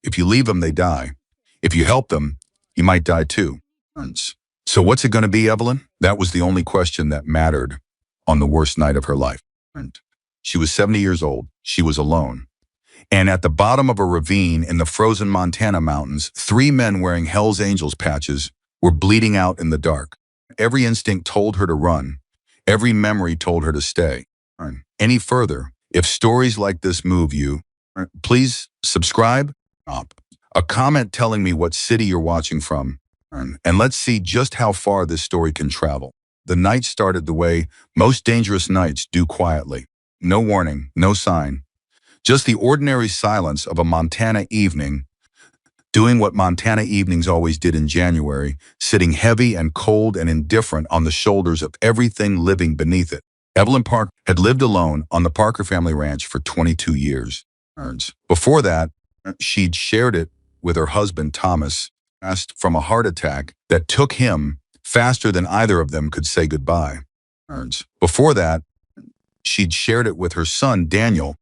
If you leave them, they die. If you help them, you might die too. So what's it going to be, Evelyn? That was the only question that mattered on the worst night of her life. She was 70 years old. She was alone. And at the bottom of a ravine in the frozen Montana mountains, 3 men wearing Hell's Angels patches were bleeding out in the dark. Every instinct told her to run. Every memory told her to stay. Any further, if stories like this move you, please subscribe. A comment telling me what city you're watching from. And let's see just how far this story can travel. The night started the way most dangerous nights do, quietly. No warning, no sign. Just the ordinary silence of a Montana evening, doing what Montana evenings always did in January, sitting heavy and cold and indifferent on the shoulders of everything living beneath it. Evelyn Parker had lived alone on the Parker family ranch for 22 years. Before that, she'd shared it with her husband, Thomas, passed from a heart attack that took him faster than either of them could say goodbye. Before that, she'd shared it with her son, Daniel,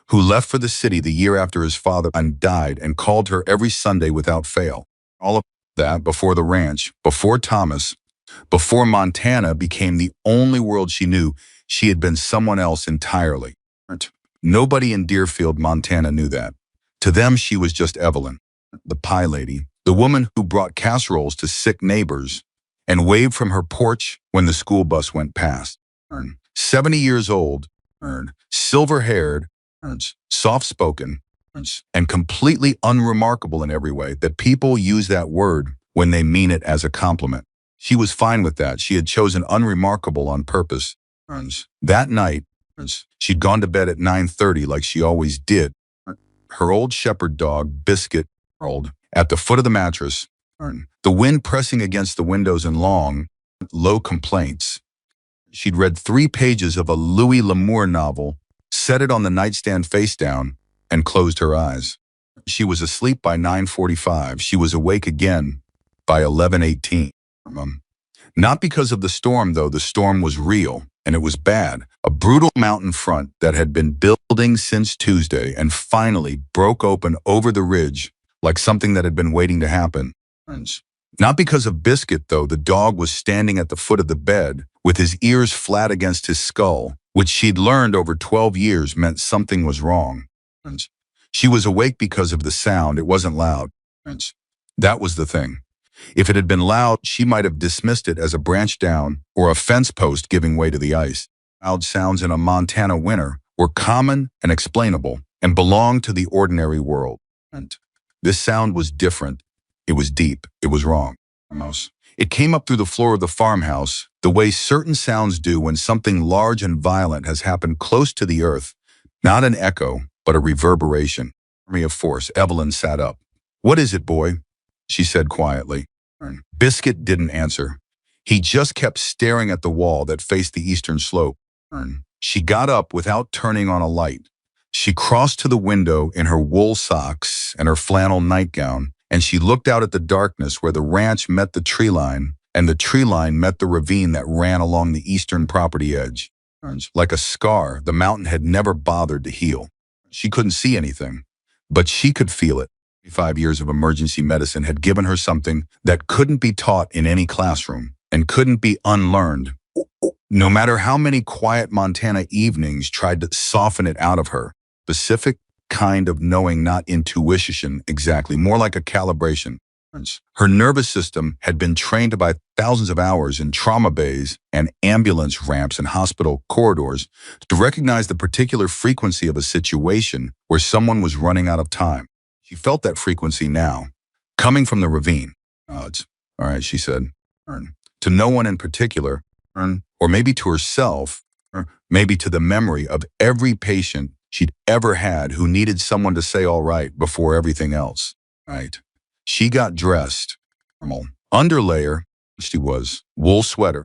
who left for the city the year after his father died and called her every Sunday without fail. All of that before the ranch, before Thomas, before Montana became the only world she knew. She had been someone else entirely. Nobody in Deerfield, Montana knew that. To them, she was just Evelyn, the pie lady, the woman who brought casseroles to sick neighbors and waved from her porch when the school bus went past. 70 years old, silver-haired, soft-spoken, and completely unremarkable in every way, that people use that word when they mean it as a compliment. She was fine with that. She had chosen unremarkable on purpose. That night, she'd gone to bed at 9:30 like she always did. Her old shepherd dog, Biscuit, rolled at the foot of the mattress, the wind pressing against the windows in long, low complaints. She'd read 3 pages of a Louis L'Amour novel, set it on the nightstand face down, and closed her eyes. She was asleep by 9:45. She was awake again by 11:18. Not because of the storm, though. The storm was real, and it was bad. A brutal mountain front that had been building since Tuesday and finally broke open over the ridge like something that had been waiting to happen. Not because of Biscuit, though. The dog was standing at the foot of the bed with his ears flat against his skull, which she'd learned over 12 years meant something was wrong. She was awake because of the sound. It wasn't loud. That was the thing. If it had been loud, she might have dismissed it as a branch down or a fence post giving way to the ice. Loud sounds in a Montana winter were common and explainable and belonged to the ordinary world. This sound was different. It was deep. It was wrong. It came up through the floor of the farmhouse, the way certain sounds do when something large and violent has happened close to the earth. Not an echo, but a reverberation. Army of force. Evelyn sat up. "What is it, boy?" she said quietly. Biscuit didn't answer. He just kept staring at the wall that faced the eastern slope. She got up without turning on a light. She crossed to the window in her wool socks and her flannel nightgown, and she looked out at the darkness where the ranch met the tree line, and the tree line met the ravine that ran along the eastern property edge. Like a scar, the mountain had never bothered to heal. She couldn't see anything, but she could feel it. 5 years of emergency medicine had given her something that couldn't be taught in any classroom and couldn't be unlearned. No matter how many quiet Montana evenings tried to soften it out of her. Specific kind of knowing, not intuition exactly, more like a calibration. Her nervous system had been trained by thousands of hours in trauma bays and ambulance ramps and hospital corridors to recognize the particular frequency of a situation where someone was running out of time. She felt that frequency now, coming from the ravine. "It's all right," she said. To no one in particular, or maybe to herself, or maybe to the memory of every patient she'd ever had who needed someone to say all right before everything else. Right. She got dressed. Underlayer, she was, wool sweater,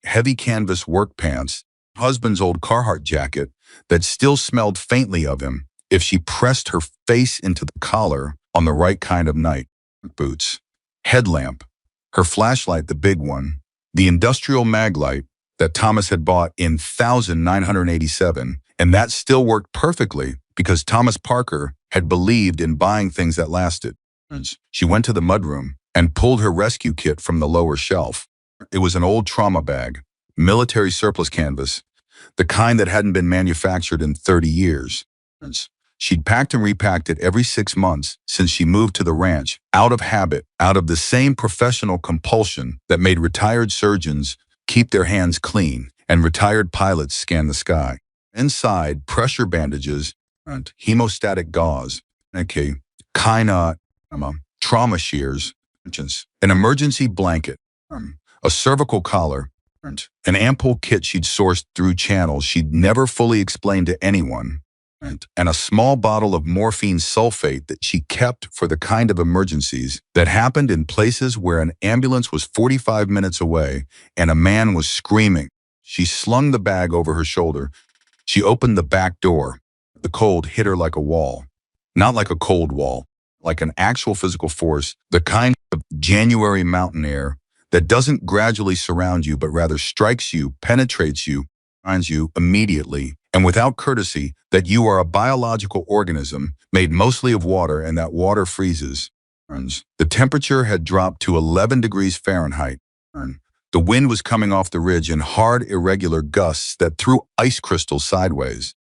heavy canvas work pants, husband's old Carhartt jacket that still smelled faintly of him if she pressed her face into the collar on the right kind of night. Boots, headlamp, her flashlight, the big one, the industrial mag light that Thomas had bought in 1987, and that still worked perfectly because Thomas Parker had believed in buying things that lasted. She went to the mudroom and pulled her rescue kit from the lower shelf. It was an old trauma bag, military surplus canvas, the kind that hadn't been manufactured in 30 years. She'd packed and repacked it every 6 months since she moved to the ranch, out of habit, out of the same professional compulsion that made retired surgeons keep their hands clean and retired pilots scan the sky. Inside, pressure bandages, and hemostatic gauze, trauma shears, an emergency blanket, a cervical collar, an ample kit she'd sourced through channels she'd never fully explained to anyone, and a small bottle of morphine sulfate that she kept for the kind of emergencies that happened in places where an ambulance was 45 minutes away and a man was screaming. She slung the bag over her shoulder. She opened the back door. The cold hit her like a wall. Not like a cold wall, like an actual physical force, the kind of January mountain air that doesn't gradually surround you but rather strikes you, penetrates you, finds you immediately, and without courtesy, that you are a biological organism made mostly of water and that water freezes. The temperature had dropped to 11 degrees Fahrenheit. The wind was coming off the ridge in hard, irregular gusts that threw ice crystals sideways.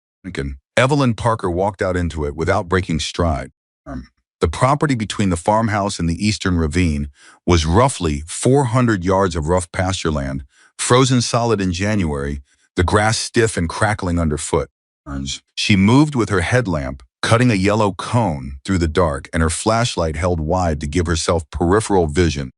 Evelyn Parker walked out into it without breaking stride. The property between the farmhouse and the eastern ravine was roughly 400 yards of rough pasture land, frozen solid in January, the grass stiff and crackling underfoot. She moved with her headlamp, cutting a yellow cone through the dark, and her flashlight held wide to give herself peripheral vision.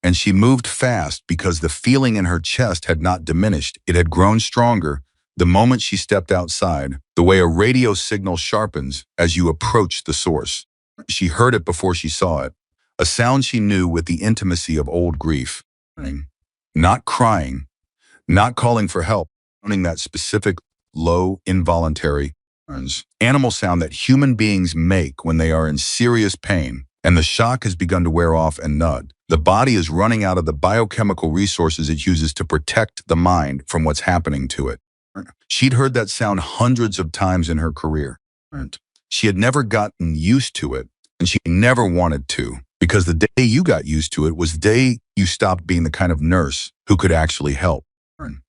And she moved fast because the feeling in her chest had not diminished. It had grown stronger the moment she stepped outside, the way a radio signal sharpens as you approach the source. She heard it before she saw it, a sound she knew with the intimacy of old grief. Not crying, not calling for help, owning that specific, low, involuntary, animal sound that human beings make when they are in serious pain, and the shock has begun to wear off and nud. The body is running out of the biochemical resources it uses to protect the mind from what's happening to it. She'd heard that sound hundreds of times in her career. She had never gotten used to it, and she never wanted to, because the day you got used to it was the day you stopped being the kind of nurse who could actually help.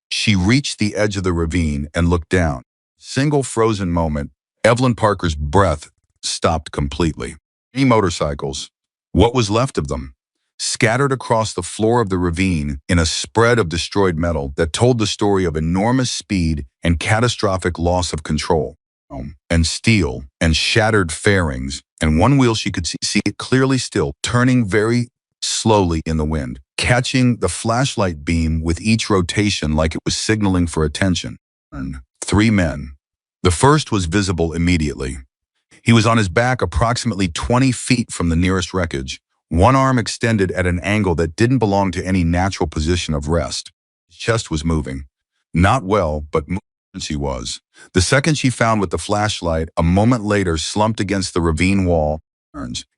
She reached the edge of the ravine and looked down. Single frozen moment, Evelyn Parker's breath stopped completely. 3 motorcycles, what was left of them, scattered across the floor of the ravine in a spread of destroyed metal that told the story of enormous speed and catastrophic loss of control. And steel and shattered fairings, and one wheel she could see it clearly still, turning very slowly in the wind, catching the flashlight beam with each rotation like it was signaling for attention. 3 men. The first was visible immediately. He was on his back approximately 20 feet from the nearest wreckage, one arm extended at an angle that didn't belong to any natural position of rest. His chest was moving. Not well, but he was. The second she found with the flashlight, a moment later slumped against the ravine wall,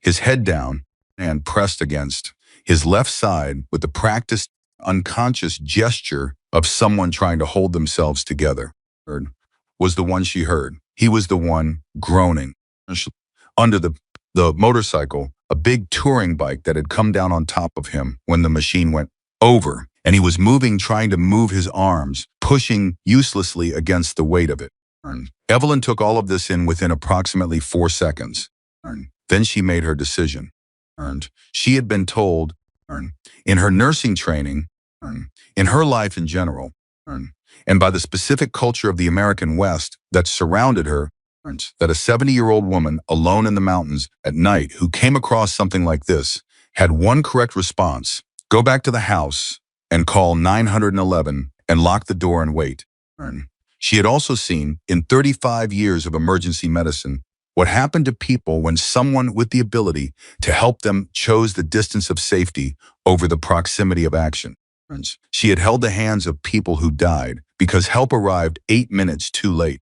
his head down and pressed against his left side with the practiced, unconscious gesture of someone trying to hold themselves together. Was the one she heard. He was the one groaning. Under the motorcycle, a big touring bike that had come down on top of him when the machine went over, and he was moving, trying to move his arms, pushing uselessly against the weight of it. Evelyn took all of this in within approximately 4 seconds. Then she made her decision. She had been told, in her nursing training, in her life in general, and by the specific culture of the American West that surrounded her, that a 70-year-old woman alone in the mountains at night who came across something like this had one correct response: go back to the house and call 911 and lock the door and wait. She had also seen, in 35 years of emergency medicine, what happened to people when someone with the ability to help them chose the distance of safety over the proximity of action. She had held the hands of people who died because help arrived 8 minutes too late.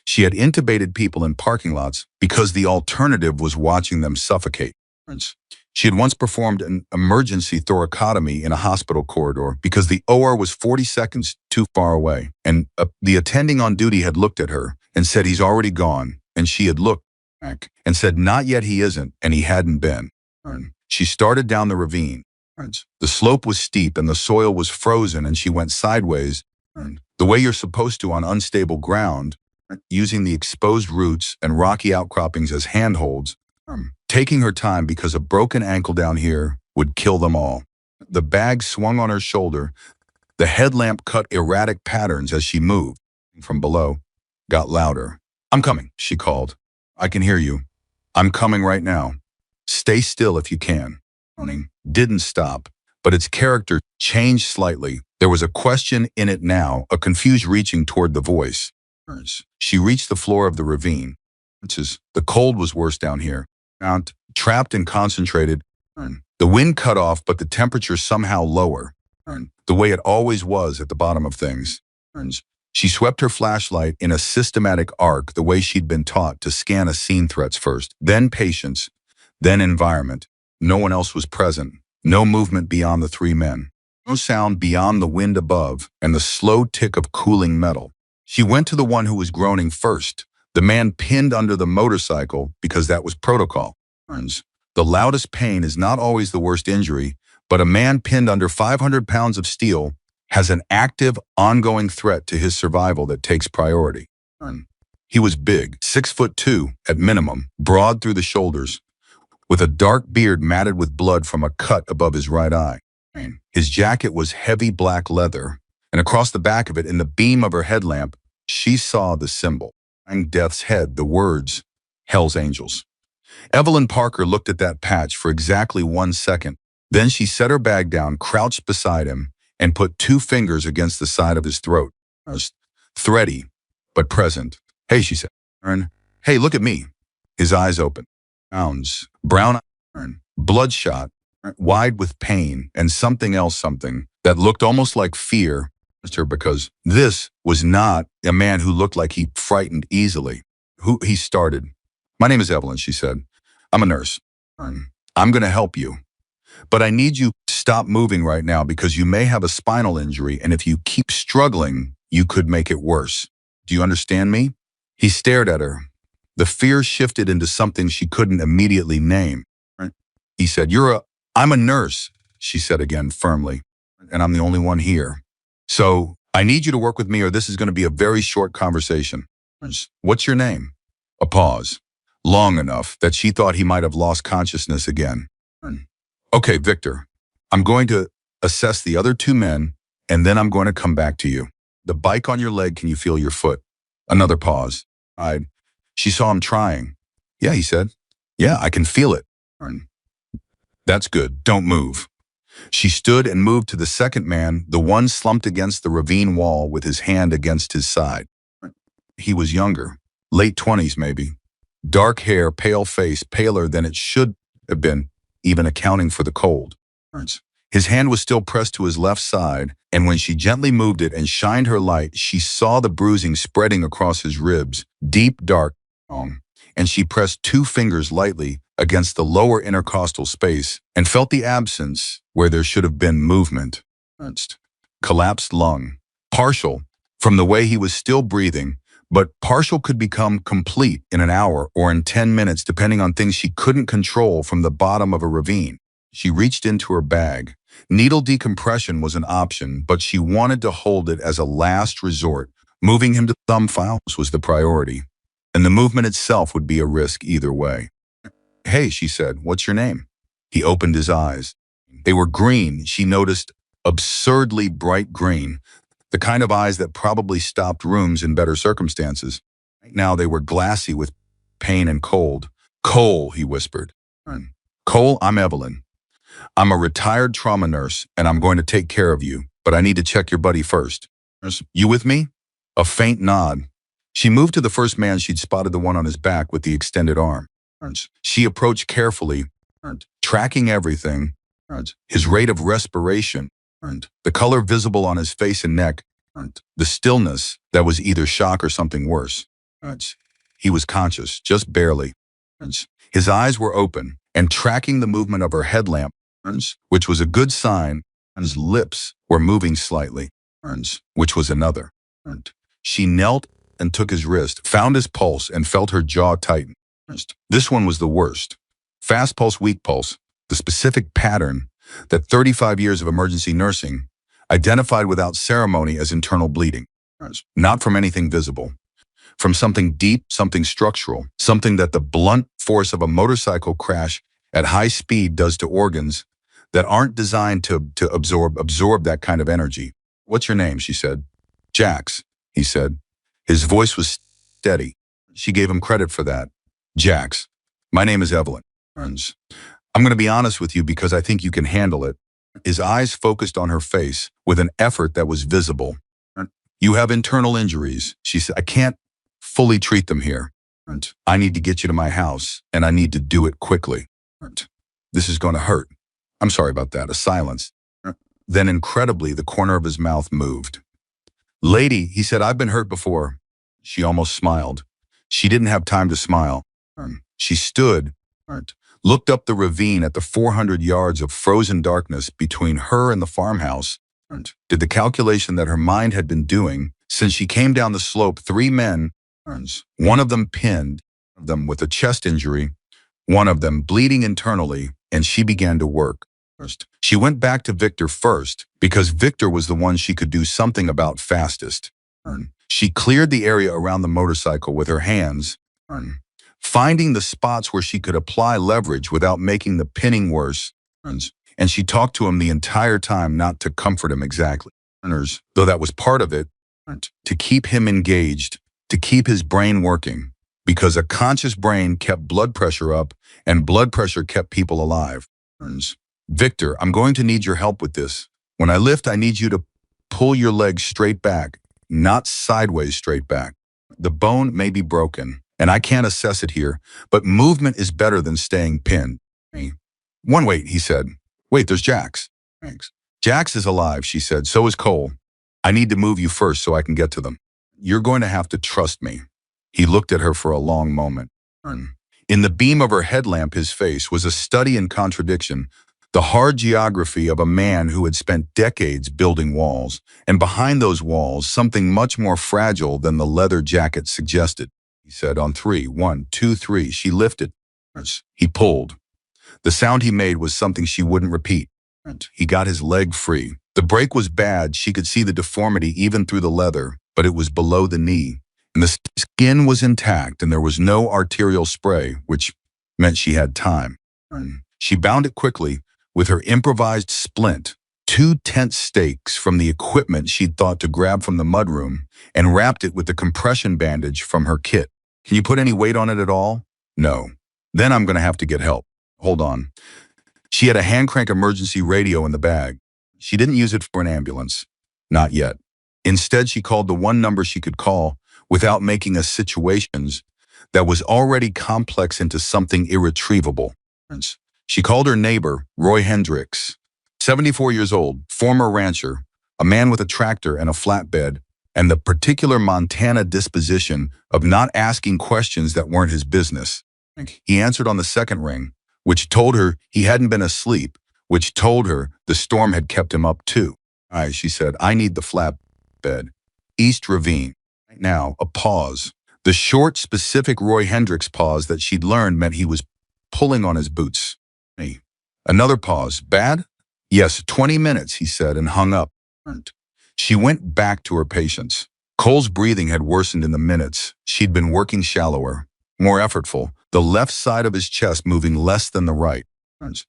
She had intubated people in parking lots because the alternative was watching them suffocate. She had once performed an emergency thoracotomy in a hospital corridor because the OR was 40 seconds too far away, and the attending on duty had looked at her and said, "He's already gone," and she had looked, and said not yet he isn't, and he hadn't been. She started down the ravine. The slope was steep and the soil was frozen, and she went sideways, the way you're supposed to on unstable ground, using the exposed roots and rocky outcroppings as handholds, taking her time because a broken ankle down here would kill them all. The bag swung on her shoulder. The headlamp cut erratic patterns as she moved. From below, got louder. "I'm coming," she called. "I can hear you. I'm coming right now. Stay still if you can." Didn't stop, but its character changed slightly. There was a question in it now, a confused reaching toward the voice. She reached the floor of the ravine. The cold was worse down here. Trapped and concentrated. The wind cut off, but the temperature somehow lower. The way it always was at the bottom of things. She swept her flashlight in a systematic arc, the way she'd been taught to scan a scene threats first, then patience, then environment. No one else was present. No movement beyond the three men. No sound beyond the wind above and the slow tick of cooling metal. She went to the one who was groaning first, the man pinned under the motorcycle, because that was protocol. The loudest pain is not always the worst injury, but a man pinned under 500 pounds of steel has an active, ongoing threat to his survival that takes priority. He was big, 6'2" at minimum, broad through the shoulders, with a dark beard matted with blood from a cut above his right eye. His jacket was heavy black leather, and across the back of it, in the beam of her headlamp, she saw the symbol, death's head, the words, Hell's Angels. Evelyn Parker looked at that patch for exactly 1 second. Then she set her bag down, crouched beside him, and put 2 fingers against the side of his throat. Thready, but present. "Hey," she said. "Hey, look at me." His eyes opened. Brown, bloodshot, wide with pain, and something else, something that looked almost like fear, because this was not a man who looked like he frightened easily. He started. "My name is Evelyn," she said. "I'm a nurse. I'm going to help you. But I need you to stop moving right now because you may have a spinal injury, and if you keep struggling, you could make it worse. Do you understand me?" He stared at her. The fear shifted into something she couldn't immediately name. He said, "I'm a nurse," she said again firmly, "and I'm the only one here. So I need you to work with me or this is going to be a very short conversation. What's your name?" A pause, long enough that she thought he might have lost consciousness again. "Okay, Victor, I'm going to assess the other 2 men, and then I'm going to come back to you. The bike on your leg, can you feel your foot?" Another pause. She saw him trying. "Yeah," he said. "Yeah, I can feel it." "That's good. Don't move." She stood and moved to the second man, the one slumped against the ravine wall with his hand against his side. He was younger, late 20s maybe. Dark hair, pale face, paler than it should have been, even accounting for the cold. His hand was still pressed to his left side, and when she gently moved it and shined her light, she saw the bruising spreading across his ribs, deep, dark, and she pressed 2 fingers lightly against the lower intercostal space and felt the absence where there should have been movement. Collapsed lung. Partial, from the way he was still breathing, but partial could become complete in an hour or in 10 minutes depending on things she couldn't control from the bottom of a ravine. She reached into her bag. Needle decompression was an option, but she wanted to hold it as a last resort. Moving him to thumb files was the priority, and the movement itself would be a risk either way. "Hey," she said, "what's your name?" He opened his eyes. They were green, she noticed, absurdly bright green, the kind of eyes that probably stopped rooms in better circumstances. Right now they were glassy with pain and cold. "Cole," he whispered. "Cole, I'm Evelyn. I'm a retired trauma nurse, and I'm going to take care of you, but I need to check your buddy first. You with me?" A faint nod. She moved to the first man she'd spotted, the one on his back with the extended arm. She approached carefully, tracking everything, his rate of respiration, the color visible on his face and neck, the stillness that was either shock or something worse. He was conscious, just barely. His eyes were open and tracking the movement of her headlamp, which was a good sign. His lips were moving slightly, which was another. She knelt and took his wrist, found his pulse, and felt her jaw tighten. This one was the worst. Fast pulse, weak pulse, the specific pattern that 35 years of emergency nursing identified without ceremony as internal bleeding. Not from anything visible, from something deep, something structural, something that the blunt force of a motorcycle crash at high speed does to organs that aren't designed to absorb that kind of energy. "What's your name?" she said. "Jax," he said. His voice was steady. She gave him credit for that. "Jax, my name is Evelyn. I'm going to be honest with you because I think you can handle it." His eyes focused on her face with an effort that was visible. "You have internal injuries," she said. "I can't fully treat them here. I need to get you to my house, and I need to do it quickly. This is going to hurt." "I'm sorry about that." A silence. Then incredibly, the corner of his mouth moved. "Lady," he said, "I've been hurt before." She almost smiled. She didn't have time to smile. She stood, looked up the ravine at the 400 yards of frozen darkness between her and the farmhouse, did the calculation that her mind had been doing since she came down the slope. 3 men, one of them pinned, them with a chest injury, one of them bleeding internally, and she began to work. She went back to Victor first because Victor was the one she could do something about fastest. She cleared the area around the motorcycle with her hands, finding the spots where she could apply leverage without making the pinning worse. And she talked to him the entire time, not to comfort him exactly, though that was part of it, to keep him engaged, to keep his brain working, because a conscious brain kept blood pressure up, and blood pressure kept people alive. "Victor, I'm going to need your help with this. When I lift, I need you to pull your legs straight back, not sideways straight back. The bone may be broken, and I can't assess it here, but movement is better than staying pinned." "One wait," he said. "Wait, there's Jax." "Jax is alive," she said. "So is Cole. I need to move you first so I can get to them. You're going to have to trust me." He looked at her for a long moment. In the beam of her headlamp, his face was a study in contradiction, the hard geography of a man who had spent decades building walls, and behind those walls, something much more fragile than the leather jacket suggested. He said, "On 3, 1, 2, 3, she lifted." He pulled. The sound he made was something she wouldn't repeat. He got his leg free. The break was bad. She could see the deformity even through the leather, but it was below the knee. And the skin was intact, and there was no arterial spray, which meant she had time. She bound it quickly with her improvised splint, 2 tent stakes from the equipment she'd thought to grab from the mudroom, and wrapped it with the compression bandage from her kit. "Can you put any weight on it at all?" "No." "Then I'm going to have to get help." "Hold on." She had a hand-crank emergency radio in the bag. She didn't use it for an ambulance. Not yet. Instead, she called the one number she could call without making a situations that was already complex into something irretrievable. She called her neighbor, Roy Hendricks, 74 years old, former rancher, a man with a tractor and a flatbed, and the particular Montana disposition of not asking questions that weren't his business. He answered on the second ring, which told her he hadn't been asleep, which told her the storm had kept him up too. She said, "I need the flatbed. East Ravine." Right now, a pause. The short, specific Roy Hendricks pause that she'd learned meant he was pulling on his boots. Another pause. "Bad?" "Yes, 20 minutes, he said, and hung up. She went back to her patients. Cole's breathing had worsened in the minutes. She'd been working shallower, more effortful, the left side of his chest moving less than the right.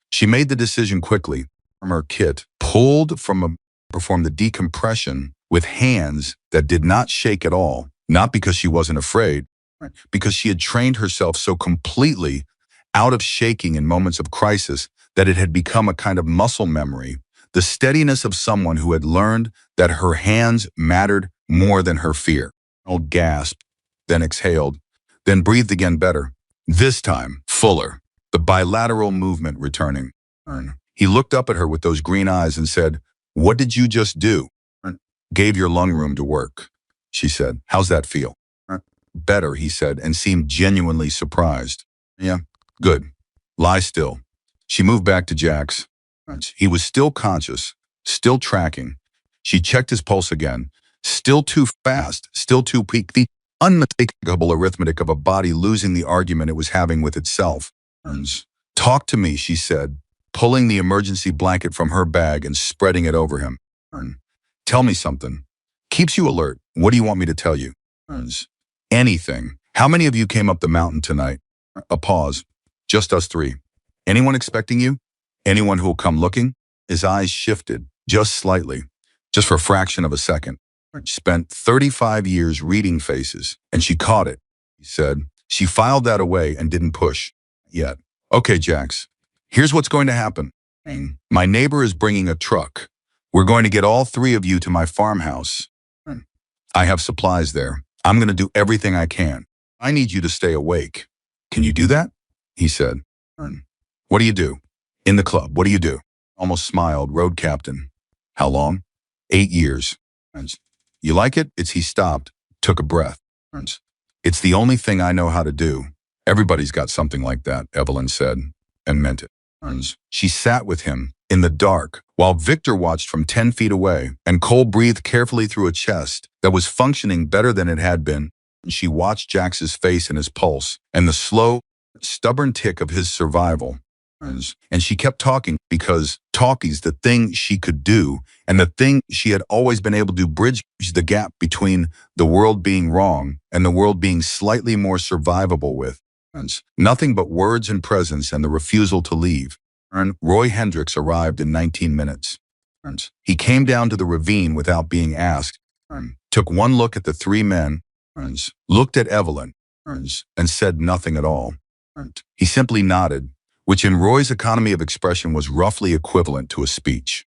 She made the decision quickly. From her kit, performed the decompression with hands that did not shake at all, not because she wasn't afraid, because she had trained herself so completely out of shaking in moments of crisis that it had become a kind of muscle memory, the steadiness of someone who had learned that her hands mattered more than her fear. Arnold gasped, then exhaled, then breathed again better. This time, fuller, the bilateral movement returning. He looked up at her with those green eyes and said, "What did you just do?" "Gave your lung room to work," she said. "How's that feel?" "Better," he said, and seemed genuinely surprised. "Yeah, good. Lie still." She moved back to Jax. He was still conscious, still tracking. She checked his pulse again. Still too fast, still too weak. unmistakable arithmetic of a body losing the argument it was having with itself. Talk to me, she said, pulling the emergency blanket from her bag and spreading it over him. Tell me something. Keeps you alert. What do you want me to tell you? Anything. How many of you came up the mountain tonight? A pause. Just us three. Anyone expecting you? Anyone who'll come looking? His eyes shifted, just slightly, just for a fraction of a second. Spent 35 years reading faces, and she caught it, he said. She filed that away and didn't push. Yet. Okay, Jax, here's what's going to happen. My neighbor is bringing a truck. We're going to get all three of you to my farmhouse. I have supplies there. I'm going to do everything I can. I need you to stay awake. Can you do that? He said. What do you do? In the club, what do you do? Almost smiled, road captain. How long? 8 years. You like it? He stopped, took a breath. It's the only thing I know how to do. Everybody's got something like that, Evelyn said, and meant it. She sat with him in the dark while Victor watched from 10 feet away, and Cole breathed carefully through a chest that was functioning better than it had been. She watched Jax's face and his pulse and the slow, stubborn tick of his survival. And she kept talking because talking's the thing she could do, and the thing she had always been able to bridge the gap between the world being wrong and the world being slightly more survivable with. Nothing but words and presence and the refusal to leave. Roy Hendricks arrived in 19 minutes. He came down to the ravine without being asked, took one look at the three men, looked at Evelyn, and said nothing at all. He simply nodded, which in Roy's economy of expression was roughly equivalent to a speech.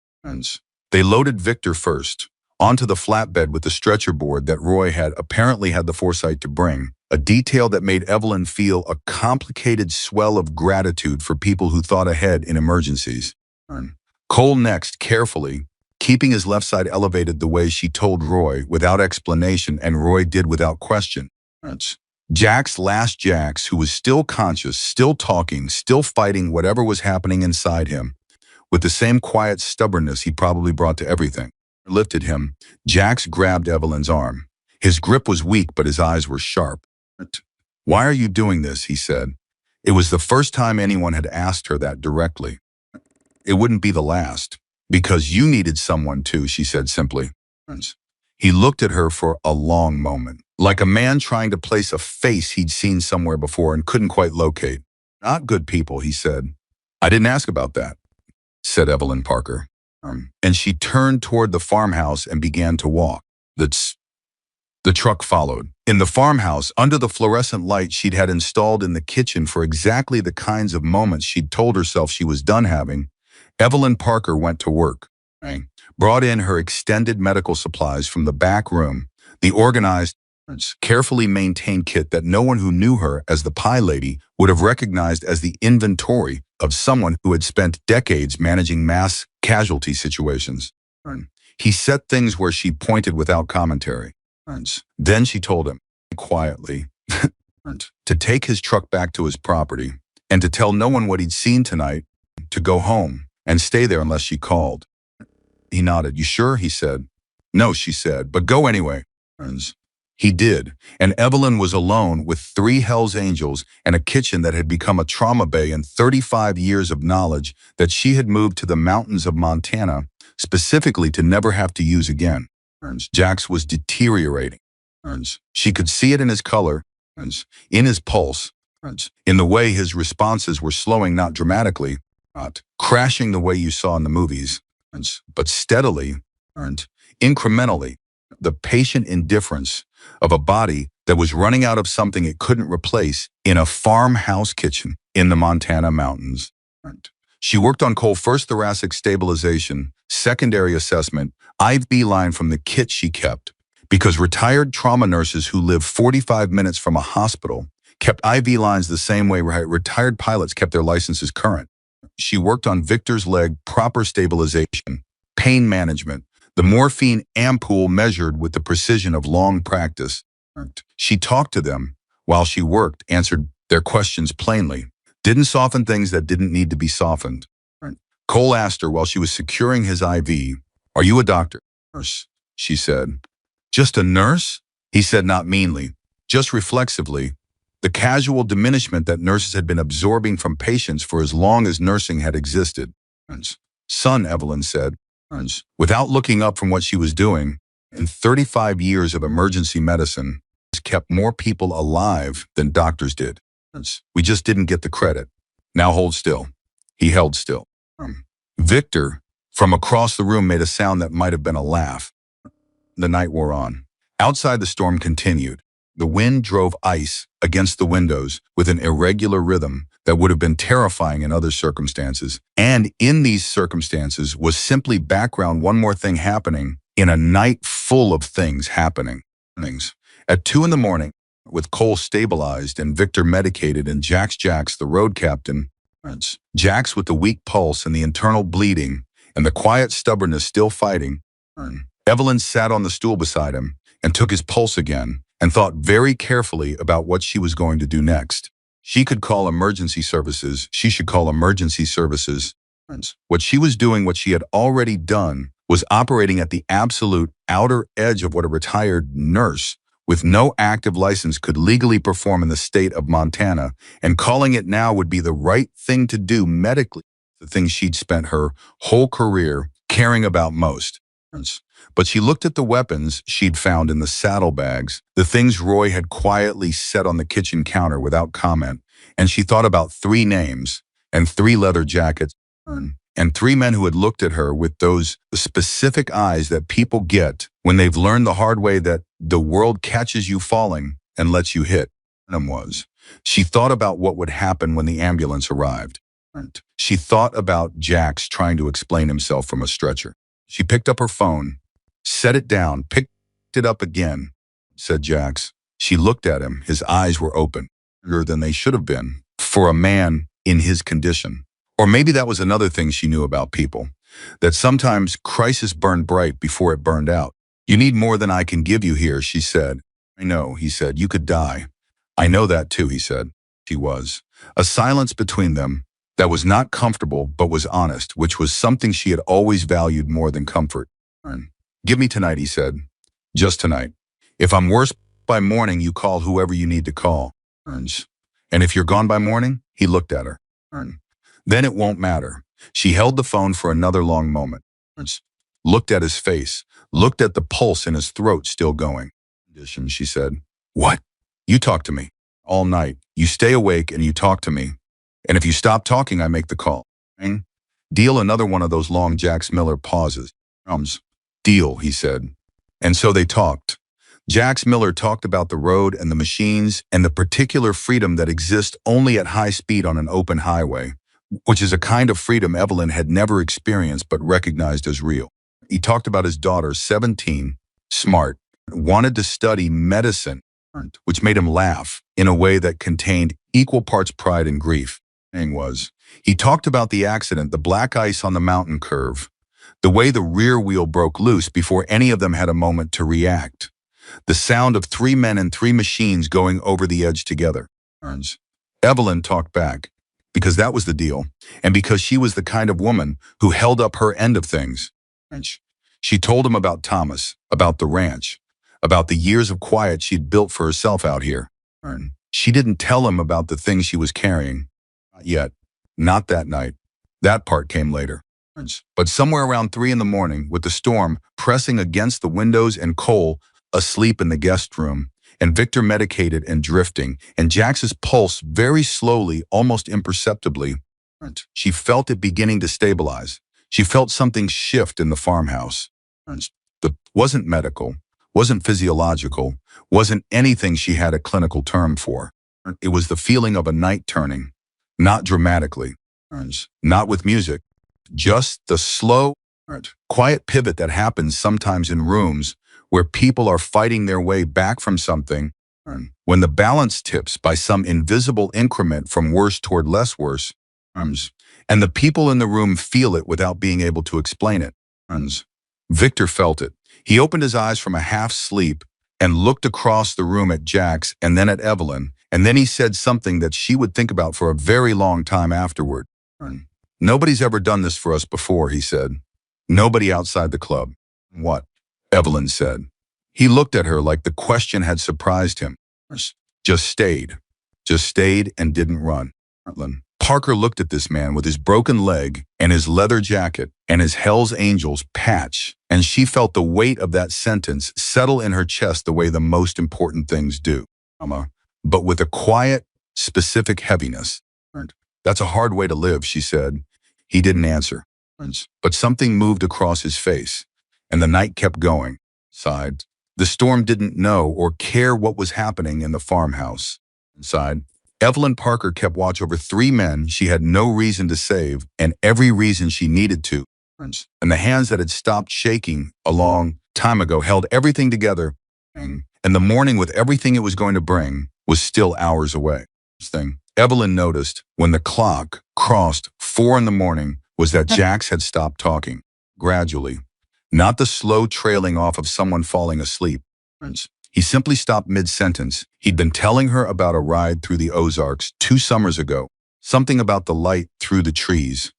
They loaded Victor first, onto the flatbed with the stretcher board that Roy had apparently had the foresight to bring, a detail that made Evelyn feel a complicated swell of gratitude for people who thought ahead in emergencies. Cole next, carefully, keeping his left side elevated the way she told Roy without explanation, and Roy did without question. Jax, who was still conscious, still talking, still fighting whatever was happening inside him, with the same quiet stubbornness he probably brought to everything, lifted him. Jax grabbed Evelyn's arm. His grip was weak, but his eyes were sharp. Why are you doing this? He said. It was the first time anyone had asked her that directly. It wouldn't be the last. Because you needed someone too, she said simply. He looked at her for a long moment, like a man trying to place a face he'd seen somewhere before and couldn't quite locate. Not good people, he said. I didn't ask about that, said Evelyn Parker. And she turned toward the farmhouse and began to walk. The truck followed. In the farmhouse, under the fluorescent light she'd had installed in the kitchen for exactly the kinds of moments she'd told herself she was done having, Evelyn Parker went to work, brought in her extended medical supplies from the back room, the organized, carefully maintained kit that no one who knew her as the pie lady would have recognized as the inventory of someone who had spent decades managing mass casualty situations. He set things where she pointed without commentary. Then she told him, quietly, to take his truck back to his property and to tell no one what he'd seen tonight, to go home and stay there unless she called. He nodded. You sure? He said. No, she said, but go anyway. He did, and Evelyn was alone with 3 Hells Angels and a kitchen that had become a trauma bay and 35 years of knowledge that she had moved to the mountains of Montana specifically to never have to use again. Jax was deteriorating. She could see it in his color, in his pulse, in the way his responses were slowing, not dramatically, not crashing the way you saw in the movies, but steadily, incrementally, the patient indifference of a body that was running out of something it couldn't replace in a farmhouse kitchen in the Montana mountains. She worked on Cole first thoracic stabilization, secondary assessment, IV line from the kit she kept, because retired trauma nurses who live 45 minutes from a hospital kept IV lines the same way retired pilots kept their licenses current. She worked on Victor's leg, proper stabilization, pain management, the morphine ampoule measured with the precision of long practice. She talked to them while she worked, answered their questions plainly, didn't soften things that didn't need to be softened. Cole asked her while she was securing his IV, "Are you a doctor?" "Nurse," she said. "Just a nurse?" He said, not meanly, just reflexively, the casual diminishment that nurses had been absorbing from patients for as long as nursing had existed. Son, Evelyn said, without looking up from what she was doing, in 35 years of emergency medicine, has kept more people alive than doctors did. We just didn't get the credit. Now hold still. He held still. Victor, from across the room, made a sound that might have been a laugh. The night wore on. Outside, the storm continued. The wind drove ice against the windows with an irregular rhythm that would have been terrifying in other circumstances. And in these circumstances was simply background, one more thing happening in a night full of things happening. At 2 a.m, with Cole stabilized and Victor medicated and Jax, the road captain, Jax with the weak pulse and the internal bleeding and the quiet stubbornness still fighting, Evelyn sat on the stool beside him and took his pulse again and thought very carefully about what she was going to do next. She could call emergency services. She should call emergency services. What she was doing, what she had already done, was operating at the absolute outer edge of what a retired nurse with no active license could legally perform in the state of Montana, and calling it now would be the right thing to do medically, the thing she'd spent her whole career caring about most. But she looked at the weapons she'd found in the saddlebags, the things Roy had quietly set on the kitchen counter without comment, and she thought about 3 names and 3 leather jackets and 3 men who had looked at her with those specific eyes that people get when they've learned the hard way that the world catches you falling and lets you hit. She thought about what would happen when the ambulance arrived. She thought about Jax trying to explain himself from a stretcher. She picked up her phone, set it down, picked it up again, said Jax. She looked at him. His eyes were open, bigger than they should have been for a man in his condition. Or maybe that was another thing she knew about people, that sometimes crisis burned bright before it burned out. You need more than I can give you here, she said. I know, he said. You could die. I know that too, he said. She was. A silence between them that was not comfortable but was honest, which was something she had always valued more than comfort. Give me tonight, he said. Just tonight. If I'm worse by morning, you call whoever you need to call. And if you're gone by morning, he looked at her. Then it won't matter. She held the phone for another long moment. Looked at his face, looked at the pulse in his throat still going. She said, what? You talk to me. All night. You stay awake and you talk to me. And if you stop talking, I make the call. Deal. Another one of those long Jax Miller pauses. Deal, he said. And so they talked. Jax Miller talked about the road and the machines and the particular freedom that exists only at high speed on an open highway, which is a kind of freedom Evelyn had never experienced but recognized as real. He talked about his daughter, 17, smart, wanted to study medicine, which made him laugh in a way that contained equal parts pride and grief. He talked about the accident, the black ice on the mountain curve, the way the rear wheel broke loose before any of them had a moment to react, the sound of 3 men and 3 machines going over the edge together. Evelyn talked back, because that was the deal, and because she was the kind of woman who held up her end of things. She told him about Thomas, about the ranch, about the years of quiet she'd built for herself out here. She didn't tell him about the things she was carrying. Not yet. Not that night. That part came later. But somewhere around 3 a.m, with the storm pressing against the windows and Cole asleep in the guest room, and Victor medicated and drifting, and Jax's pulse very slowly, almost imperceptibly, she felt it beginning to stabilize. She felt something shift in the farmhouse. It wasn't medical, wasn't physiological, wasn't anything she had a clinical term for. It was the feeling of a night turning, not dramatically, not with music, just the slow, quiet pivot that happens sometimes in rooms where people are fighting their way back from something, when the balance tips by some invisible increment from worse toward less worse, and the people in the room feel it without being able to explain it. Victor felt it. He opened his eyes from a half-sleep and looked across the room at Jax and then at Evelyn, and then he said something that she would think about for a very long time afterward. Nobody's ever done this for us before, he said. Nobody outside the club. What? Evelyn said. He looked at her like the question had surprised him. Just stayed. Just stayed and didn't run. Parker looked at this man with his broken leg and his leather jacket and his Hell's Angels patch, and she felt the weight of that sentence settle in her chest the way the most important things do. But with a quiet, specific heaviness. That's a hard way to live, she said. He didn't answer. But something moved across his face, and the night kept going. Sighed. The storm didn't know or care what was happening in the farmhouse. Inside, Evelyn Parker kept watch over 3 men she had no reason to save and every reason she needed to. And the hands that had stopped shaking a long time ago held everything together, and the morning with everything it was going to bring was still hours away. Evelyn noticed when the clock crossed 4 in the morning was that Jax had stopped talking. Gradually, not the slow trailing off of someone falling asleep. He simply stopped mid-sentence. He'd been telling her about a ride through the Ozarks 2 summers ago, something about the light through the trees,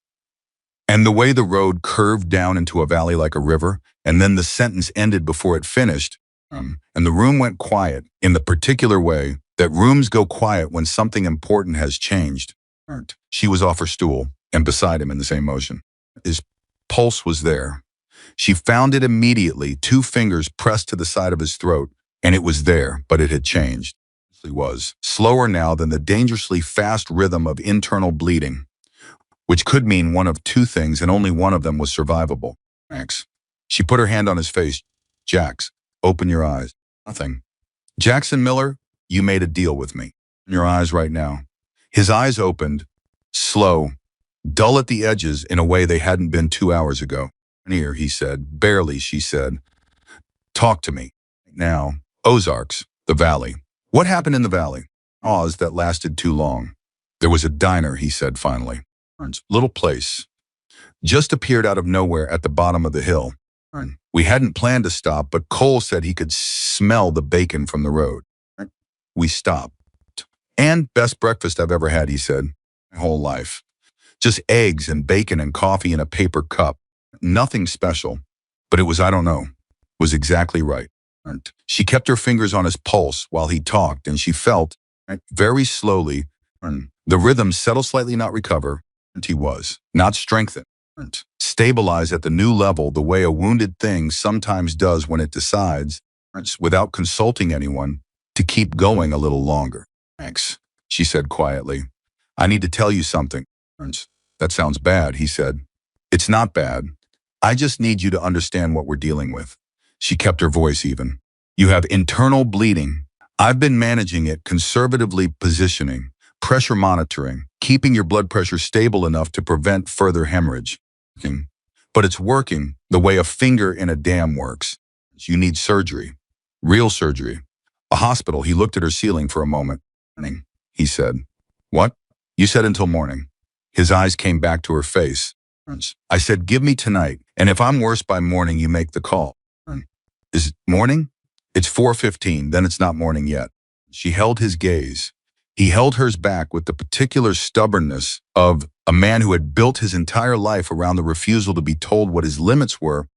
and the way the road curved down into a valley like a river, and then the sentence ended before it finished, and the room went quiet in the particular way that rooms go quiet when something important has changed. She was off her stool and beside him in the same motion. His pulse was there. She found it immediately, 2 fingers pressed to the side of his throat, and it was there, but it had changed. It was slower now than the dangerously fast rhythm of internal bleeding, which could mean one of 2 things, and only one of them was survivable. Jax. She put her hand on his face. Jax, open your eyes. Nothing. Jackson Miller, you made a deal with me. Open your eyes right now. His eyes opened, slow, dull at the edges in a way they hadn't been 2 hours ago. Here, he said. Barely, she said. Talk to me. Now. Ozarks, the valley. What happened in the valley? Pause that lasted too long. There was a diner, he said finally. Little place. Just appeared out of nowhere at the bottom of the hill. We hadn't planned to stop, but Cole said he could smell the bacon from the road. We stopped. And best breakfast I've ever had, he said. My whole life. Just eggs and bacon and coffee in a paper cup. Nothing special. But it was, I don't know, was exactly right. She kept her fingers on his pulse while he talked, and she felt, very slowly, the rhythm settle slightly, not recover, and he was, not strengthen, stabilize at the new level the way a wounded thing sometimes does when it decides, without consulting anyone, to keep going a little longer. Thanks, she said quietly. I need to tell you something. That sounds bad, he said. It's not bad. I just need you to understand what we're dealing with. She kept her voice even. You have internal bleeding. I've been managing it, conservatively positioning, pressure monitoring, keeping your blood pressure stable enough to prevent further hemorrhage. But it's working the way a finger in a dam works. You need surgery. Real surgery. A hospital. He looked at her ceiling for a moment. He said, What? You said until morning. His eyes came back to her face. I said, give me tonight, and if I'm worse by morning, you make the call. Is it morning? It's 4:15, then it's not morning yet. She held his gaze. He held hers back with the particular stubbornness of a man who had built his entire life around the refusal to be told what his limits were,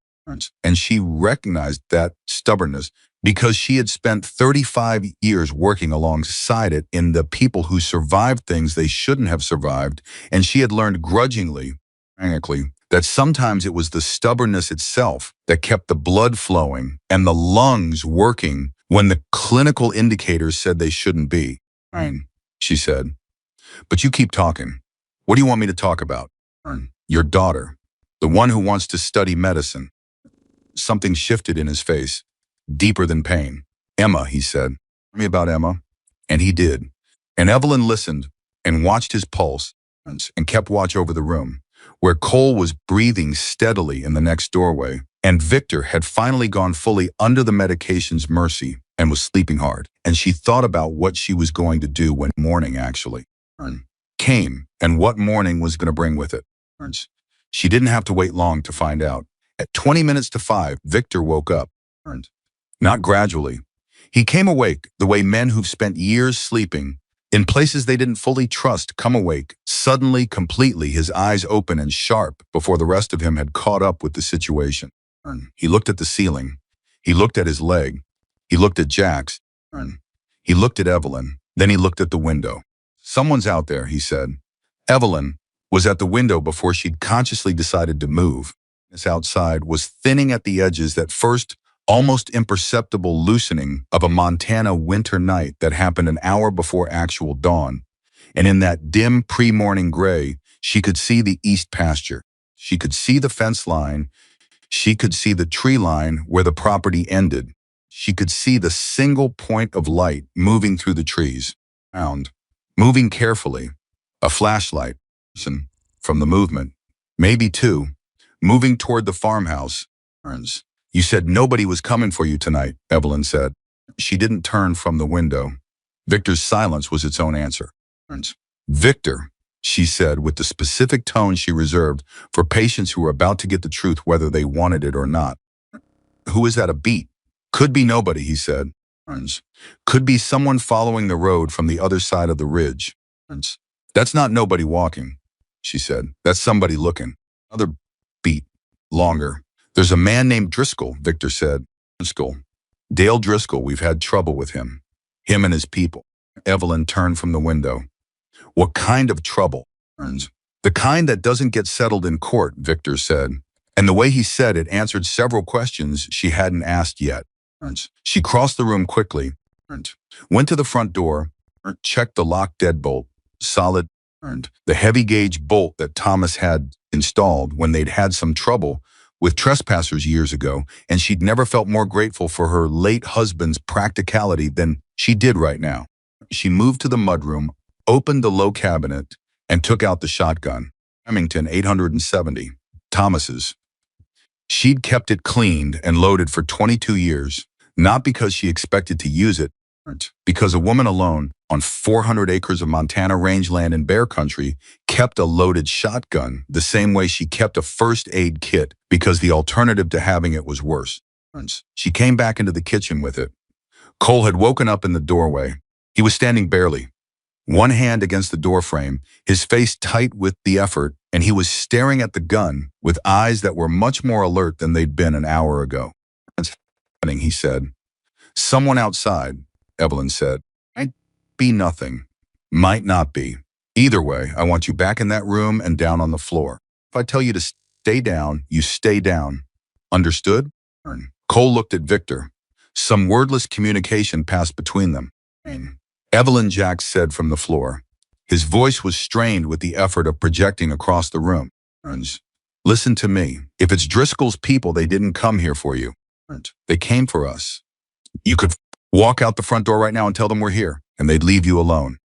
and she recognized that stubbornness because she had spent 35 years working alongside it in the people who survived things they shouldn't have survived, and she had learned grudgingly, frankly, that sometimes it was the stubbornness itself that kept the blood flowing and the lungs working when the clinical indicators said they shouldn't be. She said, but you keep talking. What do you want me to talk about? Your daughter, the one who wants to study medicine. Something shifted in his face, deeper than pain. Emma, he said. Tell me about Emma. And he did. And Evelyn listened and watched his pulse and kept watch over the room, where Cole was breathing steadily in the next doorway, and Victor had finally gone fully under the medication's mercy and was sleeping hard. And she thought about what she was going to do when morning actually came and what morning was going to bring with it. She didn't have to wait long to find out. At 20 minutes to 5, Victor woke up. Not gradually. He came awake the way men who've spent years sleeping in places they didn't fully trust come awake, suddenly, completely, his eyes open and sharp before the rest of him had caught up with the situation. He looked at the ceiling. He looked at his leg. He looked at Jax. He looked at Evelyn, then he looked at the window. Someone's out there, he said. Evelyn was at the window before she'd consciously decided to move. This outside was thinning at the edges, that first, almost imperceptible loosening of a Montana winter night that happened an hour before actual dawn. And in that dim pre-morning gray, she could see the east pasture. She could see the fence line. She could see the tree line where the property ended. She could see the single point of light moving through the trees. Moving carefully. A flashlight. From the movement. Maybe two. Moving toward the farmhouse. You said nobody was coming for you tonight, Evelyn said. She didn't turn from the window. Victor's silence was its own answer. Victor, she said with the specific tone she reserved for patients who were about to get the truth whether they wanted it or not. Who is that, a beat? Could be nobody, he said. Could be someone following the road from the other side of the ridge. That's not nobody walking, she said. That's somebody looking. Another beat. Longer. There's a man named Driscoll, Victor said. Driscoll. Dale Driscoll, we've had trouble with him. Him and his people. Evelyn turned from the window. What kind of trouble? The kind that doesn't get settled in court, Victor said. And the way he said it answered several questions she hadn't asked yet. She crossed the room quickly, went to the front door, checked the locked deadbolt, solid, the heavy gauge bolt that Thomas had installed when they'd had some trouble with trespassers years ago, and she'd never felt more grateful for her late husband's practicality than she did right now. She moved to the mudroom, opened the low cabinet, and took out the shotgun. Remington 870, Thomas's. She'd kept it cleaned and loaded for 22 years, not because she expected to use it, because a woman alone on 400 acres of Montana rangeland in bear country kept a loaded shotgun the same way she kept a first aid kit, because the alternative to having it was worse. She came back into the kitchen with it. Cole had woken up in the doorway. He was standing barely, one hand against the doorframe, his face tight with the effort, and he was staring at the gun with eyes that were much more alert than they'd been an hour ago. "What's happening?" he said. "Someone outside," Evelyn said. "Might be nothing. Might not be. Either way, I want you back in that room and down on the floor. If I tell you to stay down, you stay down. Understood?" Cole looked at Victor. Some wordless communication passed between them. Evelyn, Jack said from the floor. His voice was strained with the effort of projecting across the room. "Listen to me. If it's Driscoll's people, they didn't come here for you. They came for us. You could walk out the front door right now and tell them we're here, and they'd leave you alone."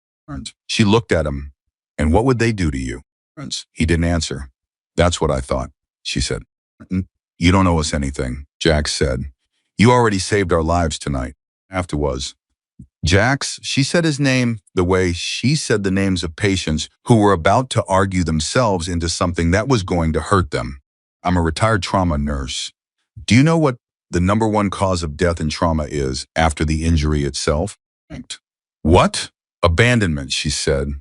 She looked at him. "And what would they do to you?" He didn't answer. "That's what I thought," she said. "You don't owe us anything," Jack said. "You already saved our lives tonight." Afterwards, Jax, she said his name the way she said the names of patients who were about to argue themselves into something that was going to hurt them. "I'm a retired trauma nurse. Do you know what the #1 cause of death in trauma is after the injury itself?" "What?" "Abandonment," she said.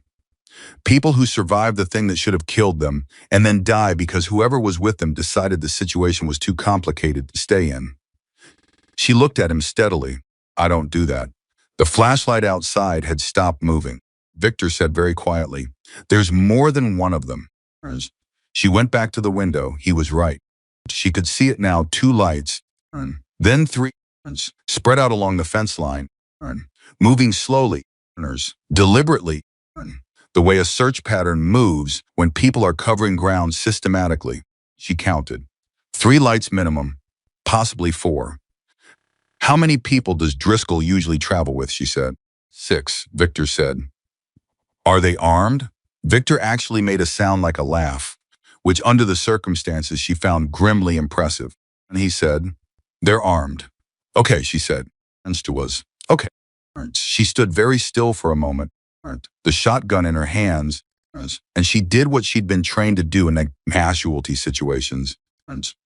"People who survive the thing that should have killed them and then die because whoever was with them decided the situation was too complicated to stay in." She looked at him steadily. "I don't do that." The flashlight outside had stopped moving. Victor said very quietly, "There's more than one of them." She went back to the window. He was right. She could see it now, 2 lights, then 3, spread out along the fence line, moving slowly, deliberately, the way a search pattern moves when people are covering ground systematically. She counted. 3 lights minimum, possibly 4. "How many people does Driscoll usually travel with?" she said. 6, Victor said. "Are they armed?" Victor actually made a sound like a laugh, which under the circumstances she found grimly impressive. And he said, "They're armed." "Okay," she said. Answer was, "Okay." She stood very still for a moment, the shotgun in her hands, and she did what she'd been trained to do in casualty situations,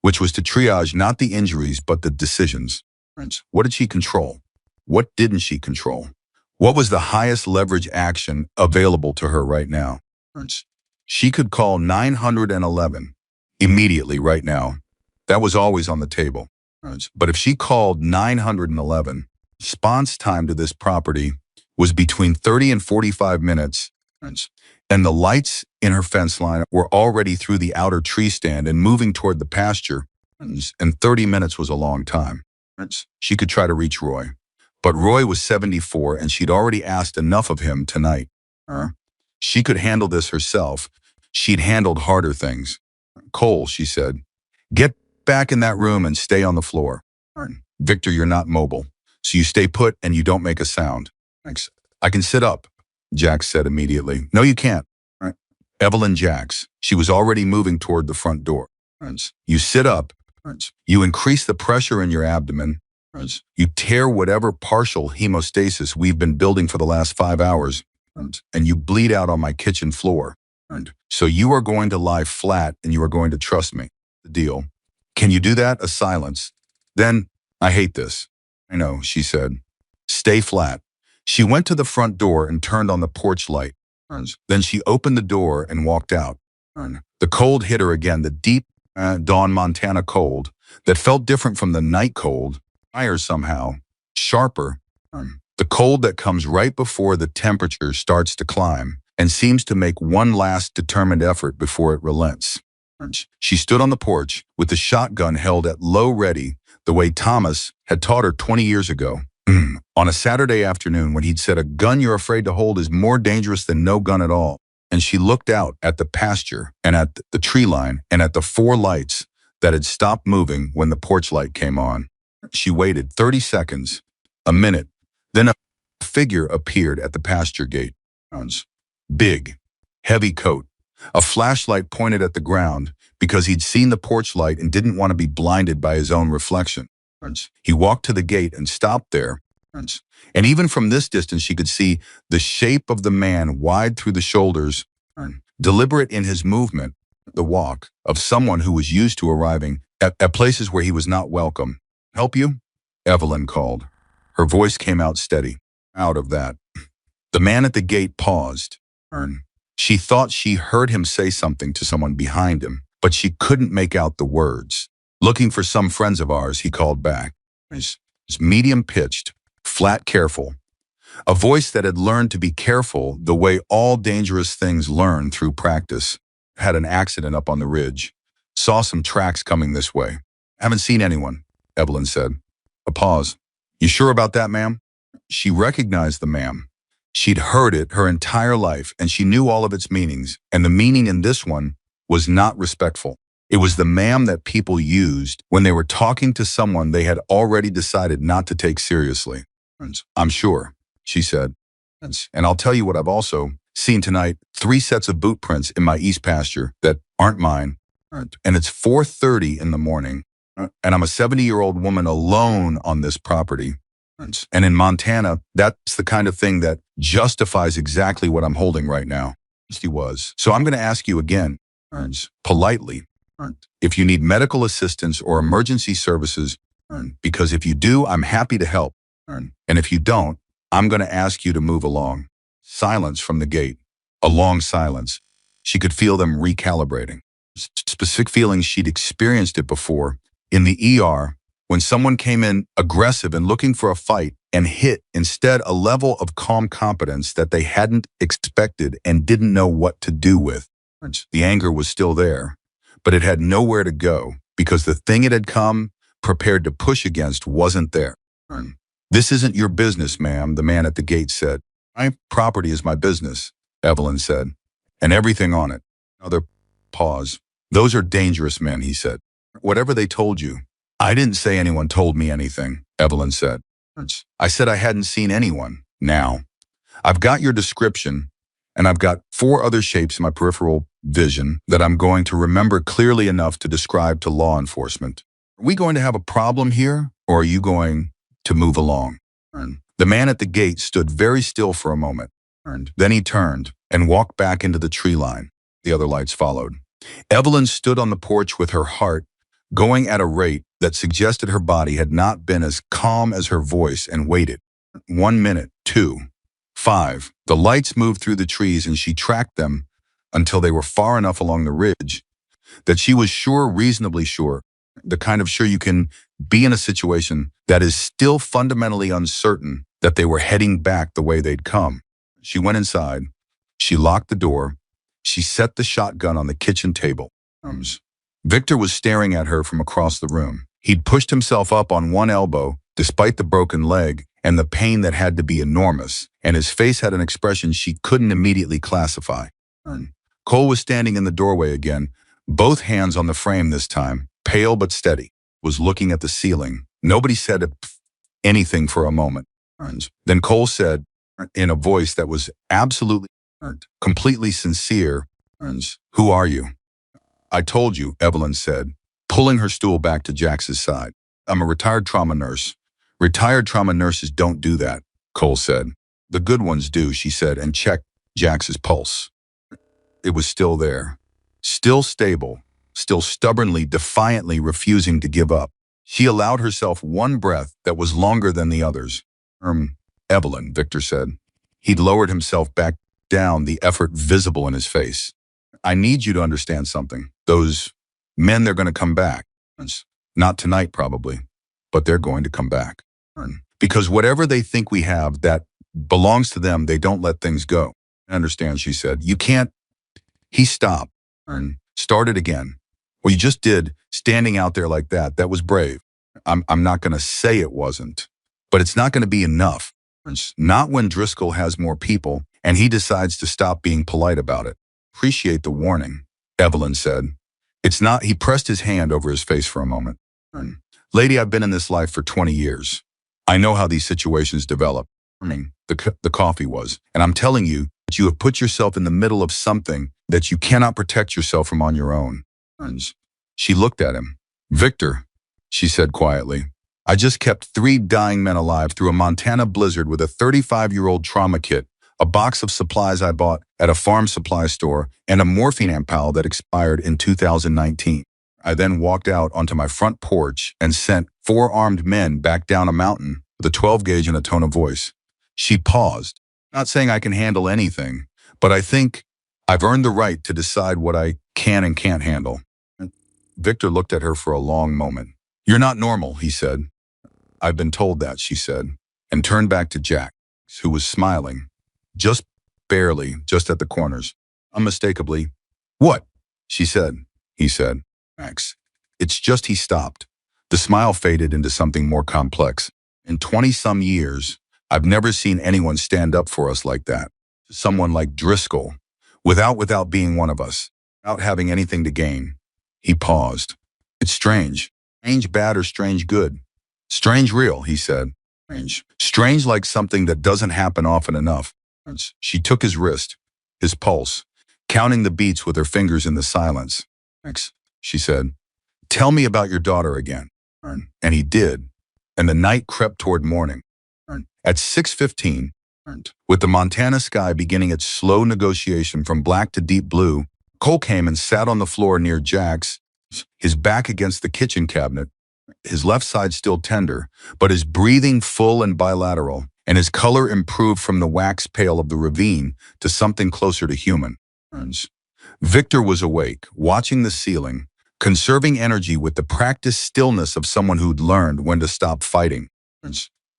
which was to triage not the injuries but the decisions. What did she control? What didn't she control? What was the highest leverage action available to her right now? She could call 911 immediately right now. That was always on the table. But if she called 911, response time to this property was between 30 and 45 minutes, and the lights in her fence line were already through the outer tree stand and moving toward the pasture, and 30 minutes was a long time. She could try to reach Roy, but Roy was 74 and she'd already asked enough of him tonight. She could handle this herself. She'd handled harder things. Cole, she said, get back in that room and stay on the floor. Victor, you're not mobile, so you stay put and you don't make a sound. Thanks. I can sit up, Jax said immediately. No, you can't. Evelyn Jax. She was already moving toward the front door. You sit up. You increase the pressure in your abdomen. You tear whatever partial hemostasis we've been building for the last 5 hours, and you bleed out on my kitchen floor. So you are going to lie flat and you are going to trust me. The deal. Can you do that? A silence. Then, I hate this. I know, she said. Stay flat. She went to the front door and turned on the porch light. Then she opened the door and walked out. The cold hit her again, the deep dawn Montana cold that felt different from the night cold, higher somehow, sharper. The cold that comes right before the temperature starts to climb and seems to make one last determined effort before it relents. She stood on the porch with the shotgun held at low ready, the way Thomas had taught her 20 years ago. On a Saturday afternoon when he'd said a gun you're afraid to hold is more dangerous than no gun at all. And she looked out at the pasture and at the tree line and at the 4 lights that had stopped moving when the porch light came on. She waited 30 seconds, a minute, then a figure appeared at the pasture gate. Big, heavy coat, a flashlight pointed at the ground because he'd seen the porch light and didn't want to be blinded by his own reflection. He walked to the gate and stopped there. And even from this distance, she could see the shape of the man wide through the shoulders, deliberate in his movement, the walk of someone who was used to arriving at places where he was not welcome. Help you? Evelyn called. Her voice came out steady. Out of that. The man at the gate paused. She thought she heard him say something to someone behind him, but she couldn't make out the words. Looking for some friends of ours, he called back. It's medium-pitched, flat, careful. A voice that had learned to be careful the way all dangerous things learn through practice. Had an accident up on the ridge. Saw some tracks coming this way. Haven't seen anyone, Evelyn said. A pause. You sure about that, ma'am? She recognized the ma'am. She'd heard it her entire life, and she knew all of its meanings, and the meaning in this one was not respectful. It was the ma'am that people used when they were talking to someone they had already decided not to take seriously. I'm sure, she said. And I'll tell you what I've also seen tonight, 3 sets of boot prints in my east pasture that aren't mine. And it's 4:30 in the morning, and I'm a 70-year-old woman alone on this property. And in Montana, that's the kind of thing that justifies exactly what I'm holding right now. He was. So I'm going to ask you again, politely, if you need medical assistance or emergency services, because if you do, I'm happy to help. And if you don't, I'm going to ask you to move along. Silence from the gate. A long silence. She could feel them recalibrating. Specific feelings she'd experienced it before. In the ER, when someone came in aggressive and looking for a fight and hit instead a level of calm competence that they hadn't expected and didn't know what to do with. The anger was still there, but it had nowhere to go because the thing it had come prepared to push against wasn't there. This isn't your business, ma'am, the man at the gate said. My property is my business, Evelyn said, and everything on it. Another pause. Those are dangerous men, he said. Whatever they told you. I didn't say anyone told me anything, Evelyn said. I said I hadn't seen anyone. Now, I've got your description, and I've got 4 other shapes in my peripheral vision that I'm going to remember clearly enough to describe to law enforcement. Are we going to have a problem here, or are you going to move along? The man at the gate stood very still for a moment. Then he turned and walked back into the tree line. The other lights followed. Evelyn stood on the porch with her heart going at a rate that suggested her body had not been as calm as her voice, and waited. 1 minute, 2, 5. The lights moved through the trees and she tracked them until they were far enough along the ridge that she was sure, reasonably sure, the kind of sure you can be in a situation that is still fundamentally uncertain, that they were heading back the way they'd come. She went inside. She locked the door. She set the shotgun on the kitchen table. Victor was staring at her from across the room. He'd pushed himself up on one elbow, despite the broken leg and the pain that had to be enormous, and his face had an expression she couldn't immediately classify. Cole was standing in the doorway again, both hands on the frame this time, pale but steady, was looking at the ceiling. Nobody said anything for a moment. Then Cole said, in a voice that was absolutely, completely sincere, "Who are you?" "I told you," Evelyn said, pulling her stool back to Jax's side. "I'm a retired trauma nurse." "Retired trauma nurses don't do that," Cole said. "The good ones do," she said, and checked Jax's pulse. It was still there, still stable, still stubbornly, defiantly refusing to give up. She allowed herself one breath that was longer than the others. Evelyn," Victor said. He'd lowered himself back down, the effort visible in his face. "I need you to understand something. Those men, they're going to come back. Not tonight, probably, but they're going to come back. Because whatever they think we have that belongs to them, they don't let things go." "I understand," she said. "You can't." He stopped and started again. "Well, you just did, standing out there like that. That was brave. I'm not going to say it wasn't, but it's not going to be enough. Not when Driscoll has more people and he decides to stop being polite about it." "Appreciate the warning," Evelyn said. "It's not." He pressed his hand over his face for a moment. "Lady, I've been in this life for 20 years. I know how these situations develop. The coffee was. And I'm telling you that you have put yourself in the middle of something that you cannot protect yourself from on your own." She looked at him. "Victor," she said quietly, "I just kept 3 dying men alive through a Montana blizzard with a 35-year-old trauma kit, a box of supplies I bought at a farm supply store, and a morphine ampule that expired in 2019. I then walked out onto my front porch and sent 4 armed men back down a mountain with a 12 gauge and a tone of voice." She paused. "Not saying I can handle anything, but I think I've earned the right to decide what I can and can't handle." Victor looked at her for a long moment. "You're not normal," he said. "I've been told that," she said, and turned back to Jax, who was smiling. Just barely, just at the corners. Unmistakably. "What?" she said. He said. "Max." It's just he stopped. The smile faded into something more complex. "In 20-some years, I've never seen anyone stand up for us like that. Someone like Driscoll. Without being one of us. Without having anything to gain." He paused. "It's strange. Strange bad or strange good?" "Strange real," he said. "Strange. Strange like something that doesn't happen often enough." She took his wrist, his pulse, counting the beats with her fingers in the silence. "Max," she said, "tell me about your daughter again." And he did. And the night crept toward morning. At 6:15, with the Montana sky beginning its slow negotiation from black to deep blue, Cole came and sat on the floor near Jax, his back against the kitchen cabinet, his left side still tender, but his breathing full and bilateral, and his color improved from the wax pale of the ravine to something closer to human. Victor was awake, watching the ceiling, conserving energy with the practiced stillness of someone who'd learned when to stop fighting.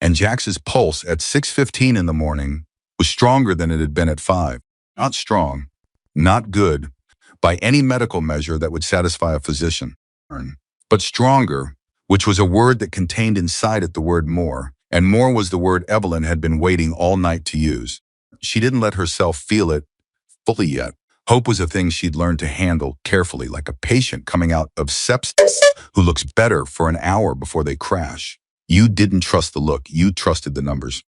And Jax's pulse at 6:15 in the morning was stronger than it had been at 5. Not strong, not good, by any medical measure that would satisfy a physician. But stronger, which was a word that contained inside it the word more, and more was the word Evelyn had been waiting all night to use. She didn't let herself feel it fully yet. Hope was a thing she'd learned to handle carefully, like a patient coming out of sepsis who looks better for an hour before they crash. You didn't trust the look, you trusted the numbers.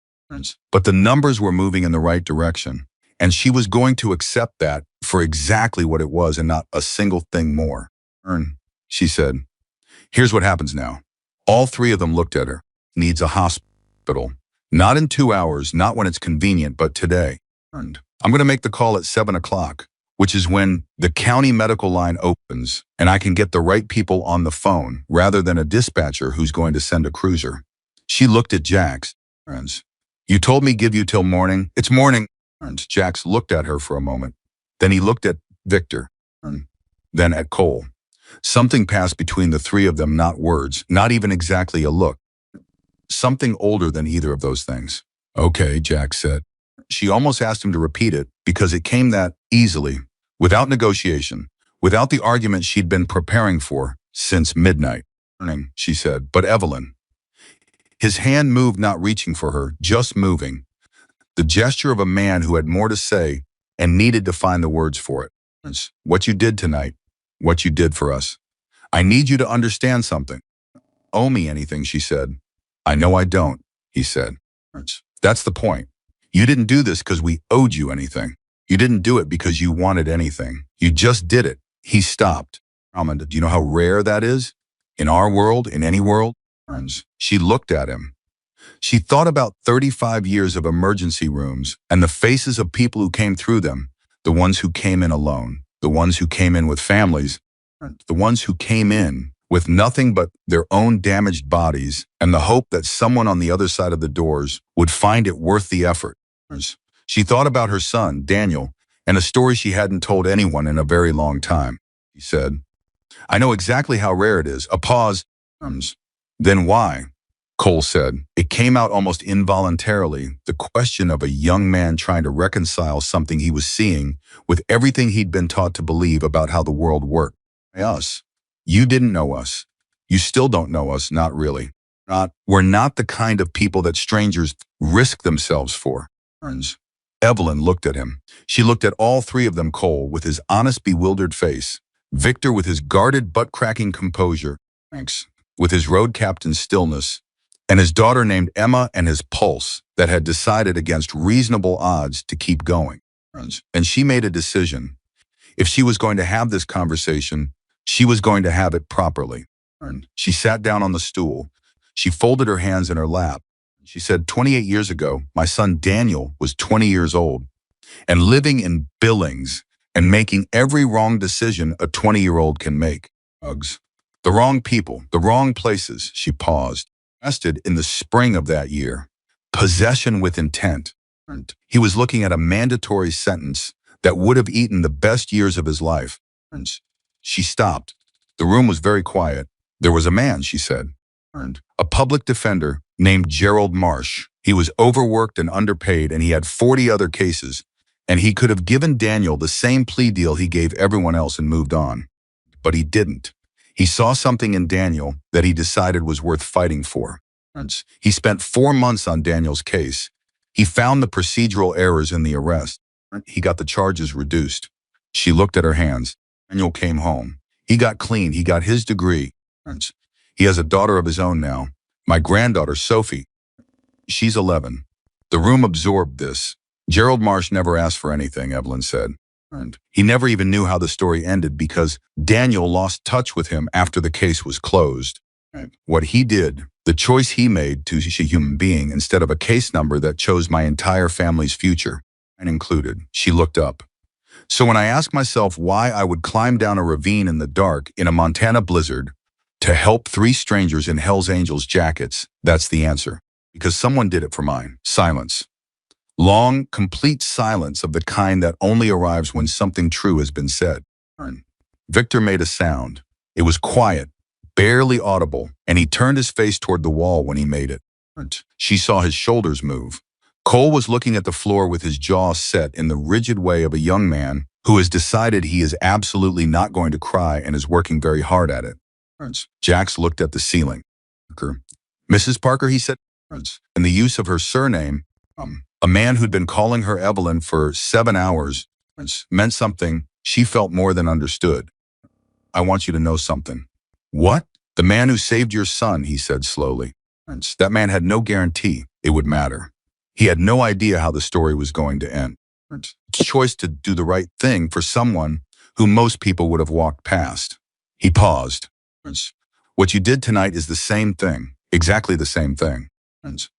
But the numbers were moving in the right direction, and she was going to accept that for exactly what it was and not a single thing more. She said, "Here's what happens now." All 3 of them looked at her. "Needs a hospital. Not in 2 hours, not when it's convenient, but today. I'm going to make the call at 7 o'clock, which is when the county medical line opens, and I can get the right people on the phone rather than a dispatcher who's going to send a cruiser." She looked at Jax. "You told me give you till morning." "It's morning." Jax looked at her for a moment. Then he looked at Victor. Then at Cole. Something passed between the 3 of them, not words, not even exactly a look. Something older than either of those things. Okay, Jack said. She almost asked him to repeat it because it came that easily, without negotiation, without the argument she'd been preparing for since midnight. She said, but Evelyn. His hand moved, not reaching for her, just moving. The gesture of a man who had more to say and needed to find the words for it. It's what you did tonight, what you did for us. I need you to understand something. Owe me anything, she said. I know I don't, he said. That's the point. You didn't do this because we owed you anything. You didn't do it because you wanted anything. You just did it. He stopped. Do you know how rare that is? In our world, in any world? She looked at him. She thought about 35 years of emergency rooms and the faces of people who came through them, the ones who came in alone, the ones who came in with families, the ones who came in with nothing but their own damaged bodies and the hope that someone on the other side of the doors would find it worth the effort. She thought about her son, Daniel, and a story she hadn't told anyone in a very long time. He said, I know exactly how rare it is. A pause. Then why? Cole said. It came out almost involuntarily, the question of a young man trying to reconcile something he was seeing with everything he'd been taught to believe about how the world worked. Us. You didn't know us. You still don't know us, not really. We're not the kind of people that strangers risk themselves for. Evelyn looked at him. She looked at all three of them, Cole with his honest, bewildered face, Victor with his guarded, butt-cracking composure, Franks with his road captain's stillness, and his daughter named Emma and his pulse that had decided against reasonable odds to keep going. And she made a decision. If she was going to have this conversation, she was going to have it properly. She sat down on the stool. She folded her hands in her lap. She said, 28 years ago, my son Daniel was 20 years old and living in Billings and making every wrong decision a 20-year-old can make. The wrong people, the wrong places, she paused. Arrested in the spring of that year. Possession with intent. He was looking at a mandatory sentence that would have eaten the best years of his life. She stopped. The room was very quiet. There was a man, she said. A public defender named Gerald Marsh. He was overworked and underpaid, and he had 40 other cases, and he could have given Daniel the same plea deal he gave everyone else and moved on. But he didn't. He saw something in Daniel that he decided was worth fighting for. He spent 4 months on Daniel's case. He found the procedural errors in the arrest. He got the charges reduced. She looked at her hands. Daniel came home. He got clean. He got his degree. He has a daughter of his own now. My granddaughter, Sophie. She's 11. The room absorbed this. Gerald Marsh never asked for anything, Evelyn said. He never even knew how the story ended because Daniel lost touch with him after the case was closed. What he did, the choice he made to a human being instead of a case number that chose my entire family's future, and included, she looked up. So when I ask myself why I would climb down a ravine in the dark in a Montana blizzard to help 3 strangers in Hell's Angels jackets, that's the answer. Because someone did it for mine. Silence. Long, complete silence of the kind that only arrives when something true has been said. Victor made a sound. It was quiet, barely audible, and he turned his face toward the wall when he made it. She saw his shoulders move. Cole was looking at the floor with his jaw set in the rigid way of a young man who has decided he is absolutely not going to cry and is working very hard at it. Jax looked at the ceiling. Mrs. Parker, he said, and the use of her surname, a man who'd been calling her Evelyn for 7 hours, meant something she felt more than understood. I want you to know something. What? The man who saved your son, he said slowly. That man had no guarantee it would matter. He had no idea how the story was going to end. Choice to do the right thing for someone who most people would have walked past. He paused. What you did tonight is the same thing, exactly the same thing.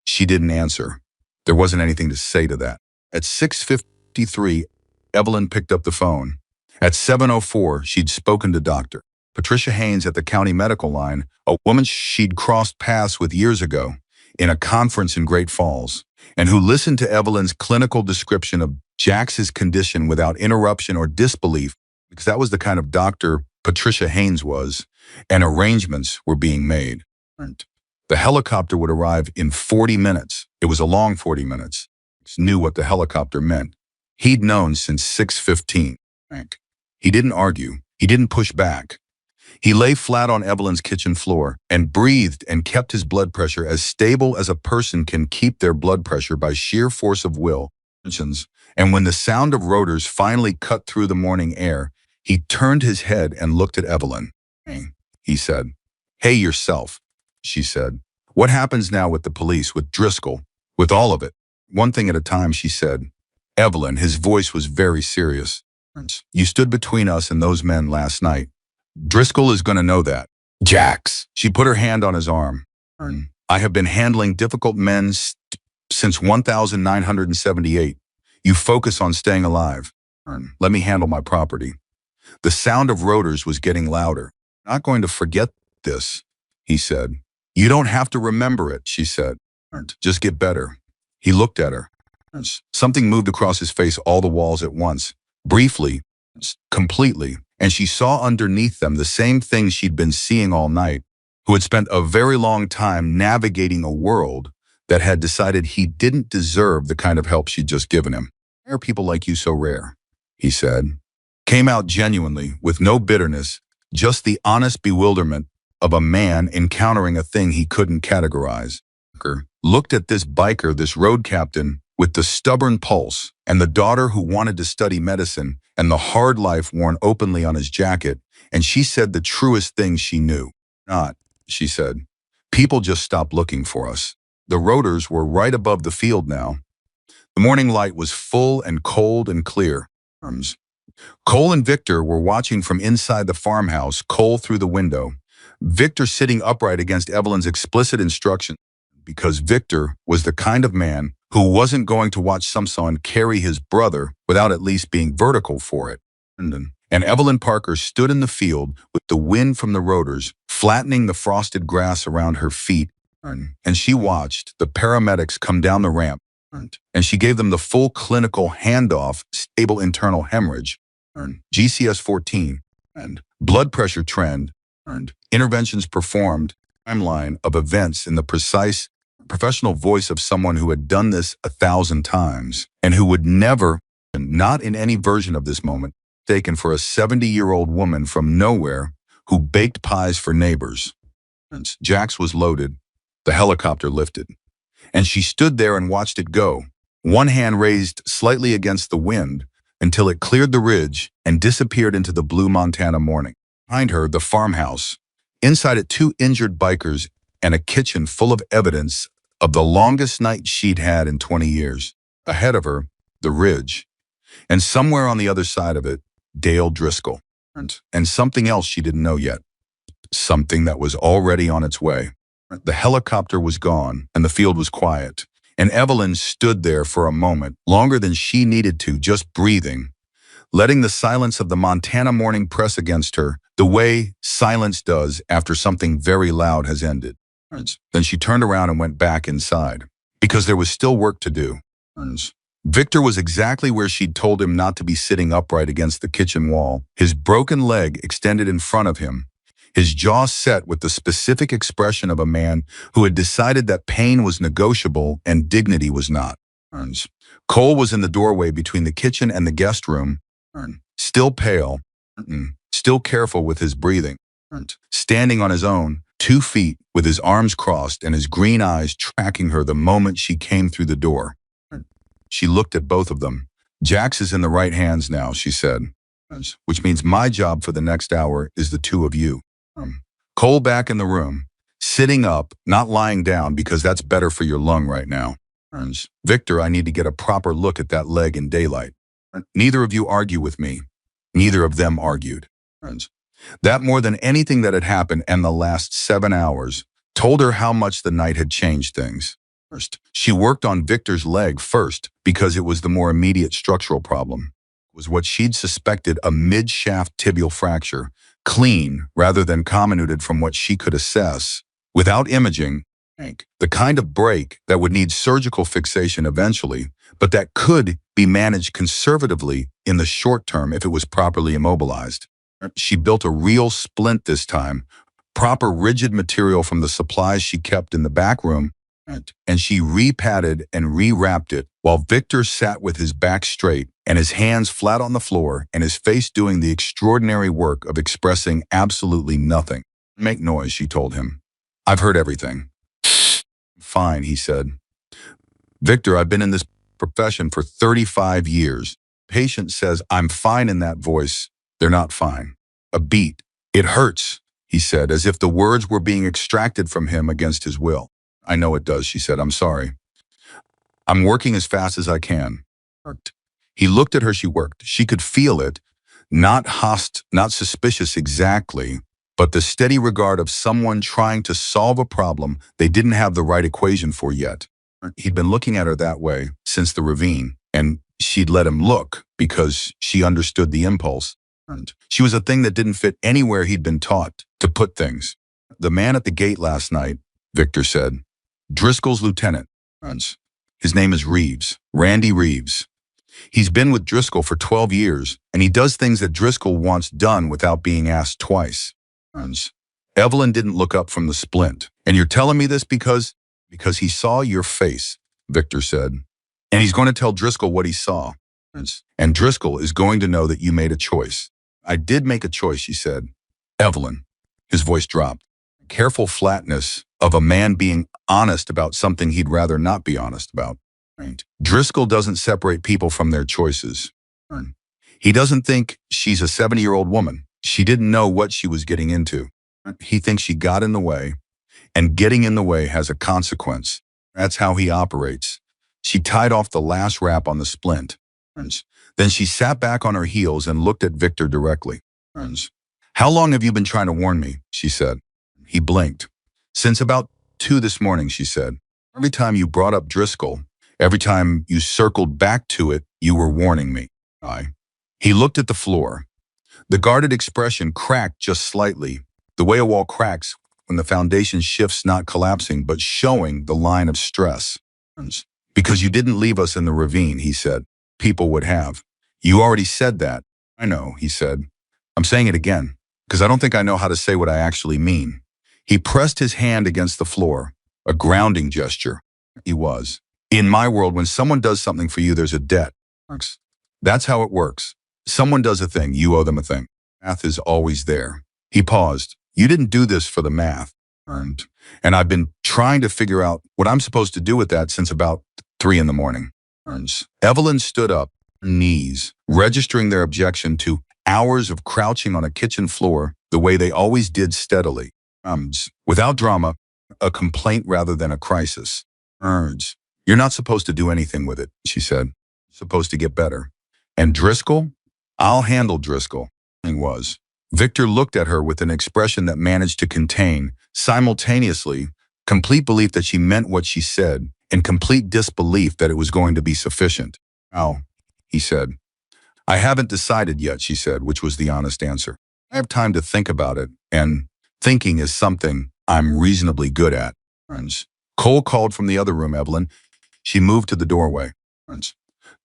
She didn't answer. There wasn't anything to say to that. At 6:53, Evelyn picked up the phone. At 7:04, she'd spoken to Dr. Patricia Haynes at the county medical line, a woman she'd crossed paths with years ago in a conference in Great Falls, and who listened to Evelyn's clinical description of Jax's condition without interruption or disbelief, because that was the kind of doctor Patricia Haynes was, and arrangements were being made. The helicopter would arrive in 40 minutes. It was a long 40 minutes. He knew what the helicopter meant. He'd known since 6:15. He didn't argue. He didn't push back. He lay flat on Evelyn's kitchen floor and breathed and kept his blood pressure as stable as a person can keep their blood pressure by sheer force of will. And when the sound of rotors finally cut through the morning air, he turned his head and looked at Evelyn. He said, "Hey yourself," she said. "What happens now with the police, with Driscoll, with all of it?" "One thing at a time," she said. "Evelyn," his voice was very serious. "You stood between us and those men last night. Driscoll is going to know that." "Jax." She put her hand on his arm. "I have been handling difficult men since 1978. You focus on staying alive. Let me handle my property." The sound of rotors was getting louder. "Not going to forget this," he said. "You don't have to remember it," she said. "Just get better." He looked at her. Something moved across his face, all the walls at once, briefly, completely, and she saw underneath them the same thing she'd been seeing all night, who had spent a very long time navigating a world that had decided he didn't deserve the kind of help she'd just given him. "Why are people like you so rare?" he said. Came out genuinely, with no bitterness, just the honest bewilderment of a man encountering a thing he couldn't categorize. Looked at this biker, this road captain, with the stubborn pulse, and the daughter who wanted to study medicine, and the hard life worn openly on his jacket, and she said the truest thing she knew. "Not," she said. "People just stopped looking for us." The rotors were right above the field now. The morning light was full and cold and clear. Cole and Victor were watching from inside the farmhouse, Cole through the window. Victor sitting upright against Evelyn's explicit instructions, because Victor was the kind of man who wasn't going to watch someone carry his brother without at least being vertical for it. And Evelyn Parker stood in the field with the wind from the rotors flattening the frosted grass around her feet, and she watched the paramedics come down the ramp, and she gave them the full clinical handoff, stable internal hemorrhage, GCS 14, and blood pressure trend, interventions performed, timeline of events in the precise, professional voice of someone who had done this 1,000 times and who would never, not in any version of this moment, taken for a 70-year-old woman from nowhere who baked pies for neighbors. Jax was loaded. The helicopter lifted, and she stood there and watched it go, one hand raised slightly against the wind until it cleared the ridge and disappeared into the blue Montana morning. Behind her, the farmhouse. Inside it, 2 injured bikers and a kitchen full of evidence of the longest night she'd had in 20 years. Ahead of her, the ridge. And somewhere on the other side of it, Dale Driscoll. And something else she didn't know yet. Something that was already on its way. The helicopter was gone, and the field was quiet. And Evelyn stood there for a moment, longer than she needed to, just breathing, letting the silence of the Montana morning press against her, the way silence does after something very loud has ended. Then she turned around and went back inside, because there was still work to do. Victor was exactly where she'd told him not to be, sitting upright against the kitchen wall, his broken leg extended in front of him, his jaw set with the specific expression of a man who had decided that pain was negotiable and dignity was not. Cole was in the doorway between the kitchen and the guest room, still pale, still careful with his breathing, standing on his own 2 feet with his arms crossed and his green eyes tracking her the moment she came through the door. She looked at both of them. "Jax is in the right hands now," she said, "which means my job for the next hour is the 2 of you." Cole back in the room, sitting up, not lying down because that's better for your lung right now. "Victor, I need to get a proper look at that leg in daylight." Neither of you argue with me. Neither of them argued. That more than anything that had happened in the last 7 hours told her how much the night had changed things. She worked on Victor's leg first because it was the more immediate structural problem. It was what she'd suspected, a mid-shaft tibial fracture, clean rather than comminuted from what she could assess, without imaging, the kind of break that would need surgical fixation eventually, but that could be managed conservatively in the short term if it was properly immobilized. She built a real splint this time, proper rigid material from the supplies she kept in the back room, And she repatted and rewrapped it while Victor sat with his back straight and his hands flat on the floor and his face doing the extraordinary work of expressing absolutely nothing. Make noise, she told him. I've heard everything. Fine, he said. Victor, I've been in this profession for 35 years. Patient says I'm fine in that voice. They're not fine. A beat. It hurts, he said, as if the words were being extracted from him against his will. I know it does, she said. I'm sorry. I'm working as fast as I can. He looked at her. She worked. She could feel it. Not not suspicious exactly, but the steady regard of someone trying to solve a problem they didn't have the right equation for yet. He'd been looking at her that way since the ravine, and she'd let him look because she understood the impulse. She was a thing that didn't fit anywhere he'd been taught to put things. The man at the gate last night, Victor said, Driscoll's lieutenant. His name is Reeves, Randy Reeves. He's been with Driscoll for 12 years, and he does things that Driscoll wants done without being asked twice. Evelyn didn't look up from the splint. And you're telling me this because he saw your face, Victor said. And he's going to tell Driscoll what he saw. And Driscoll is going to know that you made a choice. I did make a choice, she said. Evelyn. His voice dropped. Careful flatness of a man being honest about something he'd rather not be honest about. Driscoll doesn't separate people from their choices. He doesn't think she's a 70-year-old woman. She didn't know what she was getting into. He thinks she got in the way, and getting in the way has a consequence. That's how he operates. She tied off the last wrap on the splint. Then she sat back on her heels and looked at Victor directly. How long have you been trying to warn me? She said. He blinked. Since about 2 this morning, she said. Every time you brought up Driscoll, every time you circled back to it, you were warning me. He looked at the floor. The guarded expression cracked just slightly, the way a wall cracks when the foundation shifts, not collapsing, but showing the line of stress. Because you didn't leave us in the ravine, he said. People would have. You already said that. I know, he said. I'm saying it again, because I don't think I know how to say what I actually mean. He pressed his hand against the floor, a grounding gesture. He was. In my world, when someone does something for you, there's a debt. That's how it works. Someone does a thing, you owe them a thing. Math is always there. He paused. You didn't do this for the math. And I've been trying to figure out what I'm supposed to do with that since about 3 in the morning. Evelyn stood up, knees, registering their objection to hours of crouching on a kitchen floor the way they always did steadily. Without drama, a complaint rather than a crisis. You're not supposed to do anything with it, she said. You're supposed to get better. And Driscoll? I'll handle Driscoll. He was. Victor looked at her with an expression that managed to contain, simultaneously, complete belief that she meant what she said and complete disbelief that it was going to be sufficient. How? He said. I haven't decided yet, she said, which was the honest answer. I have time to think about it, and thinking is something I'm reasonably good at. Cole called from the other room, Evelyn. She moved to the doorway.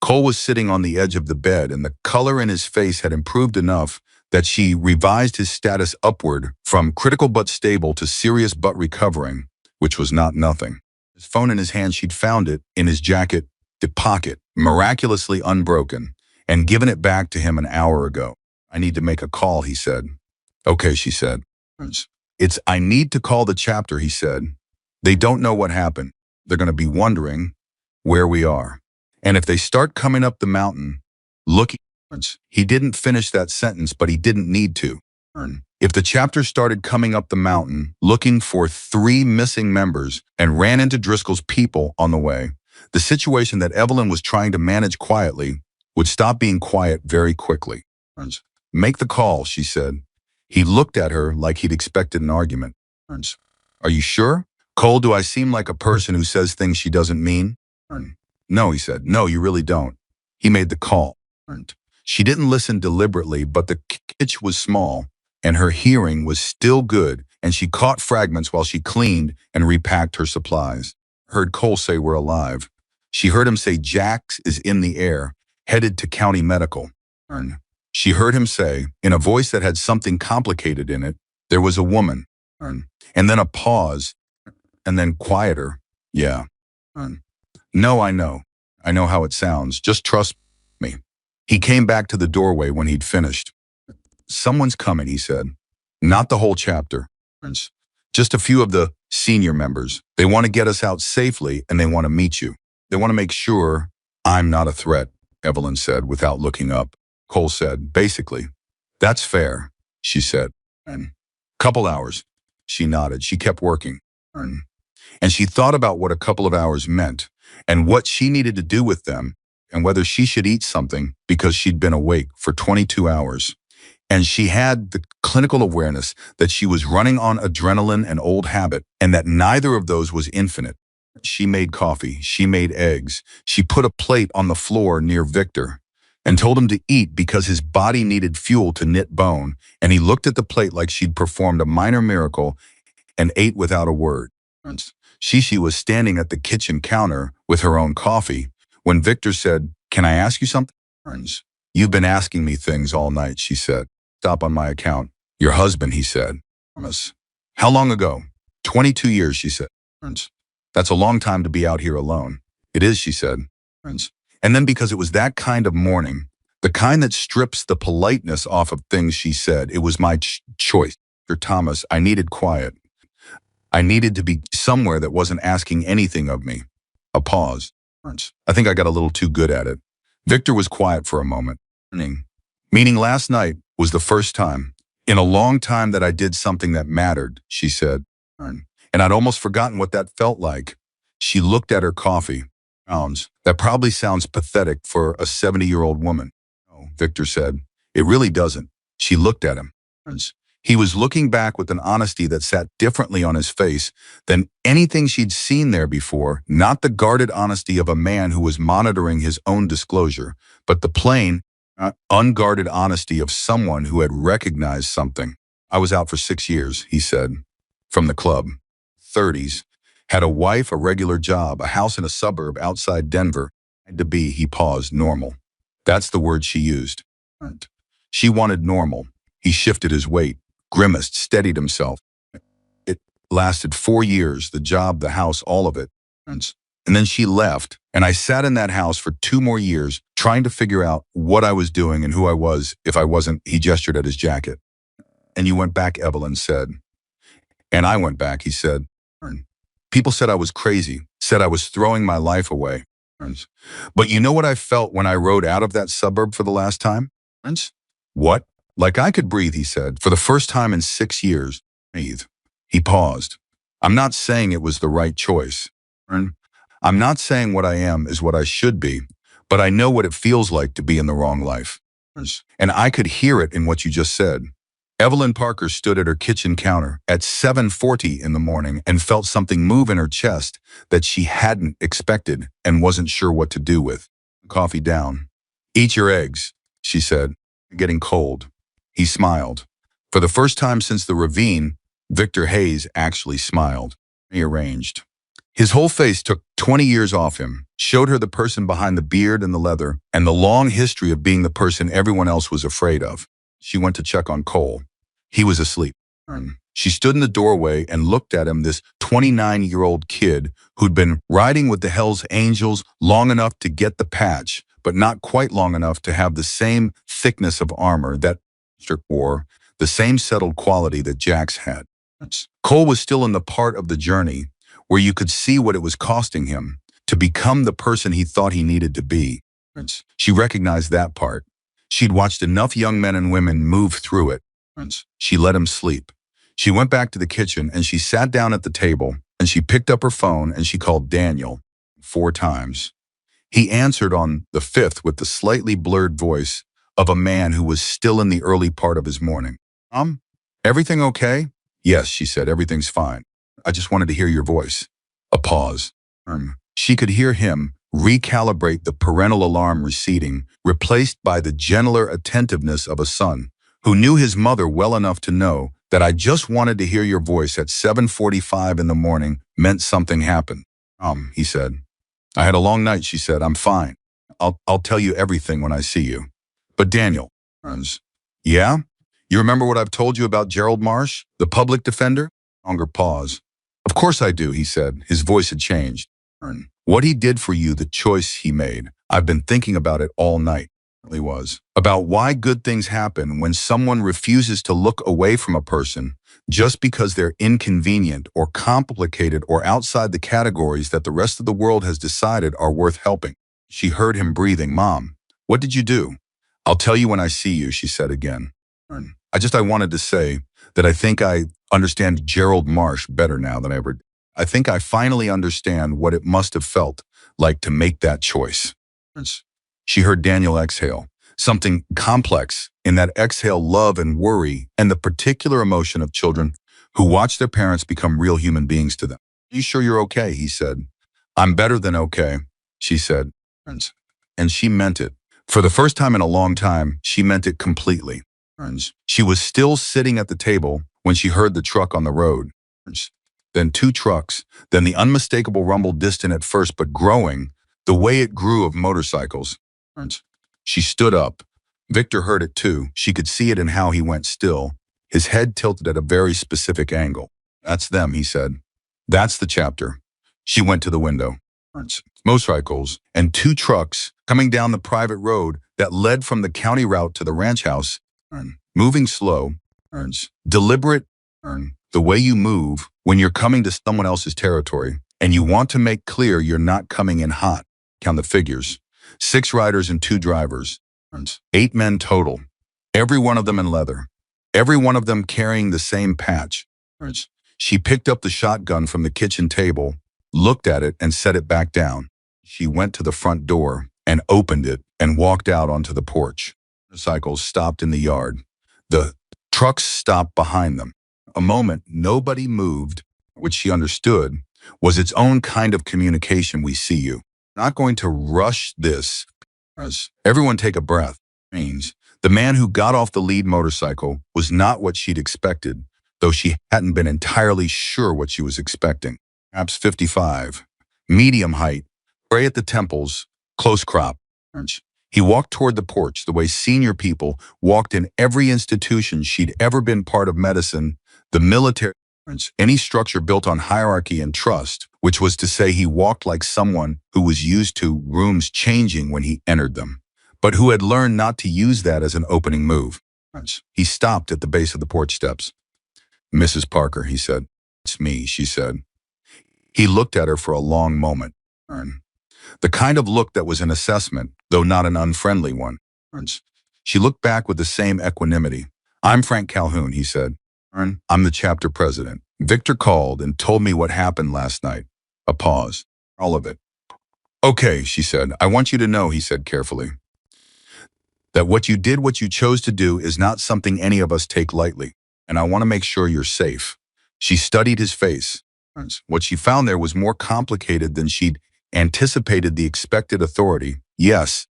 Cole was sitting on the edge of the bed, and the color in his face had improved enough that she revised his status upward from critical but stable to serious but recovering, which was not nothing. His phone in his hand, she'd found it in his jacket pocket, miraculously unbroken, and given it back to him an hour ago. I need to make a call, he said. Okay, she said. I need to call the chapter, he said. They don't know what happened. They're going to be wondering where we are. And if they start coming up the mountain, looking, he didn't finish that sentence, but he didn't need to. If the chapter started coming up the mountain, looking for 3 missing members and ran into Driscoll's people on the way, the situation that Evelyn was trying to manage quietly would stop being quiet very quickly. Make the call, she said. He looked at her like he'd expected an argument. Are you sure? Cole, do I seem like a person who says things she doesn't mean? No, he said. No, you really don't. He made the call. She didn't listen deliberately, but the kitch was small, and her hearing was still good, and she caught fragments while she cleaned and repacked her supplies. Heard Cole say we're alive. She heard him say Jax is in the air, headed to county medical. She heard him say, in a voice that had something complicated in it, there was a woman. And then a pause, and then quieter. Yeah. Um, No, I know. I know how it sounds. Just trust me. He came back to the doorway when he'd finished. Someone's coming, he said. Not the whole chapter. Just a few of the senior members. They want to get us out safely and they want to meet you. They want to make sure I'm not a threat, Evelyn said without looking up. Cole said, basically. That's fair, she said. And couple hours. She nodded. She kept working. And she thought about what a couple of hours meant and what she needed to do with them and whether she should eat something because she'd been awake for 22 hours. And she had the clinical awareness that she was running on adrenaline and old habit and that neither of those was infinite. She made coffee. She made eggs. She put a plate on the floor near Victor and told him to eat because his body needed fuel to knit bone. And he looked at the plate like she'd performed a minor miracle and ate without a word. Shishi was standing at the kitchen counter with her own coffee when Victor said, "Can I ask you something?" "You've been asking me things all night," she said. "Stop on my account." "Your husband," he said. "Promise." "How long ago?" 22 years, she said. "That's a long time to be out here alone." "It is," she said. And then because it was that kind of morning, the kind that strips the politeness off of things she said, it was my choice. Mr. Thomas, I needed quiet. I needed to be somewhere that wasn't asking anything of me. A pause. I think I got a little too good at it. Victor was quiet for a moment. Meaning last night was the first time in a long time that I did something that mattered, she said. And I'd almost forgotten what that felt like. She looked at her coffee. That probably sounds pathetic for a 70-year-old woman. "Oh," Victor said. "It really doesn't." She looked at him. He was looking back with an honesty that sat differently on his face than anything she'd seen there before, not the guarded honesty of a man who was monitoring his own disclosure, but the plain, unguarded honesty of someone who had recognized something. "I was out for 6 years," he said, "from the club. 30s. Had a wife, a regular job, a house in a suburb outside Denver. Had to be," he paused, "normal." That's the word she used. She wanted normal. He shifted his weight, grimaced, steadied himself. It lasted 4 years, the job, the house, all of it. And then she left, and I sat in that house for 2 more years, trying to figure out what I was doing and who I was if I wasn't, he gestured at his jacket. "And you went back," Evelyn said. "And I went back," he said. "People said I was crazy, said I was throwing my life away. But you know what I felt when I rode out of that suburb for the last time?" "What?" "Like I could breathe," he said, "for the first time in 6 years. Breathe." He paused. "I'm not saying it was the right choice. I'm not saying what I am is what I should be, but I know what it feels like to be in the wrong life. And I could hear it in what you just said." Evelyn Parker stood at her kitchen counter at 7:40 in the morning and felt something move in her chest that she hadn't expected and wasn't sure what to do with. Coffee down. "Eat your eggs," she said. "Getting cold." He smiled. For the first time since the ravine, Victor Hayes actually smiled. Rearranged. His whole face took 20 years off him, showed her the person behind the beard and the leather, and the long history of being the person everyone else was afraid of. She went to check on Cole. He was asleep. She stood in the doorway and looked at him, this 29-year-old kid who'd been riding with the Hells Angels long enough to get the patch, but not quite long enough to have the same thickness of armor that wore, the same settled quality that Jax had. Cole was still in the part of the journey where you could see what it was costing him to become the person he thought he needed to be. She recognized that part. She'd watched enough young men and women move through it. She let him sleep. She went back to the kitchen and she sat down at the table and she picked up her phone and she called Daniel 4 times. He answered on the 5th with the slightly blurred voice of a man who was still in the early part of his morning. Everything okay?" "Yes," she said, "everything's fine. I just wanted to hear your voice." A pause. She could hear him recalibrate the parental alarm receding, replaced by the gentler attentiveness of a son who knew his mother well enough to know that "I just wanted to hear your voice" at 7:45 in the morning meant something happened. He said. "I had a long night," she said. "I'm fine. I'll tell you everything when I see you." "But Daniel." "Yeah? You remember what I've told you about Gerald Marsh, the public defender?" Longer pause. Of course I do, he said. His voice had changed. What he did for you, the choice he made. I've been thinking about it all night. It was about why good things happen when someone refuses to look away from a person just because they're inconvenient or complicated or outside the categories that the rest of the world has decided are worth helping. She heard him breathing. Mom, what did you do? I'll tell you when I see you, she said again. I wanted to say that I think I understand Gerald Marsh better now than I ever did. I think I finally understand what it must have felt like to make that choice. She heard Daniel exhale, something complex in that exhale, love and worry, and the particular emotion of children who watch their parents become real human beings to them. Are you sure you're okay? He said. I'm better than okay, she said. And she meant it. For the first time in a long time, she meant it completely. She was still sitting at the table when she heard the truck on the road. Then two trucks, then the unmistakable rumble, distant at first but growing, the way it grew, of motorcycles. She stood up. Victor heard it too. She could see it in how he went still, his head tilted at a very specific angle. That's them, he said. That's the chapter. She went to the window. Motorcycles and two trucks coming down the private road that led from the county route to the ranch house, moving slow, deliberate, the way you move when you're coming to someone else's territory and you want to make clear you're not coming in hot. Count the figures. 6 riders and 2 drivers. 8 men total. Every one of them in leather. Every one of them carrying the same patch. She picked up the shotgun from the kitchen table, looked at it and set it back down. She went to the front door and opened it and walked out onto the porch. Motorcycles stopped in the yard. The trucks stopped behind them. A moment nobody moved, which she understood was its own kind of communication. We see you. Not going to rush this. Everyone take a breath. Means the man who got off the lead motorcycle was not what she'd expected, though she hadn't been entirely sure what she was expecting. Perhaps 55, medium height, gray at the temples, close crop. He walked toward the porch the way senior people walked in every institution she'd ever been part of: medicine, the military, any structure built on hierarchy and trust, which was to say he walked like someone who was used to rooms changing when he entered them, but who had learned not to use that as an opening move. He stopped at the base of the porch steps. Mrs. Parker, he said. It's me, she said. He looked at her for a long moment. The kind of look that was an assessment, though not an unfriendly one. She looked back with the same equanimity. I'm Frank Calhoun, he said. I'm the chapter president. Victor called and told me what happened last night. A pause. All of it. Okay, she said. I want you to know, he said carefully, that what you chose to do is not something any of us take lightly, and I want to make sure you're safe. She studied his face. What she found there was more complicated than she'd anticipated. The expected authority, yes,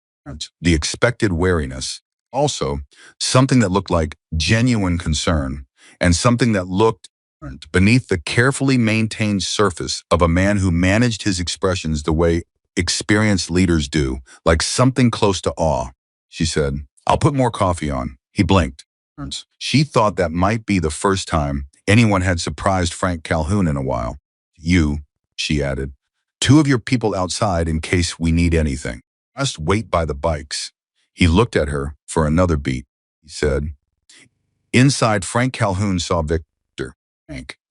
the expected wariness. Also, something that looked like genuine concern, and something that looked beneath the carefully maintained surface of a man who managed his expressions the way experienced leaders do, like something close to awe. She said, I'll put more coffee on. He blinked. She thought that might be the first time anyone had surprised Frank Calhoun in a while. You, she added, 2 of your people outside in case we need anything. Just wait by the bikes. He looked at her for another beat. He said, inside, Frank Calhoun saw Victor,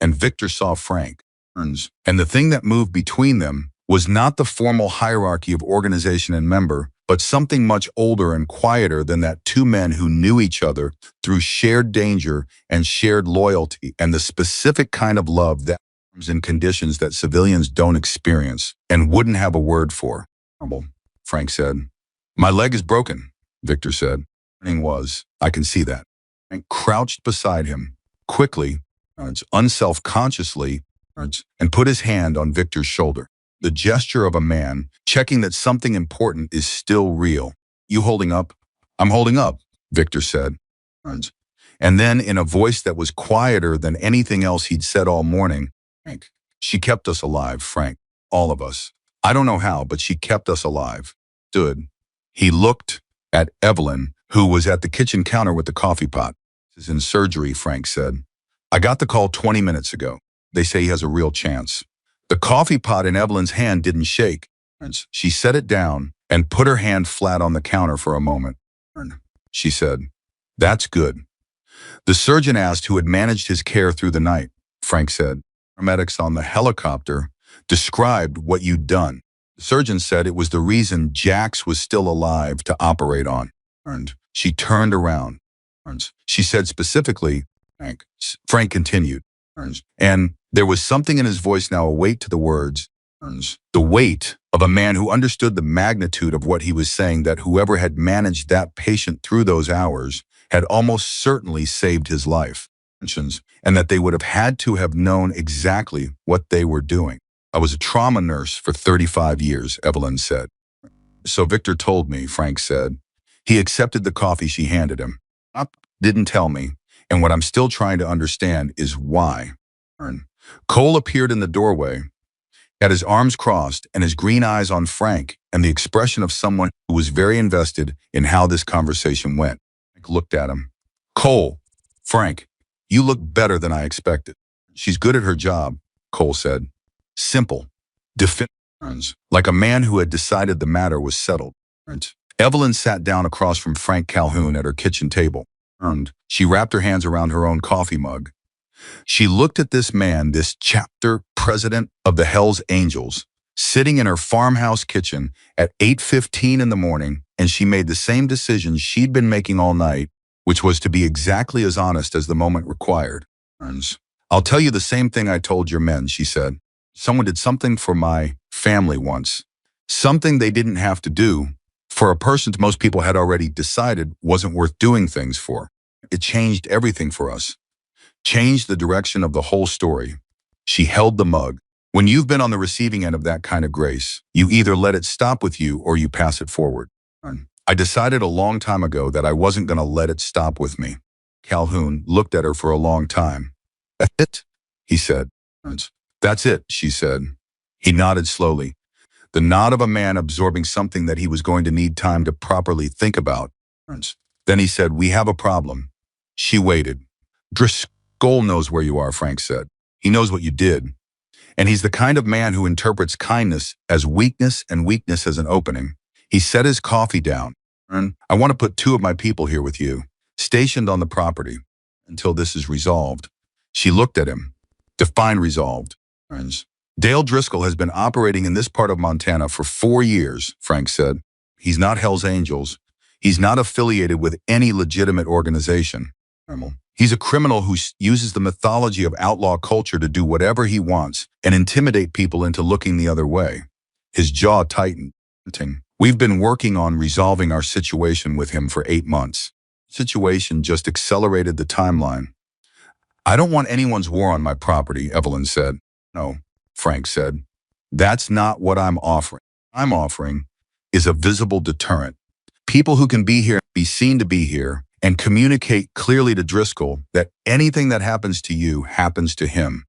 and Victor saw Frank. And the thing that moved between them was not the formal hierarchy of organization and member, but something much older and quieter than that. 2 men who knew each other through shared danger and shared loyalty, and the specific kind of love that comes in conditions that civilians don't experience and wouldn't have a word for. Frank said. My leg is broken, Victor said. I can see that. Frank crouched beside him, quickly, unself-consciously, and put his hand on Victor's shoulder. The gesture of a man checking that something important is still real. You holding up? I'm holding up, Victor said. And then in a voice that was quieter than anything else he'd said all morning, Frank, she kept us alive, Frank. All of us. I don't know how, but she kept us alive. Stood. He looked at Evelyn, who was at the kitchen counter with the coffee pot. This is in surgery, Frank said. I got the call 20 minutes ago. they say he has a real chance. The coffee pot in Evelyn's hand didn't shake. She set it down and put her hand flat on the counter for a moment. She said, "That's good." The surgeon asked who had managed his care through the night. Frank said, "Paramedics on the helicopter described what you'd done." The surgeon said it was the reason Jax was still alive to operate on. She turned around. She said specifically, Frank continued. And there was something in his voice now, a weight to the words. The weight of a man who understood the magnitude of what he was saying, that whoever had managed that patient through those hours had almost certainly saved his life, and that they would have had to have known exactly what they were doing. "I was a trauma nurse for 35 years, Evelyn said. "So Victor told me," Frank said. He accepted the coffee she handed him. "Didn't tell me, and what I'm still trying to understand is why." Cole appeared in the doorway, had his arms crossed and his green eyes on Frank, and the expression of someone who was very invested in how this conversation went. Frank looked at him. "Cole, Frank, you look better than I expected." "She's good at her job," Cole said. Simple, definitive, like a man who had decided the matter was settled. Evelyn sat down across from Frank Calhoun at her kitchen table. She wrapped her hands around her own coffee mug. She looked at this man, this chapter president of the Hells Angels, sitting in her farmhouse kitchen at 8:15 in the morning, and she made the same decision she'd been making all night, which was to be exactly as honest as the moment required. "I'll tell you the same thing I told your men," she said. "Someone did something for my family once. Something they didn't have to do for a person most people had already decided wasn't worth doing things for. It changed everything for us. Changed the direction of the whole story." She held the mug. "When you've been on the receiving end of that kind of grace, you either let it stop with you or you pass it forward. I decided a long time ago that I wasn't going to let it stop with me." Calhoun looked at her for a long time. "That's it?" he said. "That's it," she said. He nodded slowly, the nod of a man absorbing something that he was going to need time to properly think about. Then he said, "We have a problem." She waited. "Driscoll knows where you are," Frank said. "He knows what you did. And he's the kind of man who interprets kindness as weakness and weakness as an opening." He set his coffee down. "I want to put 2 of my people here with you, stationed on the property, until this is resolved." She looked at him. "Define resolved." "Dale Driscoll has been operating in this part of Montana for 4 years, Frank said. "He's not Hell's Angels. He's not affiliated with any legitimate organization. He's a criminal who uses the mythology of outlaw culture to do whatever he wants and intimidate people into looking the other way." His jaw tightened. "We've been working on resolving our situation with him for 8 months. Situation just accelerated the timeline." "I don't want anyone's war on my property," Evelyn said. "No," Frank said. "That's not what I'm offering. I'm offering is a visible deterrent. People who can be here, be seen to be here, and communicate clearly to Driscoll that anything that happens to you happens to him."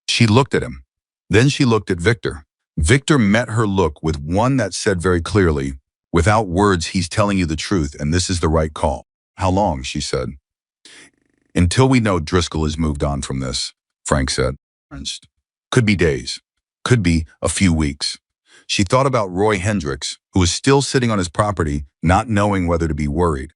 She looked at him. Then she looked at Victor. Victor met her look with one that said very clearly, "Without words, he's telling you the truth, and this is the right call." "How long?" she said. "Until we know Driscoll has moved on from this," Frank said. "Could be days. Could be a few weeks." She thought about Roy Hendricks, who was still sitting on his property, not knowing whether to be worried.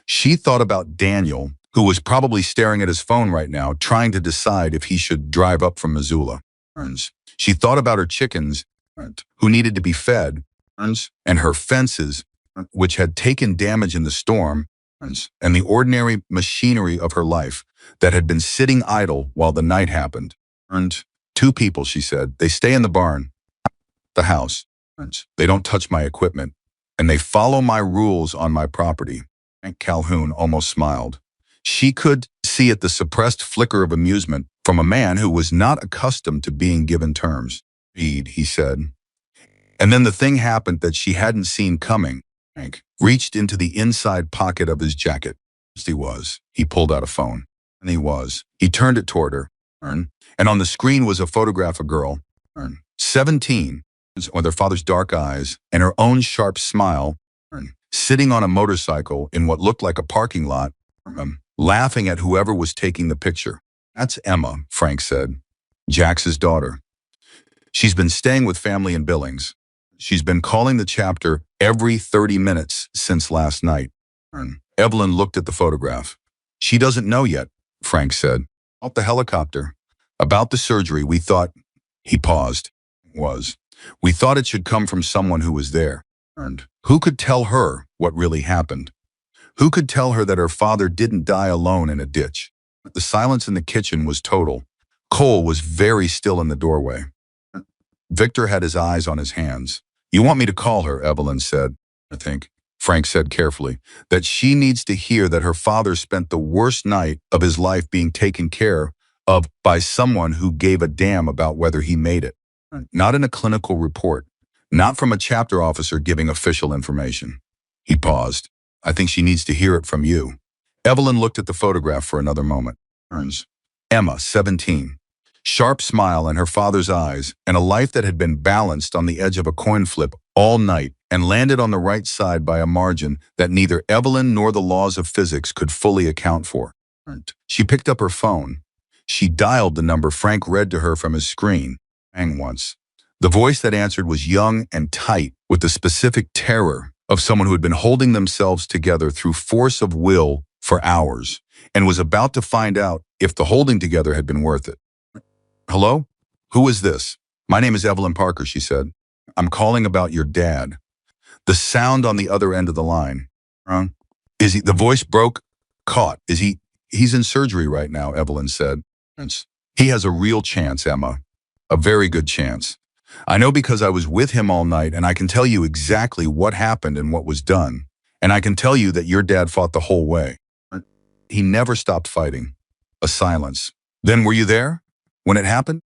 She thought about Daniel, who was probably staring at his phone right now, trying to decide if he should drive up from Missoula. She thought about her chickens, who needed to be fed, and her fences, which had taken damage in the storm, and the ordinary machinery of her life that had been sitting idle while the night happened. "2 people," she said. "They stay in the barn, the house. They don't touch my equipment, and they follow my rules on my property." Frank Calhoun almost smiled. She could see at the suppressed flicker of amusement from a man who was not accustomed to being given terms. "Read," he said. And then the thing happened that she hadn't seen coming. Frank reached into the inside pocket of his jacket. He pulled out a phone. And he turned it toward her. And on the screen was a photograph of a girl, 17, with her father's dark eyes and her own sharp smile, sitting on a motorcycle in what looked like a parking lot, laughing at whoever was taking the picture. That's Emma, Frank said. Jax's daughter. She's been staying with family in Billings. She's been calling the chapter every 30 minutes since last night. Evelyn looked at the photograph. She doesn't know yet, Frank said. About the helicopter. About the surgery, we thought, he paused, we thought it should come from someone who was there. Who could tell her what really happened? Who could tell her that her father didn't die alone in a ditch? The silence in the kitchen was total. Cole was very still in the doorway. Victor had his eyes on his hands. You want me to call her, Evelyn said. I think, Frank said carefully, that she needs to hear that her father spent the worst night of his life being taken care of by someone who gave a damn about whether he made it. Not in a clinical report, not from a chapter officer giving official information. He paused. I think she needs to hear it from you. Evelyn looked at the photograph for another moment. Emma, 17. Sharp smile in her father's eyes, and a life that had been balanced on the edge of a coin flip all night and landed on the right side by a margin that neither Evelyn nor the laws of physics could fully account for. She picked up her phone. She dialed the number Frank read to her from his screen. Rang once. The voice that answered was young and tight, with the specific terror of someone who had been holding themselves together through force of will for hours and was about to find out if the holding together had been worth it. Hello? Who is this? My name is Evelyn Parker, she said. I'm calling about your dad. The sound on the other end of the line. Is he? The voice broke, caught. He's in surgery right now, Evelyn said. He has a real chance, Emma. A very good chance. I know because I was with him all night, and I can tell you exactly what happened and what was done. And I can tell you that your dad fought the whole way. He never stopped fighting. A silence. Then were you there? When it happened?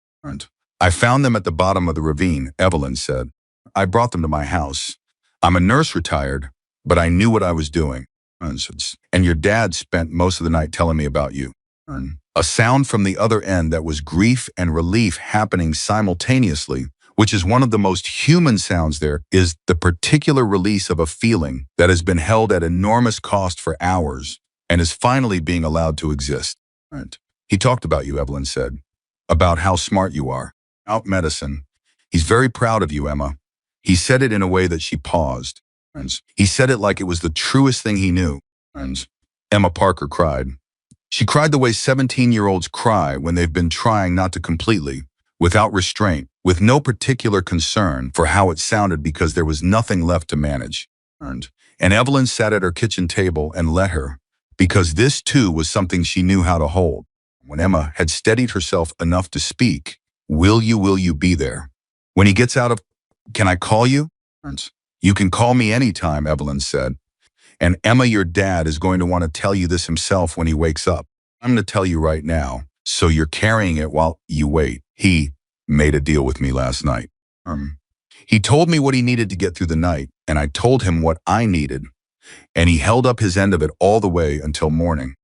I found them at the bottom of the ravine, Evelyn said. I brought them to my house. I'm a nurse retired, but I knew what I was doing. And your dad spent most of the night telling me about you. A sound from the other end that was grief and relief happening simultaneously, which is one of the most human sounds there, is the particular release of a feeling that has been held at enormous cost for hours and is finally being allowed to exist. He talked about you, Evelyn said. About how smart you are. Out medicine. He's very proud of you, Emma. He said it in a way that she paused. He said it like it was the truest thing he knew. Emma Parker cried. She cried the way 17-year-olds cry when they've been trying not to completely, without restraint, with no particular concern for how it sounded because there was nothing left to manage. And Evelyn sat at her kitchen table and let her, because this too was something she knew how to hold. When Emma had steadied herself enough to speak, will you be there? When he gets out of, can I call you? You can call me anytime, Evelyn said. And Emma, your dad, is going to want to tell you this himself when he wakes up. I'm going to tell you right now, so you're carrying it while you wait. He made a deal with me last night. He told me what he needed to get through the night, and I told him what I needed, and he held up his end of it all the way until morning.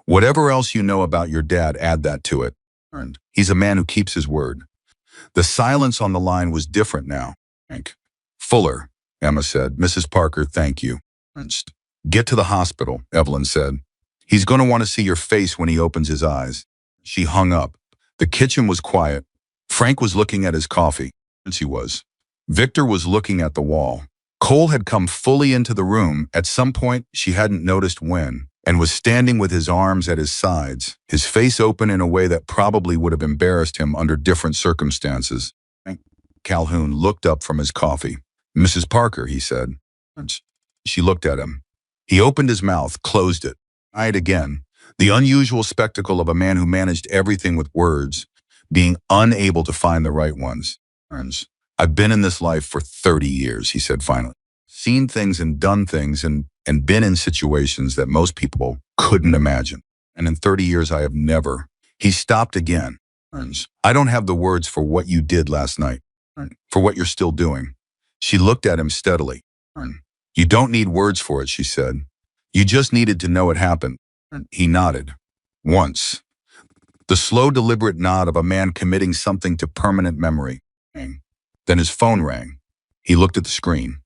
Whatever else you know about your dad, add that to it. He's a man who keeps his word. The silence on the line was different now. Fuller, Emma said. Mrs. Parker, thank you. Get to the hospital, Evelyn said. He's going to want to see your face when he opens his eyes. She hung up. The kitchen was quiet. Frank was looking at his coffee. He was. Victor was looking at the wall. Cole had come fully into the room at some point she hadn't noticed when, and was standing with his arms at his sides, his face open in a way that probably would have embarrassed him under different circumstances. Calhoun looked up from his coffee. Mrs. Parker, he said. She looked at him. He opened his mouth, closed it. Eyed again. The unusual spectacle of a man who managed everything with words, being unable to find the right ones. I've been in this life for 30 years, he said finally. Seen things and done things and been in situations that most people couldn't imagine. And in 30 years, I have never. He stopped again. I don't have the words for what you did last night, for what you're still doing. She looked at him steadily. You don't need words for it, she said. You just needed to know it happened. He nodded. Once. The slow, deliberate nod of a man committing something to permanent memory. Then his phone rang. He looked at the screen.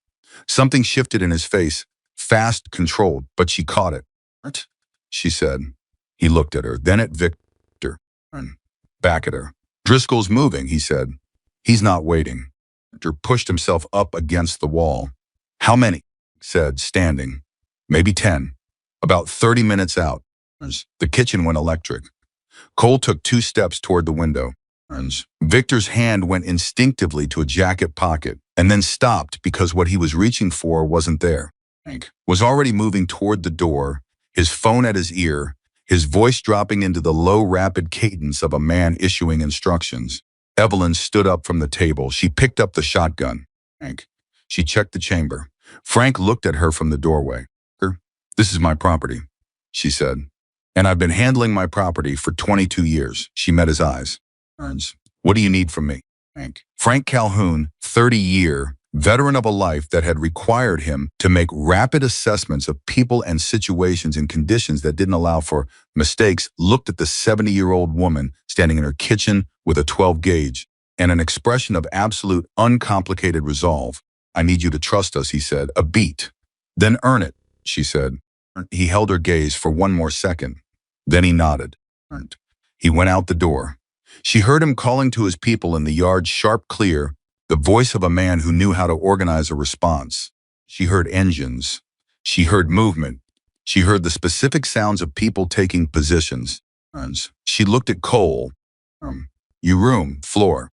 Something shifted in his face, fast, controlled, but she caught it. What? She said. He looked at her, then at Victor. Back at her. Driscoll's moving, he said. He's not waiting. Victor pushed himself up against the wall. How many? Said, standing. Maybe 10. About 30 minutes out. The kitchen went electric. Cole took 2 steps toward the window. Victor's hand went instinctively to a jacket pocket and then stopped because what he was reaching for wasn't there. Frank was already moving toward the door, his phone at his ear, his voice dropping into the low, rapid cadence of a man issuing instructions. Evelyn stood up from the table. She picked up the shotgun. Frank. She checked the chamber. Frank looked at her from the doorway. "This is my property," she said. "And I've been handling my property for 22 years. She met his eyes. "What do you need from me?" Frank Calhoun, 30-year, veteran of a life that had required him to make rapid assessments of people and situations in conditions that didn't allow for mistakes, looked at the 70-year-old woman standing in her kitchen with a 12-gauge and an expression of absolute uncomplicated resolve. "I need you to trust us," he said. "A beat." "Then earn it," she said. He held her gaze for one more second. Then he nodded. He went out the door. She heard him calling to his people in the yard, sharp, clear, the voice of a man who knew how to organize a response. She heard engines. She heard movement. She heard the specific sounds of people taking positions. She looked at Cole. "You room, floor.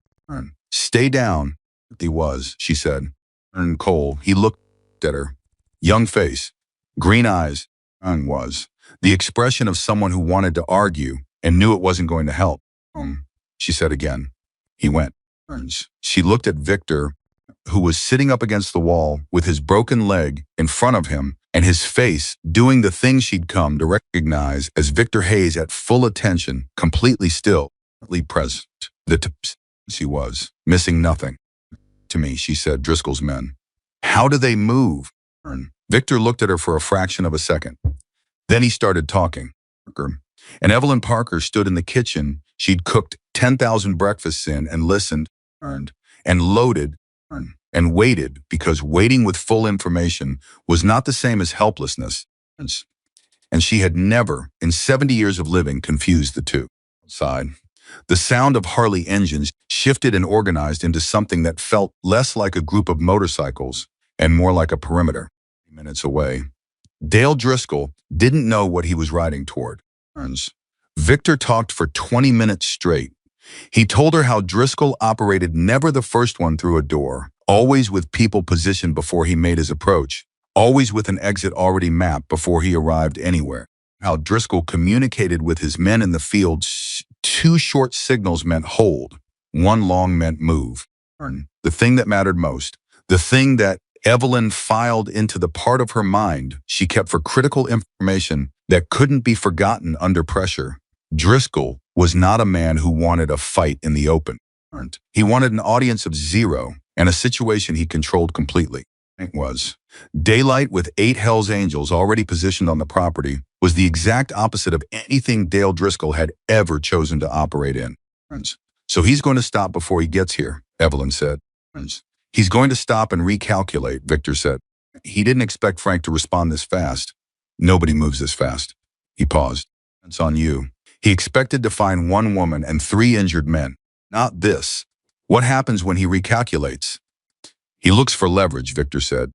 Stay down." "He was," she said. And Cole, he looked at her. Young face, green eyes, was the expression of someone who wanted to argue and knew it wasn't going to help. She said again. He went. She looked at Victor, who was sitting up against the wall with his broken leg in front of him and his face doing the thing she'd come to recognize as Victor Hayes at full attention, completely still, present. She was, missing nothing. "To me," she said, "Driscoll's men." "How do they move?" Victor looked at her for a fraction of a second. Then he started talking. And Evelyn Parker stood in the kitchen she'd cooked 10,000 breakfasts in and listened, and loaded, and waited, because waiting with full information was not the same as helplessness. And she had never, in 70 years of living, confused the two. Outside, the sound of Harley engines shifted and organized into something that felt less like a group of motorcycles and more like a perimeter. Minutes away, Dale Driscoll didn't know what he was riding toward. Victor talked for 20 minutes straight. He told her how Driscoll operated never the first one through a door, always with people positioned before he made his approach, always with an exit already mapped before he arrived anywhere. How Driscoll communicated with his men in the field. 2 short signals meant hold, 1 long meant move. The thing that mattered most, the thing that Evelyn filed into the part of her mind she kept for critical information that couldn't be forgotten under pressure. Driscoll was not a man who wanted a fight in the open. He wanted an audience of 0 and a situation he controlled completely. It was. Daylight with 8 Hells Angels already positioned on the property was the exact opposite of anything Dale Driscoll had ever chosen to operate in. "So he's going to stop before he gets here," Evelyn said. "He's going to stop and recalculate," Victor said. He didn't expect Frank to respond this fast. "Nobody moves this fast." He paused. "It's on you." He expected to find 1 woman and 3 injured men. Not this. What happens when he recalculates? "He looks for leverage," Victor said.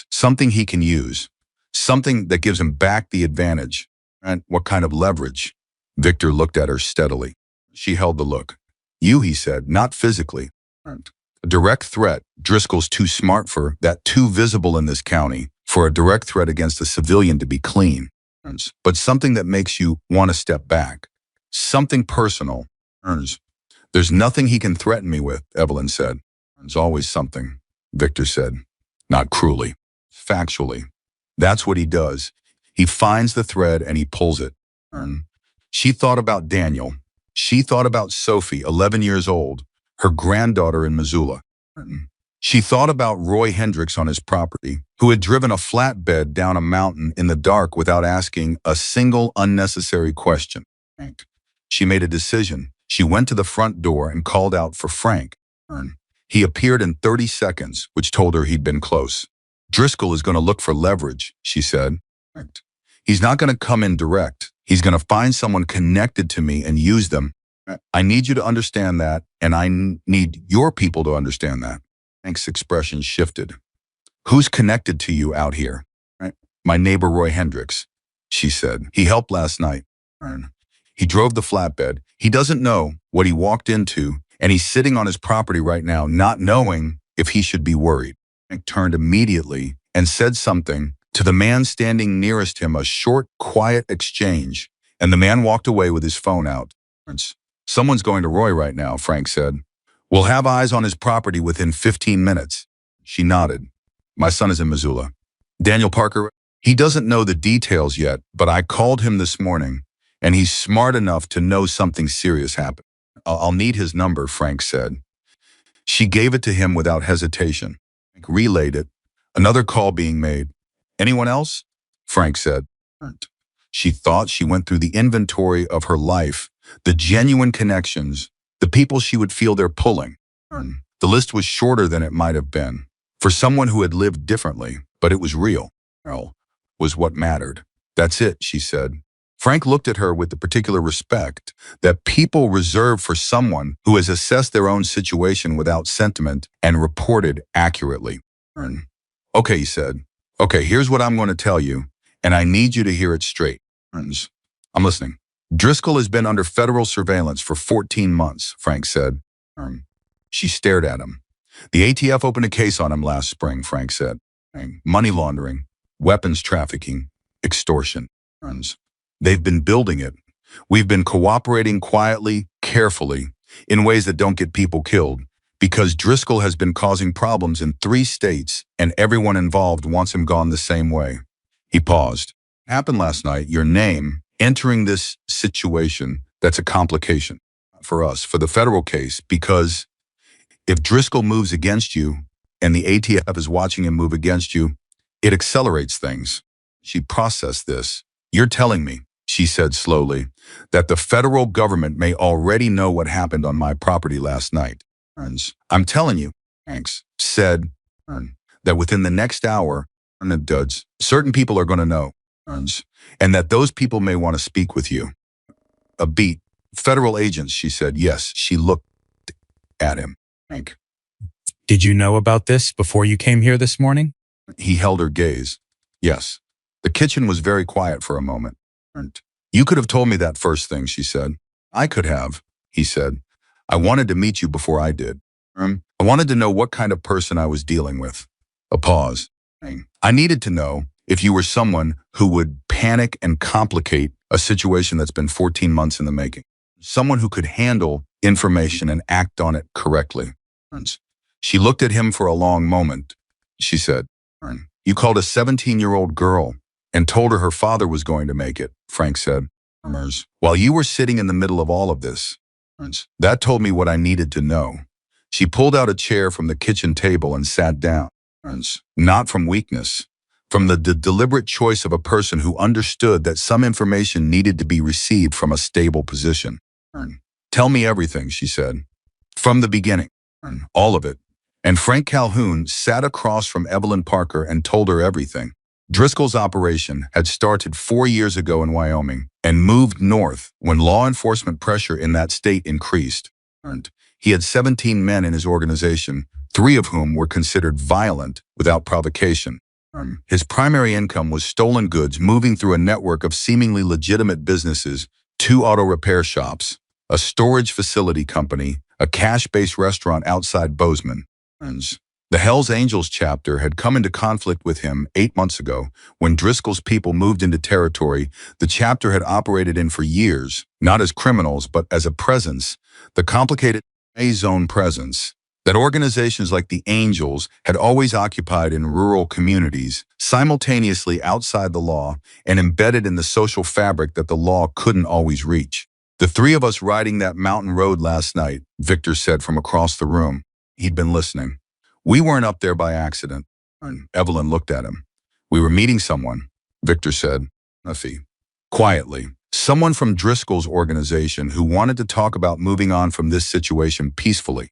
"Something he can use. Something that gives him back the advantage." "And what kind of leverage?" Victor looked at her steadily. She held the look. "You," he said, "not physically. A direct threat. Driscoll's too smart for that, too visible in this county, for a direct threat against a civilian to be clean. But something that makes you want to step back. Something personal." "There's nothing he can threaten me with," Evelyn said. "There's always something," Victor said. "Not cruelly. Factually. That's what he does. He finds the thread and he pulls it." She thought about Daniel. She thought about Sophie, 11 years old, her granddaughter in Missoula. She thought about Roy Hendricks on his property, who had driven a flatbed down a mountain in the dark without asking a single unnecessary question. She made a decision. She went to the front door and called out for Frank. He appeared in 30 seconds, which told her he'd been close. "Driscoll is going to look for leverage," she said. "He's not going to come in direct. He's going to find someone connected to me and use them." I need you to understand that, and need your people to understand that. Frank's expression shifted. Who's connected to you out here? Right? My neighbor Roy Hendricks, she said. He helped last night. He drove the flatbed. He doesn't know what he walked into, and he's sitting on his property right now, not knowing if he should be worried. Frank turned immediately and said something to the man standing nearest him, a short, quiet exchange, and the man walked away with his phone out. Someone's going to Roy right now, Frank said. We'll have eyes on his property within 15 minutes. She nodded. My son is in Missoula. Daniel Parker, he doesn't know the details yet, but I called him this morning, and he's smart enough to know something serious happened. I'll need his number, Frank said. She gave it to him without hesitation. Frank relayed it. Another call being made. Anyone else? Frank said. She thought she went through the inventory of her life, the genuine connections, the people she would feel they're pulling. The list was shorter than it might have been. For someone who had lived differently, but it was real. Was what mattered. That's it, she said. Frank looked at her with the particular respect that people reserve for someone who has assessed their own situation without sentiment and reported accurately. Okay, he said. Okay, here's what I'm going to tell you, and I need you to hear it straight. I'm listening. Driscoll has been under federal surveillance for 14 months, Frank said. She stared at him. The ATF opened a case on him last spring, Frank said. Money laundering, weapons trafficking, extortion. They've been building it. We've been cooperating quietly, carefully, in ways that don't get people killed, because Driscoll has been causing problems in 3 states, and everyone involved wants him gone the same way. He paused. Happened last night, your name entering this situation, that's a complication for us, for the federal case, because if Driscoll moves against you and the ATF is watching him move against you, it accelerates things. She processed this. You're telling me, she said slowly, that the federal government may already know what happened on my property last night. I'm telling you, Hanks said, that within the next hour, certain people are going to know, and that those people may want to speak with you. A beat. Federal agents, she said. Yes, she looked at him. Hank. Did you know about this before you came here this morning? He held her gaze. Yes. The kitchen was very quiet for a moment. You could have told me that first thing, she said. I could have, he said. I wanted to meet you before I did. I wanted to know what kind of person I was dealing with. A pause. I needed to know if you were someone who would panic and complicate a situation that's been 14 months in the making. Someone who could handle information and act on it correctly. She looked at him for a long moment. She said, you called a 17-year-old girl and told her her father was going to make it, Frank said. While you were sitting in the middle of all of this, that told me what I needed to know. She pulled out a chair from the kitchen table and sat down. Not from weakness, from the deliberate choice of a person who understood that some information needed to be received from a stable position. Tell me everything, she said. From the beginning. All of it. And Frank Calhoun sat across from Evelyn Parker and told her everything. Driscoll's operation had started 4 years ago in Wyoming and moved north when law enforcement pressure in that state increased. He had 17 men in his organization, 3 of whom were considered violent without provocation. His primary income was stolen goods moving through a network of seemingly legitimate businesses, 2 auto repair shops, a storage facility company, a cash-based restaurant outside Bozeman. The Hells Angels chapter had come into conflict with him 8 months ago when Driscoll's people moved into territory the chapter had operated in for years, not as criminals but as a presence, the complicated zone presence that organizations like the Angels had always occupied in rural communities, simultaneously outside the law and embedded in the social fabric that the law couldn't always reach. The 3 of us riding that mountain road last night, Victor said from across the room. He'd been listening. We weren't up there by accident. Evelyn looked at him. We were meeting someone, Victor said, quietly. Someone from Driscoll's organization who wanted to talk about moving on from this situation peacefully.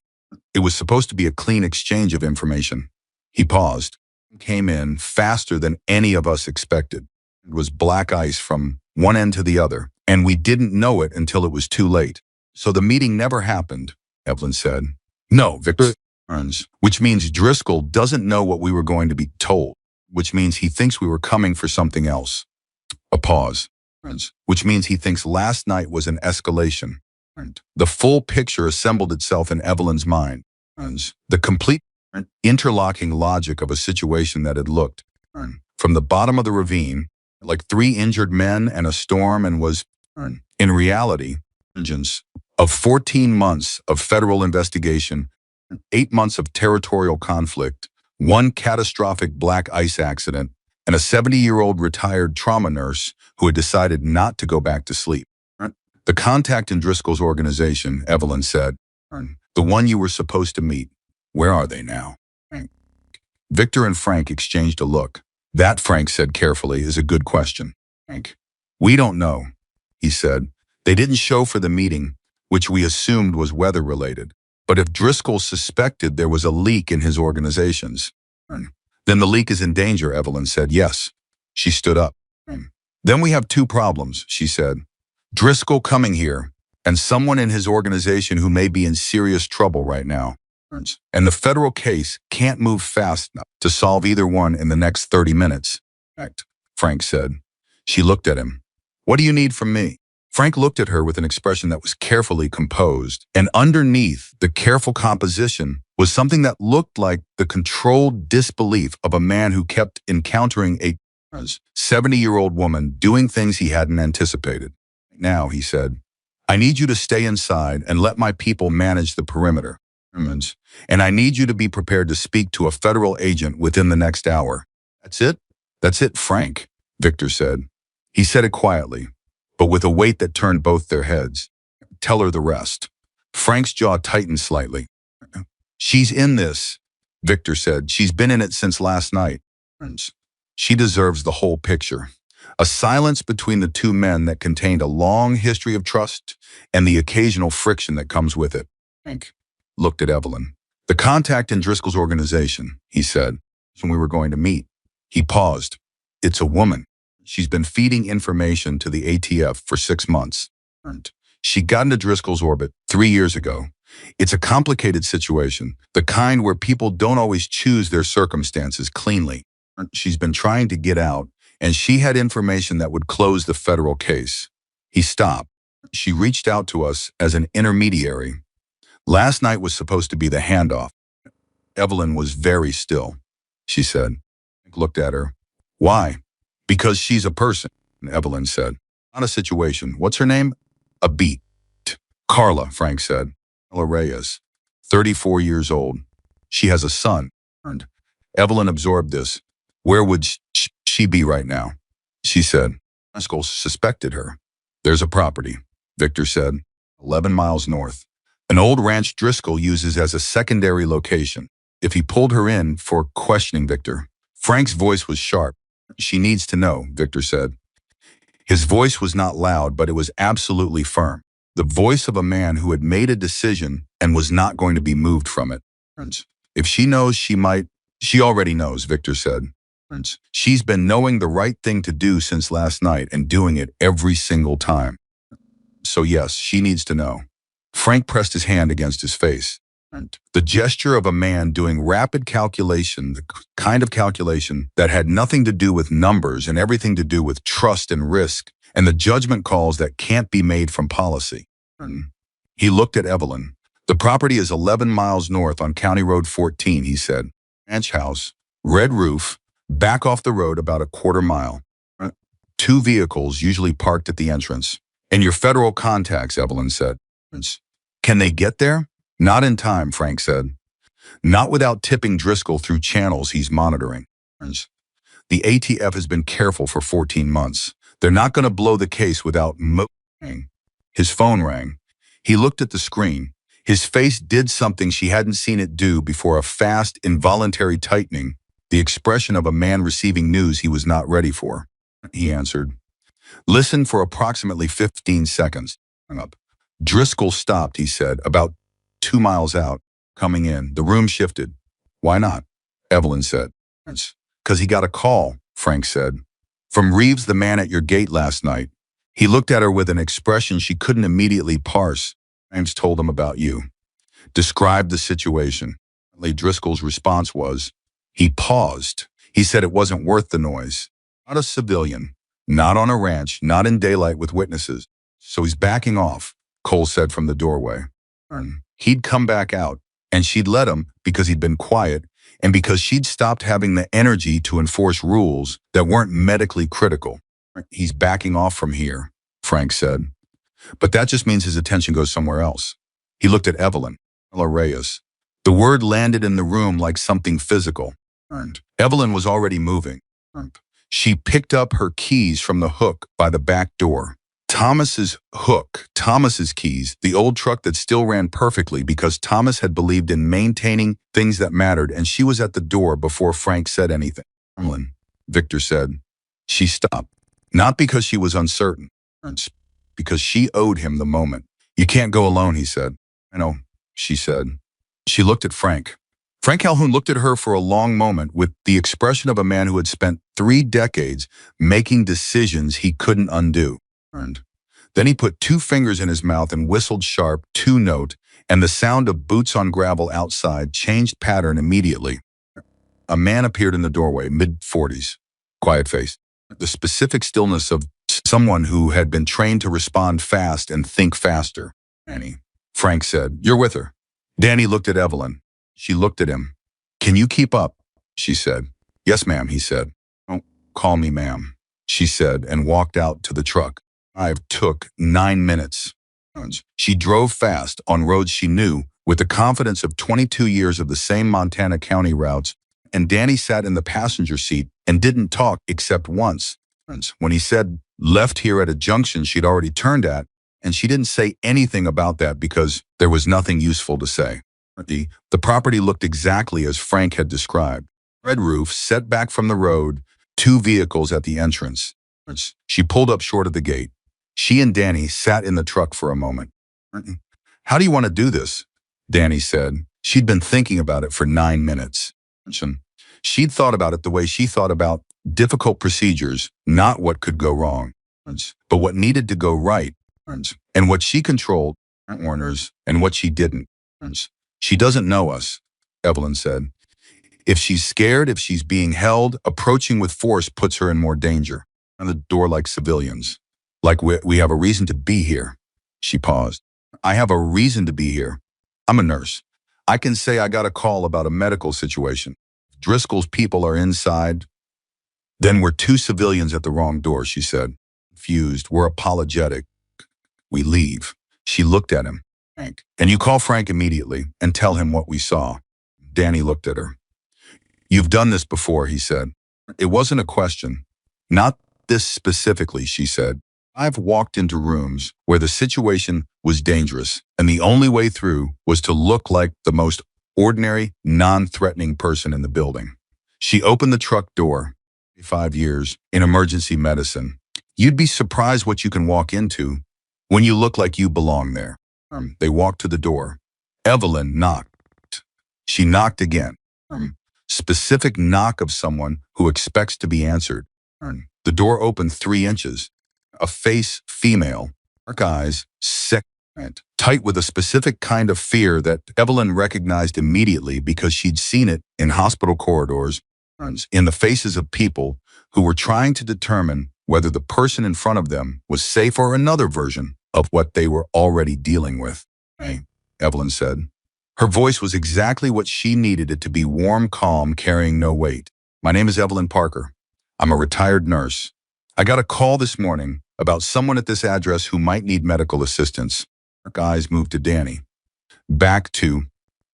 It was supposed to be a clean exchange of information. He paused, came in faster than any of us expected. It was black ice from one end to the other, and we didn't know it until it was too late. So the meeting never happened, Evelyn said. No, Victor, which means Driscoll doesn't know what we were going to be told, which means he thinks we were coming for something else. A pause, which means he thinks last night was an escalation. The full picture assembled itself in Evelyn's mind. The complete interlocking logic of a situation that had looked from the bottom of the ravine like 3 injured men and a storm and was, in reality, of 14 months of federal investigation, 8 months of territorial conflict, 1 catastrophic black ice accident, and a 70-year-old retired trauma nurse who had decided not to go back to sleep. The contact in Driscoll's organization, Evelyn said, the one you were supposed to meet, where are they now? Victor and Frank exchanged a look. That, Frank said carefully, is a good question. We don't know, he said. They didn't show for the meeting, which we assumed was weather-related. But if Driscoll suspected there was a leak in his organizations, then the leak is in danger, Evelyn said. Yes. She stood up. Then we have 2 problems, she said. Driscoll coming here, and someone in his organization who may be in serious trouble right now. And the federal case can't move fast enough to solve either one in the next 30 minutes. Frank said. She looked at him. What do you need from me? Frank looked at her with an expression that was carefully composed, and underneath the careful composition was something that looked like the controlled disbelief of a man who kept encountering a 70-year-old woman doing things he hadn't anticipated. Now, he said, I need you to stay inside and let my people manage the perimeter. And I need you to be prepared to speak to a federal agent within the next hour. That's it? That's it, Frank, Victor said. He said it quietly, but with a weight that turned both their heads. Tell her the rest. Frank's jaw tightened slightly. She's in this, Victor said. She's been in it since last night. She deserves the whole picture. A silence between the 2 men that contained a long history of trust and the occasional friction that comes with it. Frank looked at Evelyn. The contact in Driscoll's organization, he said, when we were going to meet. He paused. It's a woman. She's been feeding information to the ATF for 6 months. She got into Driscoll's orbit 3 years ago. It's a complicated situation, the kind where people don't always choose their circumstances cleanly. She's been trying to get out, and she had information that would close the federal case. He stopped. She reached out to us as an intermediary. Last night was supposed to be the handoff. Evelyn was very still. She said. Frank looked at her. Why? Because she's a person, Evelyn said. Not a situation. What's her name? A beat. Carla, Frank said. Carla Reyes, 34 years old. She has a son. Evelyn absorbed this. Where would she be right now? She said. Driscoll suspected her. There's a property, Victor said, 11 miles north. An old ranch Driscoll uses as a secondary location. If he pulled her in for questioning Victor. Frank's voice was sharp. She needs to know, Victor said. His voice was not loud, but it was absolutely firm. The voice of a man who had made a decision and was not going to be moved from it. If she knows, she already knows, Victor said. She's been knowing the right thing to do since last night and doing it every single time. So yes, she needs to know. Frank pressed his hand against his face. The gesture of a man doing rapid calculation, the kind of calculation that had nothing to do with numbers and everything to do with trust and risk and the judgment calls that can't be made from policy. He looked at Evelyn. The property is 11 miles north on County Road 14, he said. Ranch house, red roof, back off the road about a quarter mile. 2 vehicles usually parked at the entrance. And your federal contacts, Evelyn said. Can they get there? Not in time, Frank said. Not without tipping Driscoll through channels he's monitoring. The ATF has been careful for 14 months. They're not going to blow the case without His phone rang. He looked at the screen. His face did something she hadn't seen it do before, a fast, involuntary tightening, the expression of a man receiving news he was not ready for. He answered. Listen for approximately 15 seconds. Hung up. Driscoll stopped, he said, about 2 miles out, coming in. The room shifted. Why not? Evelyn said. Because he got a call, Frank said. From Reeves, the man at your gate last night. He looked at her with an expression she couldn't immediately parse. James told him about you. Described the situation. Driscoll's response was, he paused. He said it wasn't worth the noise. Not a civilian. Not on a ranch. Not in daylight with witnesses. So he's backing off, Cole said from the doorway. He'd come back out, and she'd let him because he'd been quiet and because she'd stopped having the energy to enforce rules that weren't medically critical. He's backing off from here, Frank said. But that just means his attention goes somewhere else. He looked at Evelyn Reyes. The word landed in the room like something physical. Evelyn was already moving. She picked up her keys from the hook by the back door. Thomas's keys, the old truck that still ran perfectly because Thomas had believed in maintaining things that mattered, and she was at the door before Frank said anything. Evelyn, Victor said. She stopped. Not because she was uncertain, because she owed him the moment. You can't go alone, he said. I know, she said. She looked at Frank. Frank Calhoun looked at her for a long moment with the expression of a man who had spent 3 decades making decisions he couldn't undo. Then he put 2 fingers in his mouth and whistled sharp 2-note, and the sound of boots on gravel outside changed pattern immediately. A man appeared in the doorway, mid-40s, quiet face. The specific stillness of someone who had been trained to respond fast and think faster. Danny, Frank said, you're with her. Danny looked at Evelyn. She looked at him. Can you keep up? She said. Yes, ma'am, he said. Don't call me ma'am, she said, and walked out to the truck. I took 9 minutes. She drove fast on roads she knew with the confidence of 22 years of the same Montana County routes, and Danny sat in the passenger seat and didn't talk except once. When he said left here at a junction she'd already turned at, and she didn't say anything about that because there was nothing useful to say. The property looked exactly as Frank had described. Red roof, set back from the road, 2 vehicles at the entrance. She pulled up short of the gate. She and Danny sat in the truck for a moment. How do you want to do this? Danny said. She'd been thinking about it for 9 minutes. She'd thought about it the way she thought about difficult procedures, not what could go wrong, but what needed to go right, and what she controlled, Warner's, and what she didn't. She doesn't know us, Evelyn said. If she's scared, if she's being held, approaching with force puts her in more danger. On the door like civilians. Like we have a reason to be here. She paused. I have a reason to be here. I'm a nurse. I can say I got a call about a medical situation. Driscoll's people are inside. Then we're 2 civilians at the wrong door, she said. Confused, we're apologetic. We leave. She looked at him. Frank. And you call Frank immediately and tell him what we saw. Danny looked at her. You've done this before, he said. It wasn't a question. Not this specifically, she said. I've walked into rooms where the situation was dangerous, and the only way through was to look like the most ordinary, non-threatening person in the building. She opened the truck door. 5 years in emergency medicine. You'd be surprised what you can walk into when you look like you belong there. They walked to the door. Evelyn knocked. She knocked again. Specific knock of someone who expects to be answered. The door opened 3 inches. A face, female, dark eyes, sick, tight with a specific kind of fear that Evelyn recognized immediately because she'd seen it in hospital corridors, in the faces of people who were trying to determine whether the person in front of them was safe or another version of what they were already dealing with. Hey, Evelyn said. Her voice was exactly what she needed it to be, warm, calm, carrying no weight. My name is Evelyn Parker. I'm a retired nurse. I got a call this morning about someone at this address who might need medical assistance. Her eyes moved to Danny. Back to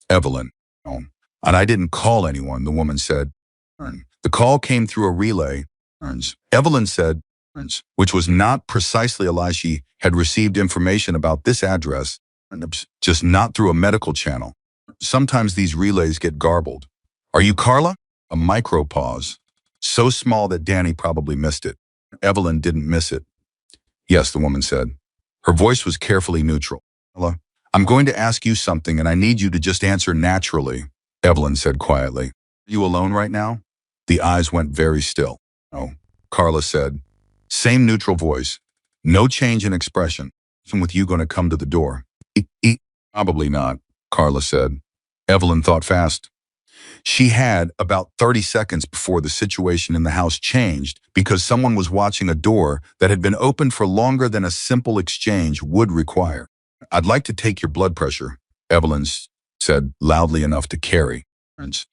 Evelyn. And I didn't call anyone, the woman said. The call came through a relay. Evelyn said, which was not precisely a lie. She had received information about this address, just not through a medical channel. Sometimes these relays get garbled. Are you Carla? A micro pause, so small that Danny probably missed it. Evelyn didn't miss it. Yes, the woman said. Her voice was carefully neutral. Carla, I'm going to ask you something and I need you to just answer naturally, Evelyn said quietly. Are you alone right now? The eyes went very still. No, Carla said. Same neutral voice. No change in expression. I'm with you going to come to the door. Probably not, Carla said. Evelyn thought fast. She had about 30 seconds before the situation in the house changed because someone was watching a door that had been opened for longer than a simple exchange would require. I'd like to take your blood pressure, Evelyn said loudly enough to carry.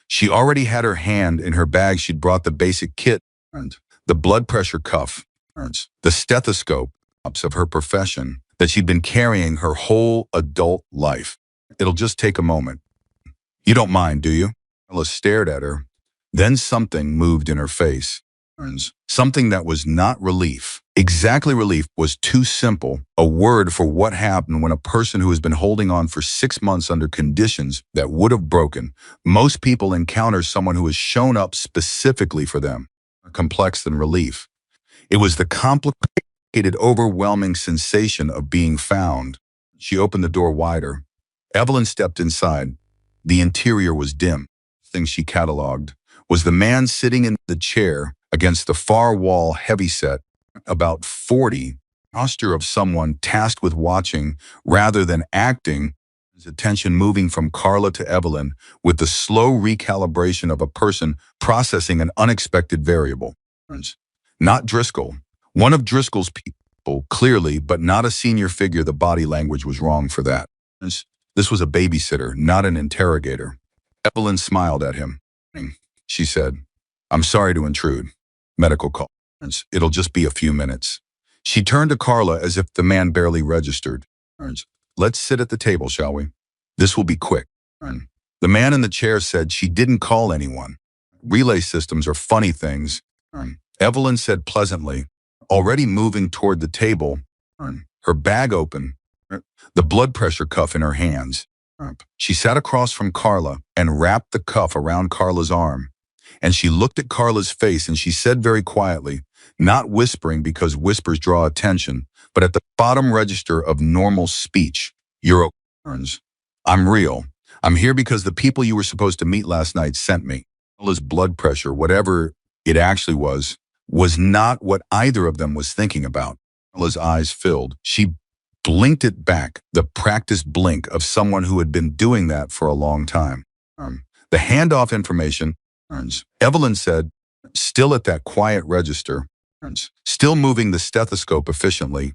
She already had her hand in her bag. She'd brought the basic kit, the blood pressure cuff, the stethoscope of her profession that she'd been carrying her whole adult life. It'll just take a moment. You don't mind, do you? Carla stared at her. Then something moved in her face. Something that was not relief. Exactly relief was too simple a word for what happened when a person who has been holding on for 6 months under conditions that would have broken. Most people encounter someone who has shown up specifically for them. More complex than relief. It was the complicated, overwhelming sensation of being found. She opened the door wider. Evelyn stepped inside. The interior was dim. The thing she cataloged was the man sitting in the chair against the far wall, heavyset, about 40, posture of someone tasked with watching rather than acting, his attention moving from Carla to Evelyn with the slow recalibration of a person processing an unexpected variable. Not Driscoll. One of Driscoll's people, clearly, but not a senior figure. The body language was wrong for that. This was a babysitter, not an interrogator. Evelyn smiled at him. She said, I'm sorry to intrude. Medical call. It'll just be a few minutes. She turned to Carla as if the man barely registered. Let's sit at the table, shall we? This will be quick. The man in the chair said she didn't call anyone. Relay systems are funny things. Evelyn said pleasantly, already moving toward the table, her bag open, the blood pressure cuff in her hands. She sat across from Carla and wrapped the cuff around Carla's arm. And she looked at Carla's face and she said very quietly, not whispering because whispers draw attention, but at the bottom register of normal speech, you're I'm real. I'm here because the people you were supposed to meet last night sent me. Carla's blood pressure, whatever it actually was not what either of them was thinking about. Carla's eyes filled. She blinked it back, the practiced blink of someone who had been doing that for a long time. The handoff information, Evelyn said, still at that quiet register, still moving the stethoscope efficiently,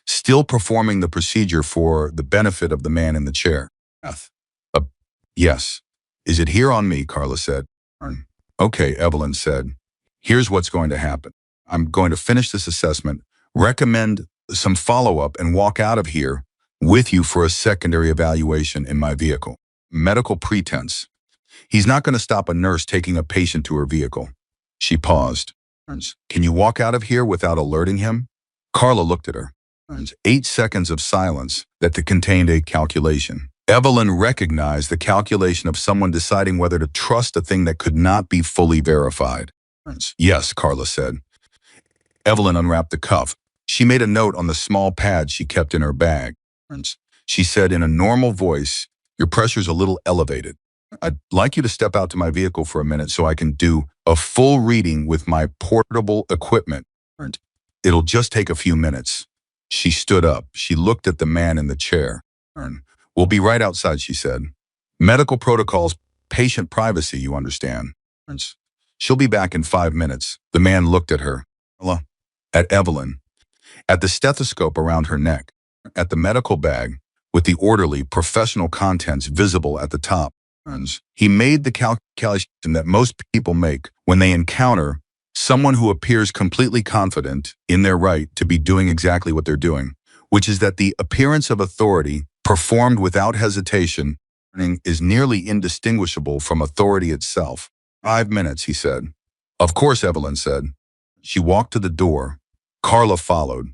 still performing the procedure for the benefit of the man in the chair. Yes. Is it here on me? Carla said. Okay, Evelyn said. Here's what's going to happen. I'm going to finish this assessment, recommend some follow-up, and walk out of here with you for a secondary evaluation in my vehicle. Medical pretense. He's not going to stop a nurse taking a patient to her vehicle. She paused. Can you walk out of here without alerting him? Carla looked at her. 8 seconds of silence that contained a calculation. Evelyn recognized the calculation of someone deciding whether to trust a thing that could not be fully verified. Yes, Carla said. Evelyn unwrapped the cuff. She made a note on the small pad she kept in her bag. She said in a normal voice, your pressure's a little elevated. I'd like you to step out to my vehicle for a minute so I can do a full reading with my portable equipment. It'll just take a few minutes. She stood up. She looked at the man in the chair. We'll be right outside, she said. Medical protocols, patient privacy, you understand. She'll be back in 5 minutes. The man looked at her. At Evelyn. At the stethoscope around her neck. At the medical bag with the orderly, professional contents visible at the top. He made the calculation that most people make when they encounter someone who appears completely confident in their right to be doing exactly what they're doing, which is that the appearance of authority performed without hesitation is nearly indistinguishable from authority itself. 5 minutes, he said. Of course, Evelyn said. She walked to the door. Carla followed.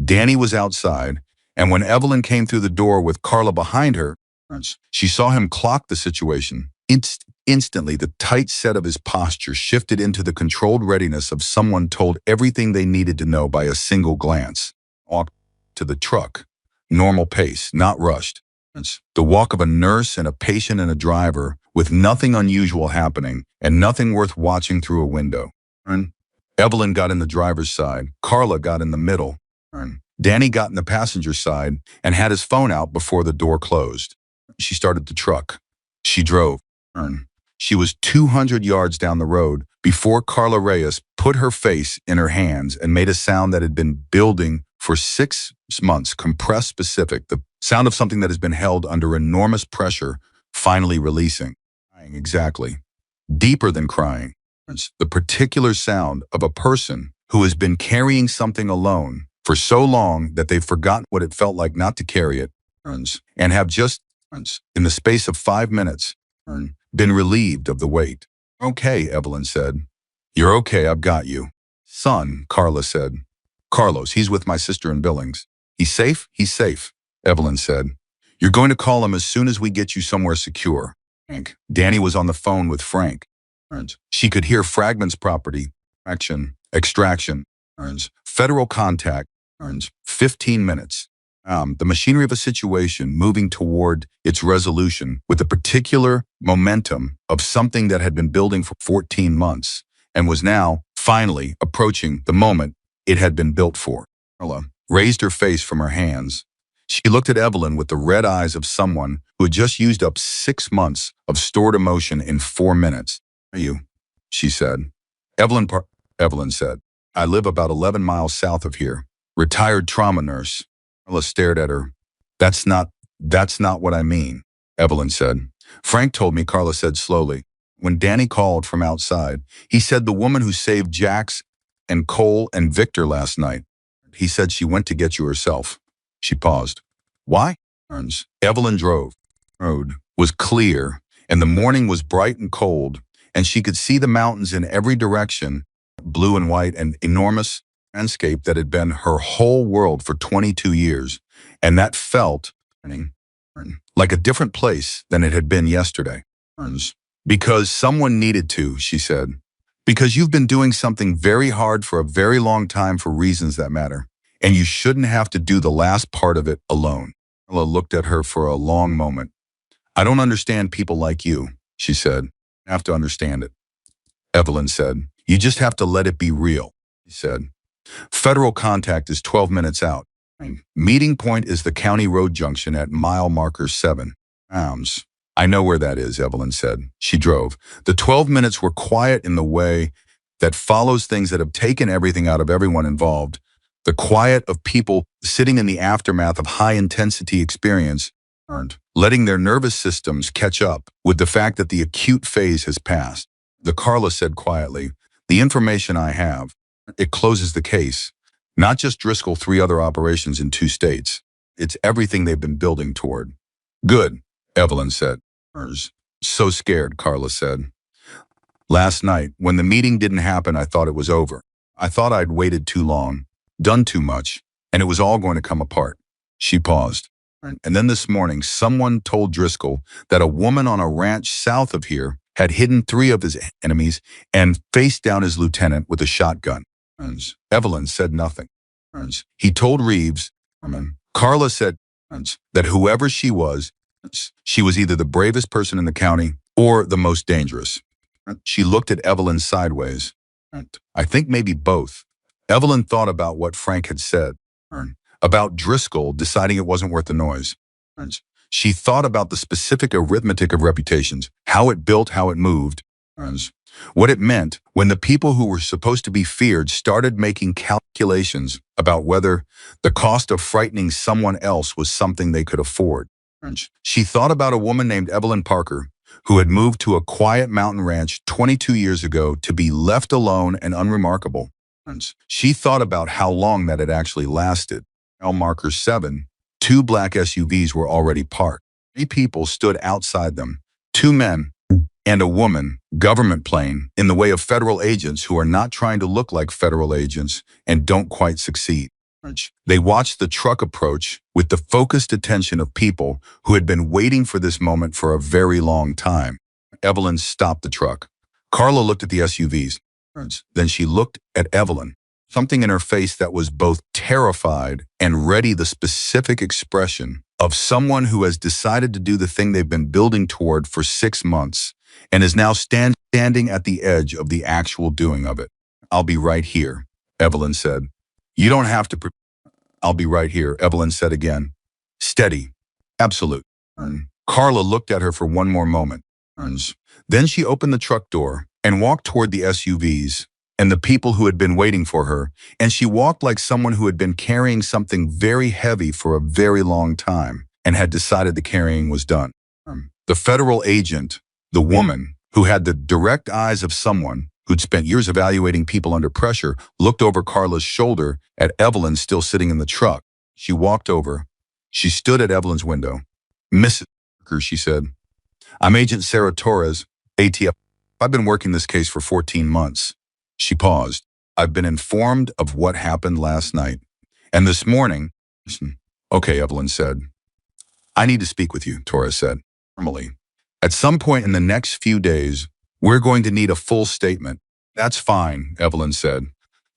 Danny was outside, and when Evelyn came through the door with Carla behind her, she saw him clock the situation. Instantly, the tight set of his posture shifted into the controlled readiness of someone told everything they needed to know by a single glance. Walked to the truck. Normal pace, not rushed. The walk of a nurse and a patient and a driver, with nothing unusual happening and nothing worth watching through a window. Evelyn got in the driver's side. Carla got in the middle. Danny got in the passenger side and had his phone out before the door closed. She started the truck. She drove. She was 200 yards down the road before Carla Reyes put her face in her hands and made a sound that had been building for 6 months, compressed, specific, the sound of something that has been held under enormous pressure, finally releasing. Crying, exactly. Deeper than crying. The particular sound of a person who has been carrying something alone for so long that they've forgotten what it felt like not to carry it, and have just, in the space of 5 minutes, been relieved of the weight. Okay, Evelyn said. You're okay, I've got you. Son, Carla said. Carlos, he's with my sister in Billings. He's safe? He's safe, Evelyn said. You're going to call him as soon as we get you somewhere secure. Frank. Danny was on the phone with Frank. She could hear fragments property, extraction, federal contact, 15 minutes. The machinery of a situation moving toward its resolution with the particular momentum of something that had been building for 14 months and was now finally approaching the moment it had been built for. Carla raised her face from her hands. She looked at Evelyn with the red eyes of someone who had just used up 6 months of stored emotion in 4 minutes. Are you? She said. Evelyn said, I live about 11 miles south of here. Retired trauma nurse. Carla stared at her. That's not what I mean, Evelyn said. Frank told me, Carla said slowly. When Danny called from outside, he said the woman who saved Jax and Cole and Victor last night. He said she went to get you herself. She paused. Why? Evelyn drove. The road was clear, and the morning was bright and cold, and she could see the mountains in every direction, blue and white, and enormous landscape that had been her whole world for 22 years, and that felt like a different place than it had been yesterday. Because someone needed to, she said. Because you've been doing something very hard for a very long time for reasons that matter, and you shouldn't have to do the last part of it alone. Carla looked at her for a long moment. I don't understand people like you, she said. You have to understand it. Evelyn said. You just have to let it be real, she said. Federal contact is 12 minutes out. Meeting point is the county road junction at mile marker 7. I know where that is, Evelyn said. She drove. The 12 minutes were quiet in the way that follows things that have taken everything out of everyone involved. The quiet of people sitting in the aftermath of high-intensity experience, letting their nervous systems catch up with the fact that the acute phase has passed. The Carla said quietly, the information I have, it closes the case. Not just Driscoll, 3 other operations in 2 states. It's everything they've been building toward. Good, Evelyn said. So scared, Carla said. Last night, when the meeting didn't happen, I thought it was over. I thought I'd waited too long, done too much, and it was all going to come apart. She paused. And then this morning, someone told Driscoll that a woman on a ranch south of here had hidden 3 of his enemies and faced down his lieutenant with a shotgun. Evelyn said nothing. He told Reeves, Carla said that whoever she was either the bravest person in the county or the most dangerous. She looked at Evelyn sideways. I think maybe both. Evelyn thought about what Frank had said, about Driscoll deciding it wasn't worth the noise. She thought about the specific arithmetic of reputations, how it built, how it moved, what it meant when the people who were supposed to be feared started making calculations about whether the cost of frightening someone else was something they could afford. She thought about a woman named Evelyn Parker, who had moved to a quiet mountain ranch 22 years ago to be left alone and unremarkable. She thought about how long that had actually lasted. Mile marker 7, 2 black SUVs were already parked. 3 people stood outside them, 2 men and a woman, government plane, in the way of federal agents who are not trying to look like federal agents and don't quite succeed. They watched the truck approach with the focused attention of people who had been waiting for this moment for a very long time. Evelyn stopped the truck. Carla looked at the SUVs. Then she looked at Evelyn, something in her face that was both terrified and ready, the specific expression of someone who has decided to do the thing they've been building toward for 6 months and is now standing at the edge of the actual doing of it. I'll be right here, Evelyn said. You don't have to I'll be right here, Evelyn said again. Steady. Absolute. Carla looked at her for one more moment. Then she opened the truck door and walked toward the SUVs and the people who had been waiting for her, and she walked like someone who had been carrying something very heavy for a very long time and had decided the carrying was done. The federal agent, the woman who had the direct eyes of someone who'd spent years evaluating people under pressure, looked over Carla's shoulder at Evelyn still sitting in the truck. She walked over. She stood at Evelyn's window. Mrs. Parker, she said, I'm Agent Sarah Torres, ATF. I've been working this case for 14 months. She paused. I've been informed of what happened last night. And this morning, okay, Evelyn said. I need to speak with you, Torres said. Normally. At some point in the next few days, we're going to need a full statement. That's fine, Evelyn said.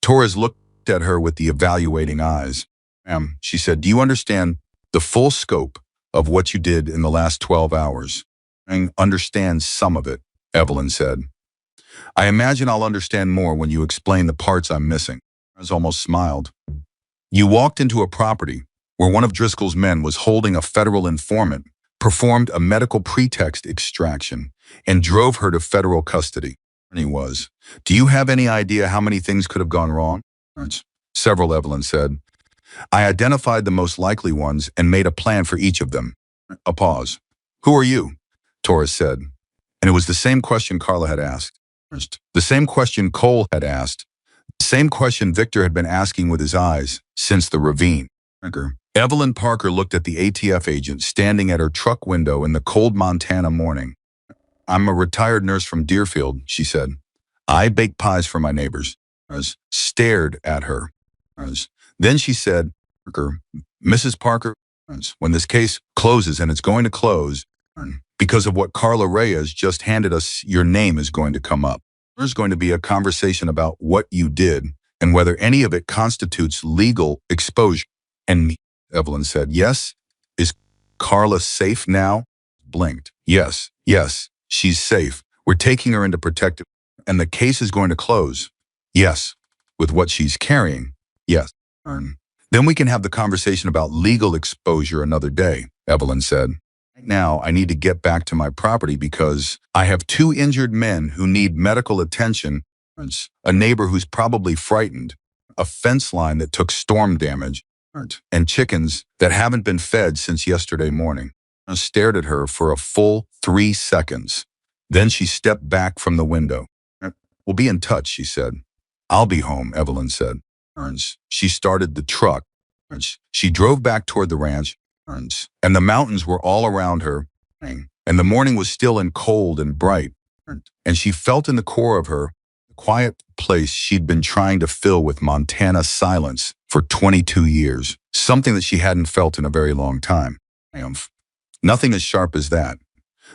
Torres looked at her with the evaluating eyes. Ma'am, she said, do you understand the full scope of what you did in the last 12 hours? I understand some of it, Evelyn said. I imagine I'll understand more when you explain the parts I'm missing. Torres almost smiled. You walked into a property where one of Driscoll's men was holding a federal informant, performed a medical pretext extraction, and drove her to federal custody. And he was. Do you have any idea how many things could have gone wrong? Several, Evelyn said. I identified the most likely ones and made a plan for each of them. A pause. Who are you? Torres said. And it was the same question Carla had asked. The same question Cole had asked. The same question Victor had been asking with his eyes since the ravine. Evelyn Parker looked at the ATF agent standing at her truck window in the cold Montana morning. I'm a retired nurse from Deerfield, she said. I bake pies for my neighbors. Stared at her. Then she said, Mrs. Parker, when this case closes, and it's going to close, because of what Carla Reyes just handed us, your name is going to come up. There's going to be a conversation about what you did and whether any of it constitutes legal exposure. And Evelyn said, yes. Is Carla safe now? Blinked. Yes, she's safe. We're taking her into protective, and the case is going to close. Yes, with what she's carrying. Yes. Then we can have the conversation about legal exposure another day, Evelyn said. Right now, I need to get back to my property because I have 2 injured men who need medical attention, a neighbor who's probably frightened, a fence line that took storm damage, and chickens that haven't been fed since yesterday morning. I stared at her for a full 3 seconds. Then she stepped back from the window. We'll be in touch, she said. I'll be home, Evelyn said. She started the truck. She drove back toward the ranch, and the mountains were all around her, and the morning was still and cold and bright, and she felt in the core of her the quiet place she'd been trying to fill with Montana silence for 22 years, something that she hadn't felt in a very long time. Nothing as sharp as that.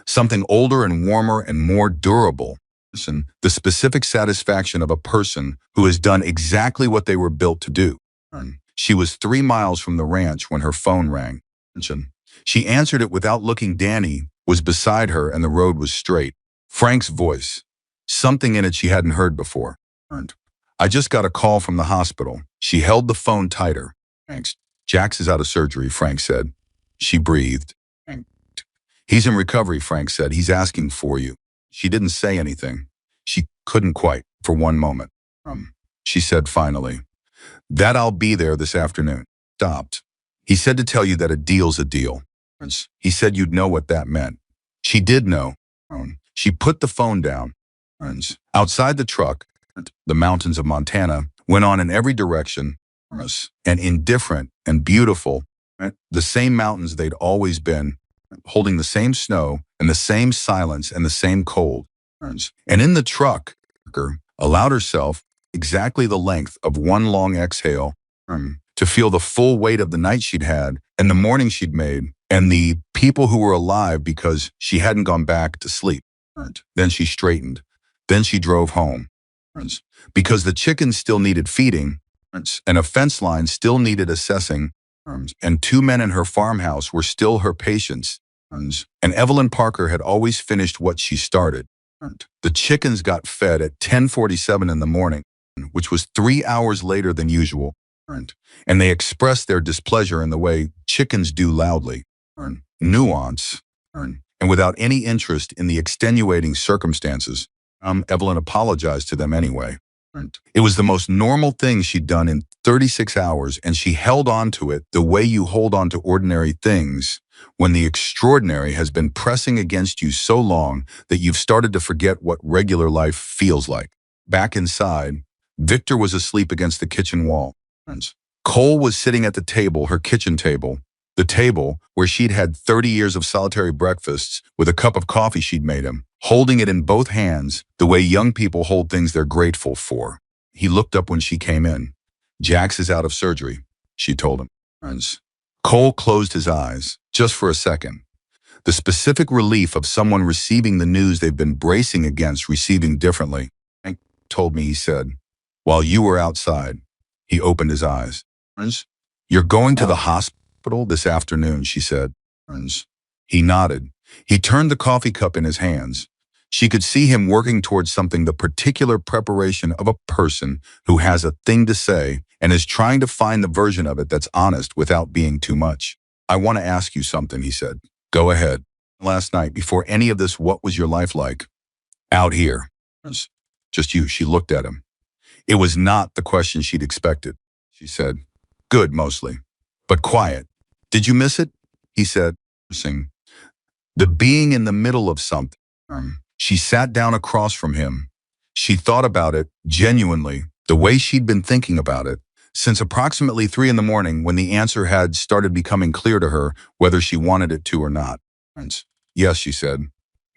Something older and warmer and more durable. Listen, the specific satisfaction of a person who has done exactly what they were built to do. She was 3 miles from the ranch when her phone rang. She answered it without looking. Danny was beside her and the road was straight. Frank's voice. Something in it she hadn't heard before. I just got a call from the hospital. She held the phone tighter. Thanks. Jax is out of surgery, Frank said. She breathed. He's in recovery, Frank said. He's asking for you. She didn't say anything. She couldn't quite, for one moment. She said finally, that I'll be there this afternoon. Stopped. He said to tell you that a deal's a deal. He said you'd know what that meant. She did know. She put the phone down. Outside the truck, the mountains of Montana went on in every direction, and indifferent and beautiful, the same mountains they'd always been, holding the same snow and the same silence and the same cold. And in the truck, allowed herself exactly the length of one long exhale to feel the full weight of the night she'd had and the morning she'd made and the people who were alive because she hadn't gone back to sleep. Then she straightened. Then she drove home. Because the chickens still needed feeding and a fence line still needed assessing, and 2 men in her farmhouse were still her patients, and Evelyn Parker had always finished what she started. The chickens got fed at 10:47 in the morning, which was 3 hours later than usual, And they expressed their displeasure in the way chickens do loudly. Nuance. And without any interest in the extenuating circumstances. Evelyn apologized to them anyway. It was the most normal thing she'd done in 36 hours, and she held on to it the way you hold on to ordinary things when the extraordinary has been pressing against you so long that you've started to forget what regular life feels like. Back inside, Victor was asleep against the kitchen wall. Cole was sitting at the table, her kitchen table, the table where she'd had 30 years of solitary breakfasts with a cup of coffee she'd made him, holding it in both hands the way young people hold things they're grateful for. He looked up when she came in. "Jax is out of surgery," she told him. Cole closed his eyes, just for a second. The specific relief of someone receiving the news they've been bracing against receiving differently. "Frank told me," he said, "while you were outside." He opened his eyes. "You're going to the hospital this afternoon," she said. He nodded. He turned the coffee cup in his hands. She could see him working towards something, the particular preparation of a person who has a thing to say and is trying to find the version of it that's honest without being too much. "I want to ask you something," he said. "Go ahead." "Last night, before any of this, what was your life like?" "Out here." "Just you." She looked at him. It was not the question she'd expected. She said, "Good, mostly, but quiet." "Did you miss it?" he said. The being in the middle of something. She sat down across from him. She thought about it, genuinely, the way she'd been thinking about it, since approximately 3 in the morning when the answer had started becoming clear to her whether she wanted it to or not. "Yes," she said,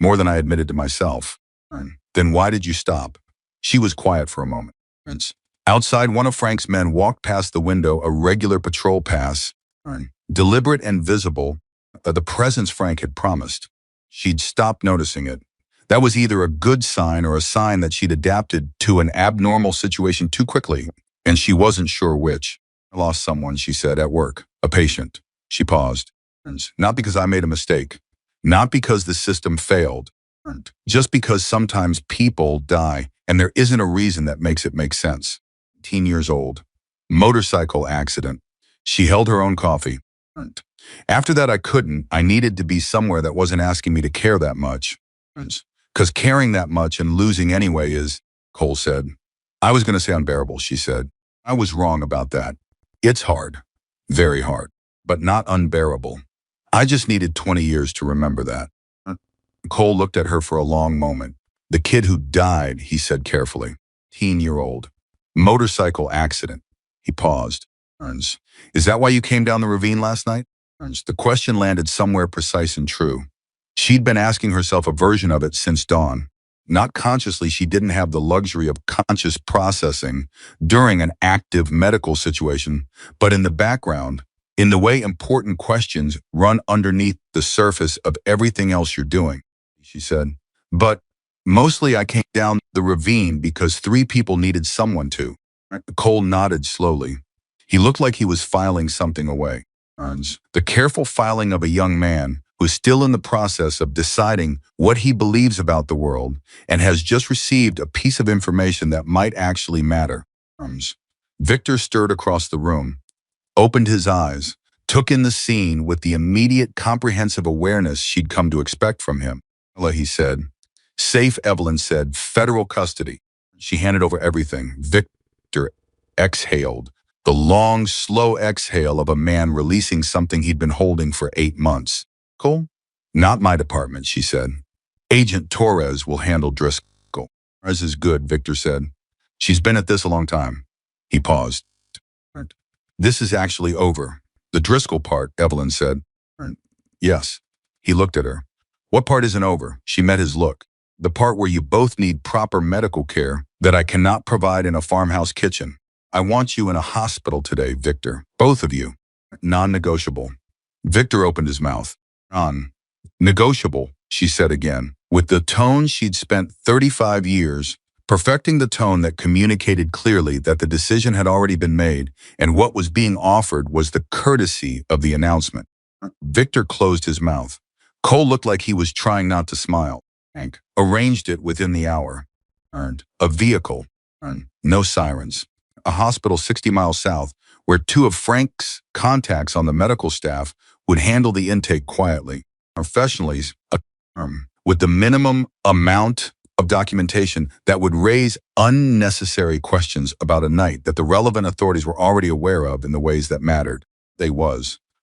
"more than I admitted to myself." "Then why did you stop?" She was quiet for a moment. Outside, one of Frank's men walked past the window, a regular patrol pass, deliberate and visible, the presence Frank had promised. She'd stopped noticing it. That was either a good sign or a sign that she'd adapted to an abnormal situation too quickly, and she wasn't sure which. "I lost someone," she said, "at work. A patient." She paused. "Not because I made a mistake. Not because the system failed. Just because sometimes people die, and there isn't a reason that makes it make sense." 18 years old. Motorcycle accident. She held her own coffee. "After that, I needed to be somewhere that wasn't asking me to care that much. Because caring that much and losing anyway is," Cole said. "I was going to say unbearable," she said. "I was wrong about that. It's hard. Very hard. But not unbearable. I just needed 20 years to remember that." Cole looked at her for a long moment. "The kid who died," he said carefully. 18-year-old. Motorcycle accident. He paused. "Is that why you came down the ravine last night?" The question landed somewhere precise and true. She'd been asking herself a version of it since dawn. Not consciously, she didn't have the luxury of conscious processing during an active medical situation, but in the background, in the way important questions run underneath the surface of everything else you're doing. She said, "But mostly I came down the ravine because 3 people needed someone to." Cole nodded slowly. He looked like he was filing something away. The careful filing of a young man who's still in the process of deciding what he believes about the world and has just received a piece of information that might actually matter. Victor stirred across the room, opened his eyes, took in the scene with the immediate comprehensive awareness she'd come to expect from him. He said. "Safe," Evelyn said. "Federal custody." She handed over everything. Victor exhaled. The long, slow exhale of a man releasing something he'd been holding for 8 months. "Cole?" "Not my department," she said. "Agent Torres will handle Driscoll." "Torres is good," Victor said. "She's been at this a long time." He paused. "This is actually over. The Driscoll part," Evelyn said. "Yes." He looked at her. "What part isn't over?" She met his look. "The part where you both need proper medical care that I cannot provide in a farmhouse kitchen. I want you in a hospital today, Victor. Both of you. Non-negotiable." Victor opened his mouth. "Non-negotiable," she said again, with the tone she'd spent 35 years perfecting, the tone that communicated clearly that the decision had already been made and what was being offered was the courtesy of the announcement. Victor closed his mouth. Cole looked like he was trying not to smile. Hank arranged it within the hour. A vehicle. No sirens. A hospital 60 miles south where two of Frank's contacts on the medical staff would handle the intake quietly. Professionals, with the minimum amount of documentation that would raise unnecessary questions about a night that the relevant authorities were already aware of in the ways that mattered.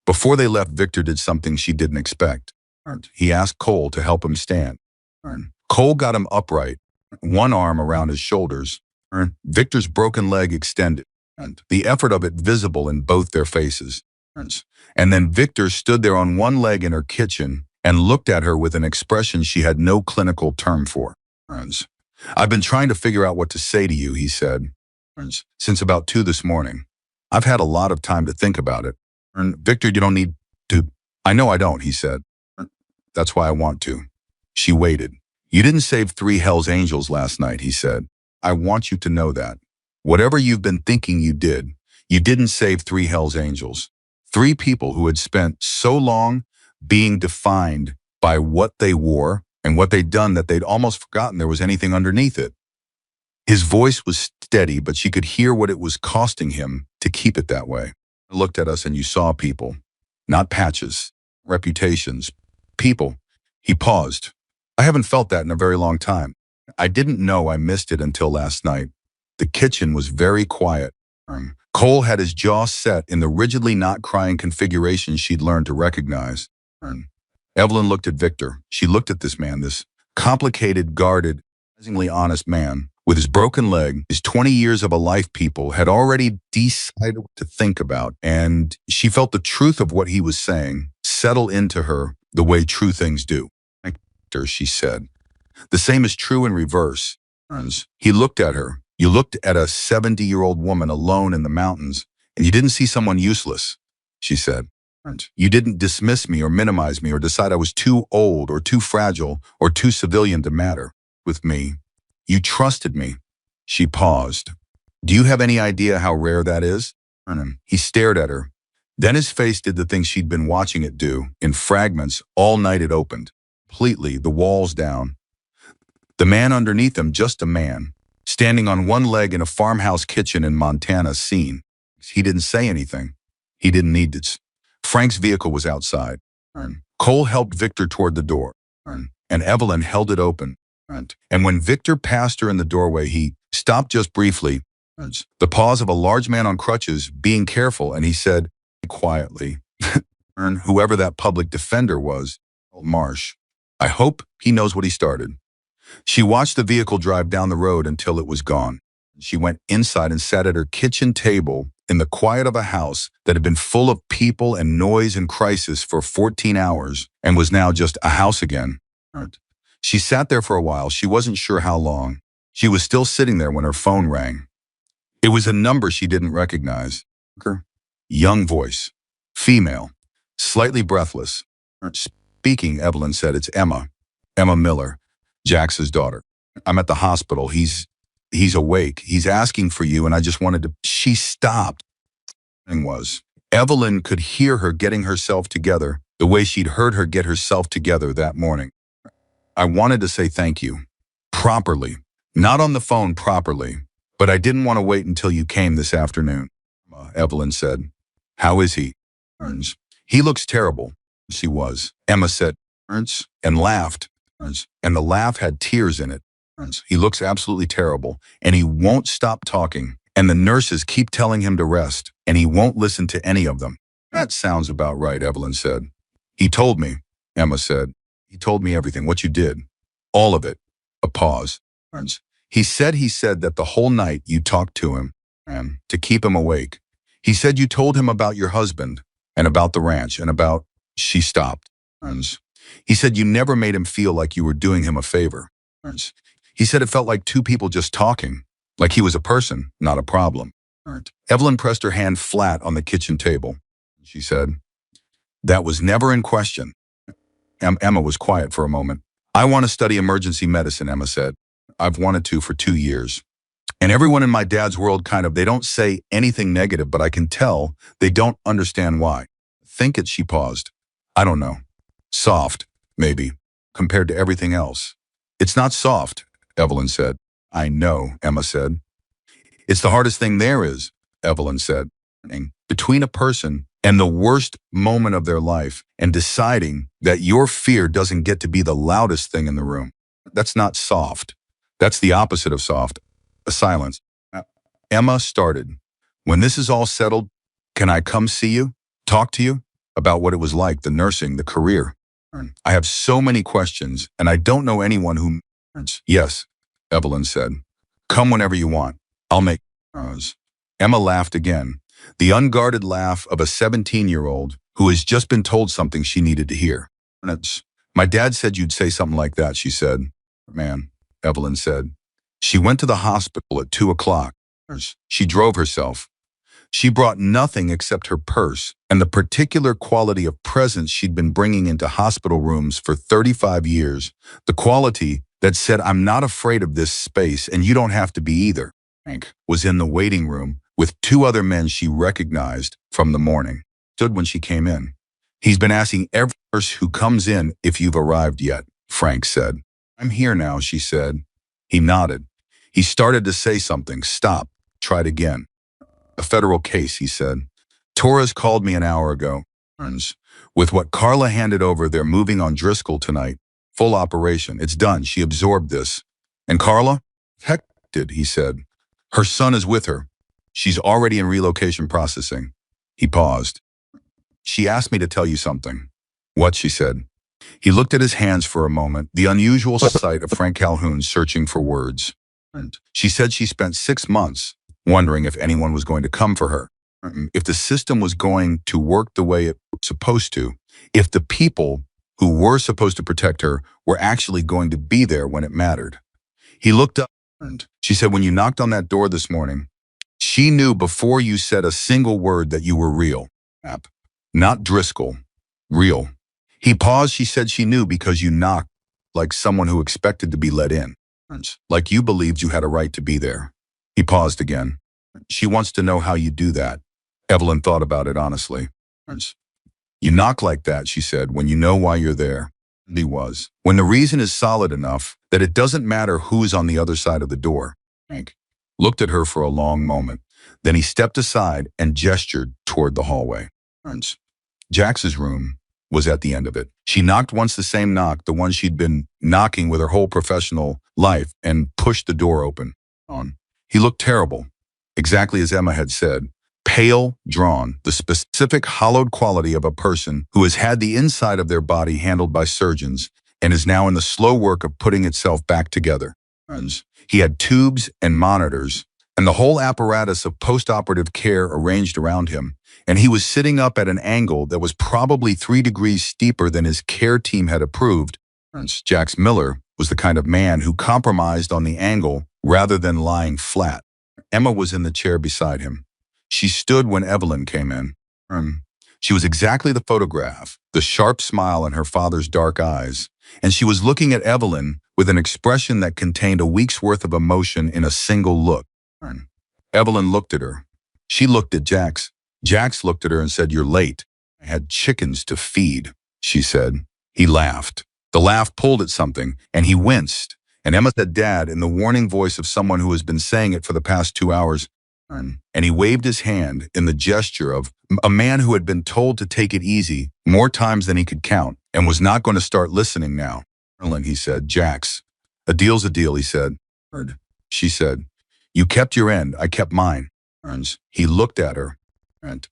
Before they left, Victor did something she didn't expect. He asked Cole to help him stand. Cole got him upright, one arm around his shoulders, Victor's broken leg extended, the effort of it visible in both their faces. And then Victor stood there on one leg in her kitchen and looked at her with an expression she had no clinical term for. "I've been trying to figure out what to say to you," he said, "since about 2 this morning. I've had a lot of time to think about it." "Victor, you don't need to." "I know I don't," he said. "That's why I want to." She waited. "You didn't save 3 Hell's Angels last night," he said. "I want you to know that. Whatever you've been thinking you didn't save 3 Hell's Angels. 3 people who had spent so long being defined by what they wore and what they'd done that they'd almost forgotten there was anything underneath it." His voice was steady, but she could hear what it was costing him to keep it that way. "I looked at us and you saw people, not patches, reputations, people." He paused. "I haven't felt that in a very long time. I didn't know I missed it until last night." The kitchen was very quiet. Cole had his jaw set in the rigidly not crying configuration she'd learned to recognize. Evelyn looked at Victor. She looked at this man, this complicated, guarded, surprisingly honest man. With his broken leg, his 20 years of a life people had already decided what to think about, and she felt the truth of what he was saying settle into her the way true things do. "Victor," she said, "the same is true in reverse." He looked at her. "You looked at a 70-year-old woman alone in the mountains, and you didn't see someone useless," she said. "You didn't dismiss me or minimize me or decide I was too old or too fragile or too civilian to matter with me. You trusted me." She paused. "Do you have any idea how rare that is?" He stared at her. Then his face did the thing she'd been watching it do. In fragments, all night it opened. Completely, the walls down. The man underneath him, just a man, standing on one leg in a farmhouse kitchen in Montana, seen. He didn't say anything. He didn't need to. Frank's vehicle was outside. Cole helped Victor toward the door, and Evelyn held it open. And when Victor passed her in the doorway, he stopped just briefly, the pause of a large man on crutches, being careful, and he said quietly, "Whoever that public defender was, Marsh, I hope he knows what he started." She watched the vehicle drive down the road until it was gone. She went inside and sat at her kitchen table in the quiet of a house that had been full of people and noise and crisis for 14 hours and was now just a house again. She sat there for a while. She wasn't sure how long. She was still sitting there when her phone rang. It was a number she didn't recognize. Young voice. Female. Slightly breathless. "Speaking," Evelyn said. "It's Emma. Emma Miller, Jax's daughter. I'm at the hospital. He's awake. He's asking for you, and I just wanted to..." She stopped. Evelyn could hear her getting herself together the way she'd heard her get herself together that morning. "I wanted to say thank you. Properly. Not on the phone properly. But I didn't want to wait until you came this afternoon," Evelyn said. "How is he?" "He looks terrible." She was. Emma said, and laughed. And the laugh had tears in it. "He looks absolutely terrible, and he won't stop talking. And the nurses keep telling him to rest, and he won't listen to any of them." "That sounds about right," Evelyn said. "He told me," Emma said. "He told me everything, what you did. All of it." A pause. He said that the whole night you talked to him, to keep him awake. He said you told him about your husband, and about the ranch, and about..." She stopped. "He said you never made him feel like you were doing him a favor. He said it felt like 2 people just talking, like he was a person, not a problem." Evelyn pressed her hand flat on the kitchen table. She said, "That was never in question." Emma was quiet for a moment. "I want to study emergency medicine," Emma said. "I've wanted to for 2 years. And everyone in my dad's world they don't say anything negative, but I can tell they don't understand why." She paused. "I don't know. Soft, maybe, compared to everything else." "It's not soft," Evelyn said. "I know," Emma said. "It's the hardest thing there is," Evelyn said. between a person and the worst moment of their life and deciding that your fear doesn't get to be the loudest thing in the room. That's not soft. That's the opposite of soft. A silence. Emma started. When this is all settled, can I come see you? Talk to you? About what it was like, the nursing, the career. I have so many questions, and I don't know anyone who... Yes, Evelyn said. Come whenever you want. I'll make... Emma laughed again, the unguarded laugh of a 17-year-old who has just been told something she needed to hear. My dad said you'd say something like that, she said. Man, Evelyn said. She went to the hospital at 2 o'clock. She drove herself. She brought nothing except her purse and the particular quality of presence she'd been bringing into hospital rooms for 35 years, the quality that said, I'm not afraid of this space and you don't have to be either. Frank was in the waiting room with 2 other men she recognized from the morning. Stood when she came in. He's been asking every nurse who comes in if you've arrived yet, Frank said. I'm here now, she said. He nodded. He started to say something. Stop. Tried again. A federal case, he said. Torres called me an hour ago. With what Carla handed over, they're moving on Driscoll tonight. Full operation. It's done. She absorbed this. And Carla? Hected, he said. Her son is with her. She's already in relocation processing. He paused. She asked me to tell you something. What, she said. He looked at his hands for a moment, the unusual sight of Frank Calhoun searching for words. She said she spent 6 months wondering if anyone was going to come for her, if the system was going to work the way it was supposed to, if the people who were supposed to protect her were actually going to be there when it mattered. He looked up. She said, when you knocked on that door this morning, she knew before you said a single word that you were real. Not Driscoll. Real. He paused. She said she knew because you knocked like someone who expected to be let in. Like you believed you had a right to be there. He paused again. She wants to know how you do that. Evelyn thought about it honestly. You knock like that, she said, when you know why you're there. He was. When the reason is solid enough that it doesn't matter who's on the other side of the door. Frank looked at her for a long moment. Then he stepped aside and gestured toward the hallway. Jax's room was at the end of it. She knocked once the same knock, the one she'd been knocking with her whole professional life, and pushed the door open. He looked terrible, exactly as Emma had said. Pale, drawn, the specific hollowed quality of a person who has had the inside of their body handled by surgeons and is now in the slow work of putting itself back together. He had tubes and monitors and the whole apparatus of post-operative care arranged around him, and he was sitting up at an angle that was probably 3 degrees steeper than his care team had approved. Jax Miller was the kind of man who compromised on the angle rather than lying flat. Emma was in the chair beside him. She stood when Evelyn came in. She was exactly the photograph, the sharp smile in her father's dark eyes, and she was looking at Evelyn with an expression that contained a week's worth of emotion in a single look. Evelyn looked at her. She looked at Jax. Jax looked at her and said, "You're late. I had chickens to feed," she said. He laughed. The laugh pulled at something, and he winced. And Emma said, "Dad," in the warning voice of someone who has been saying it for the past 2 hours. And he waved his hand in the gesture of a man who had been told to take it easy more times than he could count and was not going to start listening now. He said, "Jax, a deal's a deal," he said. She said, "You kept your end, I kept mine." He looked at her.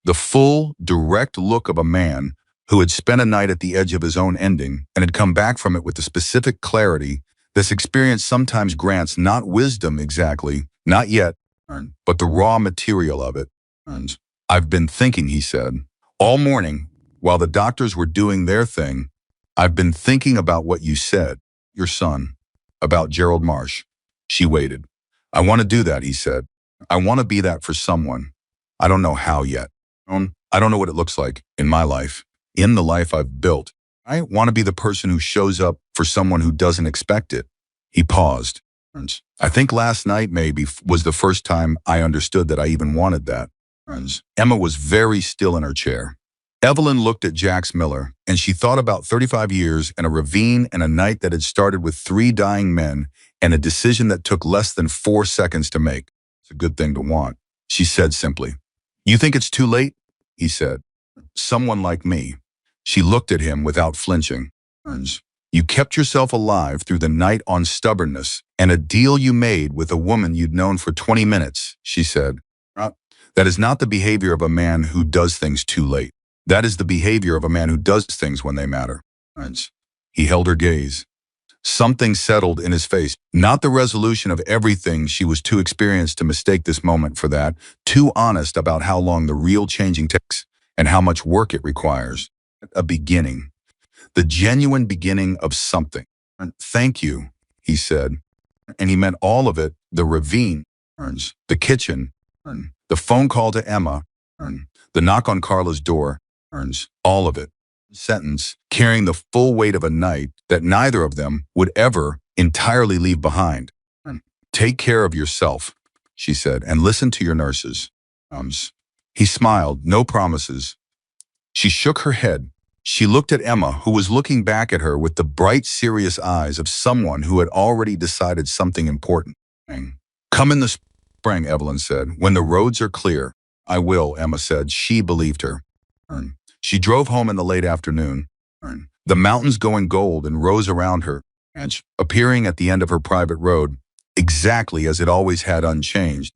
The full, direct look of a man who had spent a night at the edge of his own ending and had come back from it with the specific clarity this experience sometimes grants, not wisdom exactly, not yet, but the raw material of it. "I've been thinking," he said, "all morning, while the doctors were doing their thing, I've been thinking about what you said, your son, about Gerald Marsh." She waited. "I want to do that," he said. "I want to be that for someone. I don't know how yet. I don't know what it looks like in my life, in the life I've built. I want to be the person who shows up for someone who doesn't expect it." He paused. "I think last night maybe was the first time I understood that I even wanted that." Emma was very still in her chair. Evelyn looked at Jax Miller, and she thought about 35 years and a ravine and a night that had started with 3 dying men and a decision that took less than 4 seconds to make. "It's a good thing to want," she said simply. You think it's too late? He said. Someone like me. She looked at him without flinching. You kept yourself alive through the night on stubbornness and a deal you made with a woman you'd known for 20 minutes, she said. That is not the behavior of a man who does things too late. That is the behavior of a man who does things when they matter. He held her gaze. Something settled in his face, not the resolution of everything. She was too experienced to mistake this moment for that, too honest about how long the real changing takes and how much work it requires. A beginning, the genuine beginning of something. Thank you, he said. And he meant all of it, the ravine, the kitchen, the phone call to Emma, the knock on Carla's door, all of it. Sentence carrying the full weight of a night that neither of them would ever entirely leave behind. Take care of yourself, she said, and listen to your nurses. He smiled, no promises. She shook her head. She looked at Emma, who was looking back at her with the bright, serious eyes of someone who had already decided something important. Come in the spring, Evelyn said, when the roads are clear. I will, Emma said. She believed her. She drove home in the late afternoon, the mountains going gold and rose around her, appearing at the end of her private road, exactly as it always had, unchanged,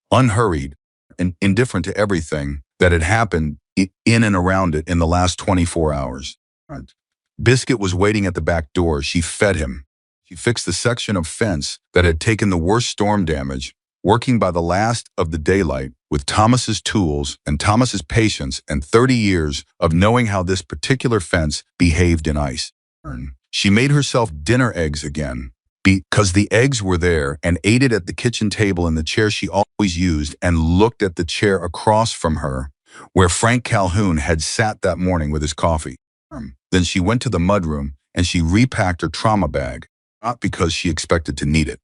unhurried, and indifferent to everything that had happened in and around it in the last 24 hours. Biscuit was waiting at the back door. She fed him. She fixed the section of fence that had taken the worst storm damage, working by the last of the daylight with Thomas's tools and Thomas's patience and 30 years of knowing how this particular fence behaved in ice. She made herself dinner eggs again because the eggs were there, and ate it at the kitchen table in the chair she always used, and looked at the chair across from her where Frank Calhoun had sat that morning with his coffee. Then she went to the mudroom and she repacked her trauma bag, not because she expected to need it.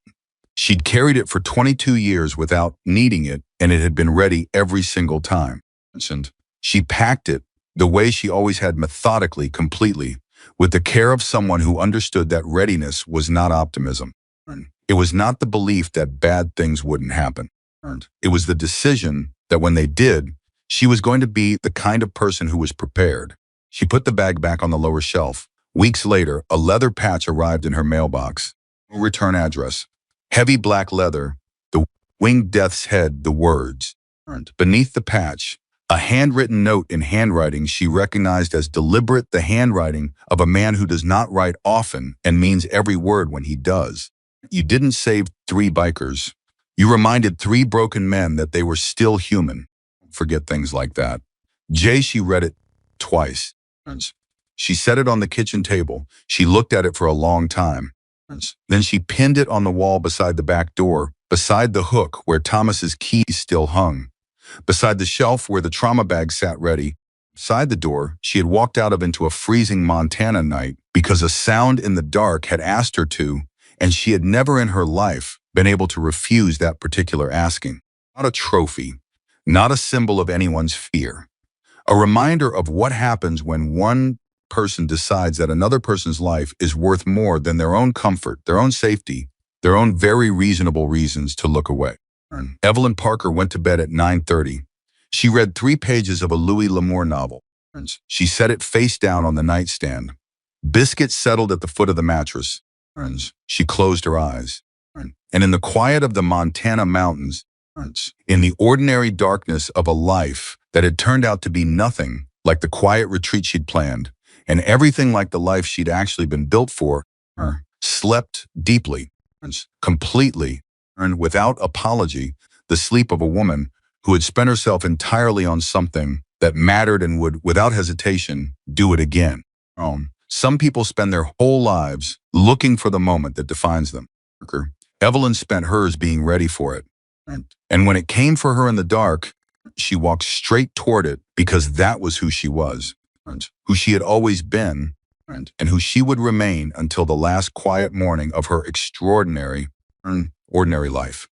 She'd carried it for 22 years without needing it, and it had been ready every single time. She packed it the way she always had, methodically, completely, with the care of someone who understood that readiness was not optimism. It was not the belief that bad things wouldn't happen. It was the decision that when they did, she was going to be the kind of person who was prepared. She put the bag back on the lower shelf. Weeks later, a leather patch arrived in her mailbox. No return address. Heavy black leather, the winged death's head, the words. Beneath the patch, a handwritten note in handwriting she recognized as deliberate, the handwriting of a man who does not write often and means every word when he does. You didn't save 3 bikers. You reminded 3 broken men that they were still human. Forget things like that. Jay, she read it twice. She set it on the kitchen table. She looked at it for a long time. Then she pinned it on the wall beside the back door, beside the hook where Thomas's keys still hung, beside the shelf where the trauma bag sat ready. Beside the door she had walked out of into a freezing Montana night because a sound in the dark had asked her to, and she had never in her life been able to refuse that particular asking. Not a trophy, not a symbol of anyone's fear. A reminder of what happens when one person decides that another person's life is worth more than their own comfort, their own safety, their own very reasonable reasons to look away. Evelyn Parker went to bed at 9:30. She read 3 pages of a Louis L'Amour novel. She set it face down on the nightstand. Biscuit settled at the foot of the mattress. She closed her eyes. And in the quiet of the Montana mountains, in the ordinary darkness of a life that had turned out to be nothing like the quiet retreat she'd planned, and everything like the life she'd actually been built for, slept deeply, completely, and without apology, the sleep of a woman who had spent herself entirely on something that mattered and would, without hesitation, do it again. Some people spend their whole lives looking for the moment that defines them. Evelyn spent hers being ready for it. And when it came for her in the dark, she walked straight toward it because that was who she was, who she had always been, and who she would remain until the last quiet morning of her extraordinary, ordinary life.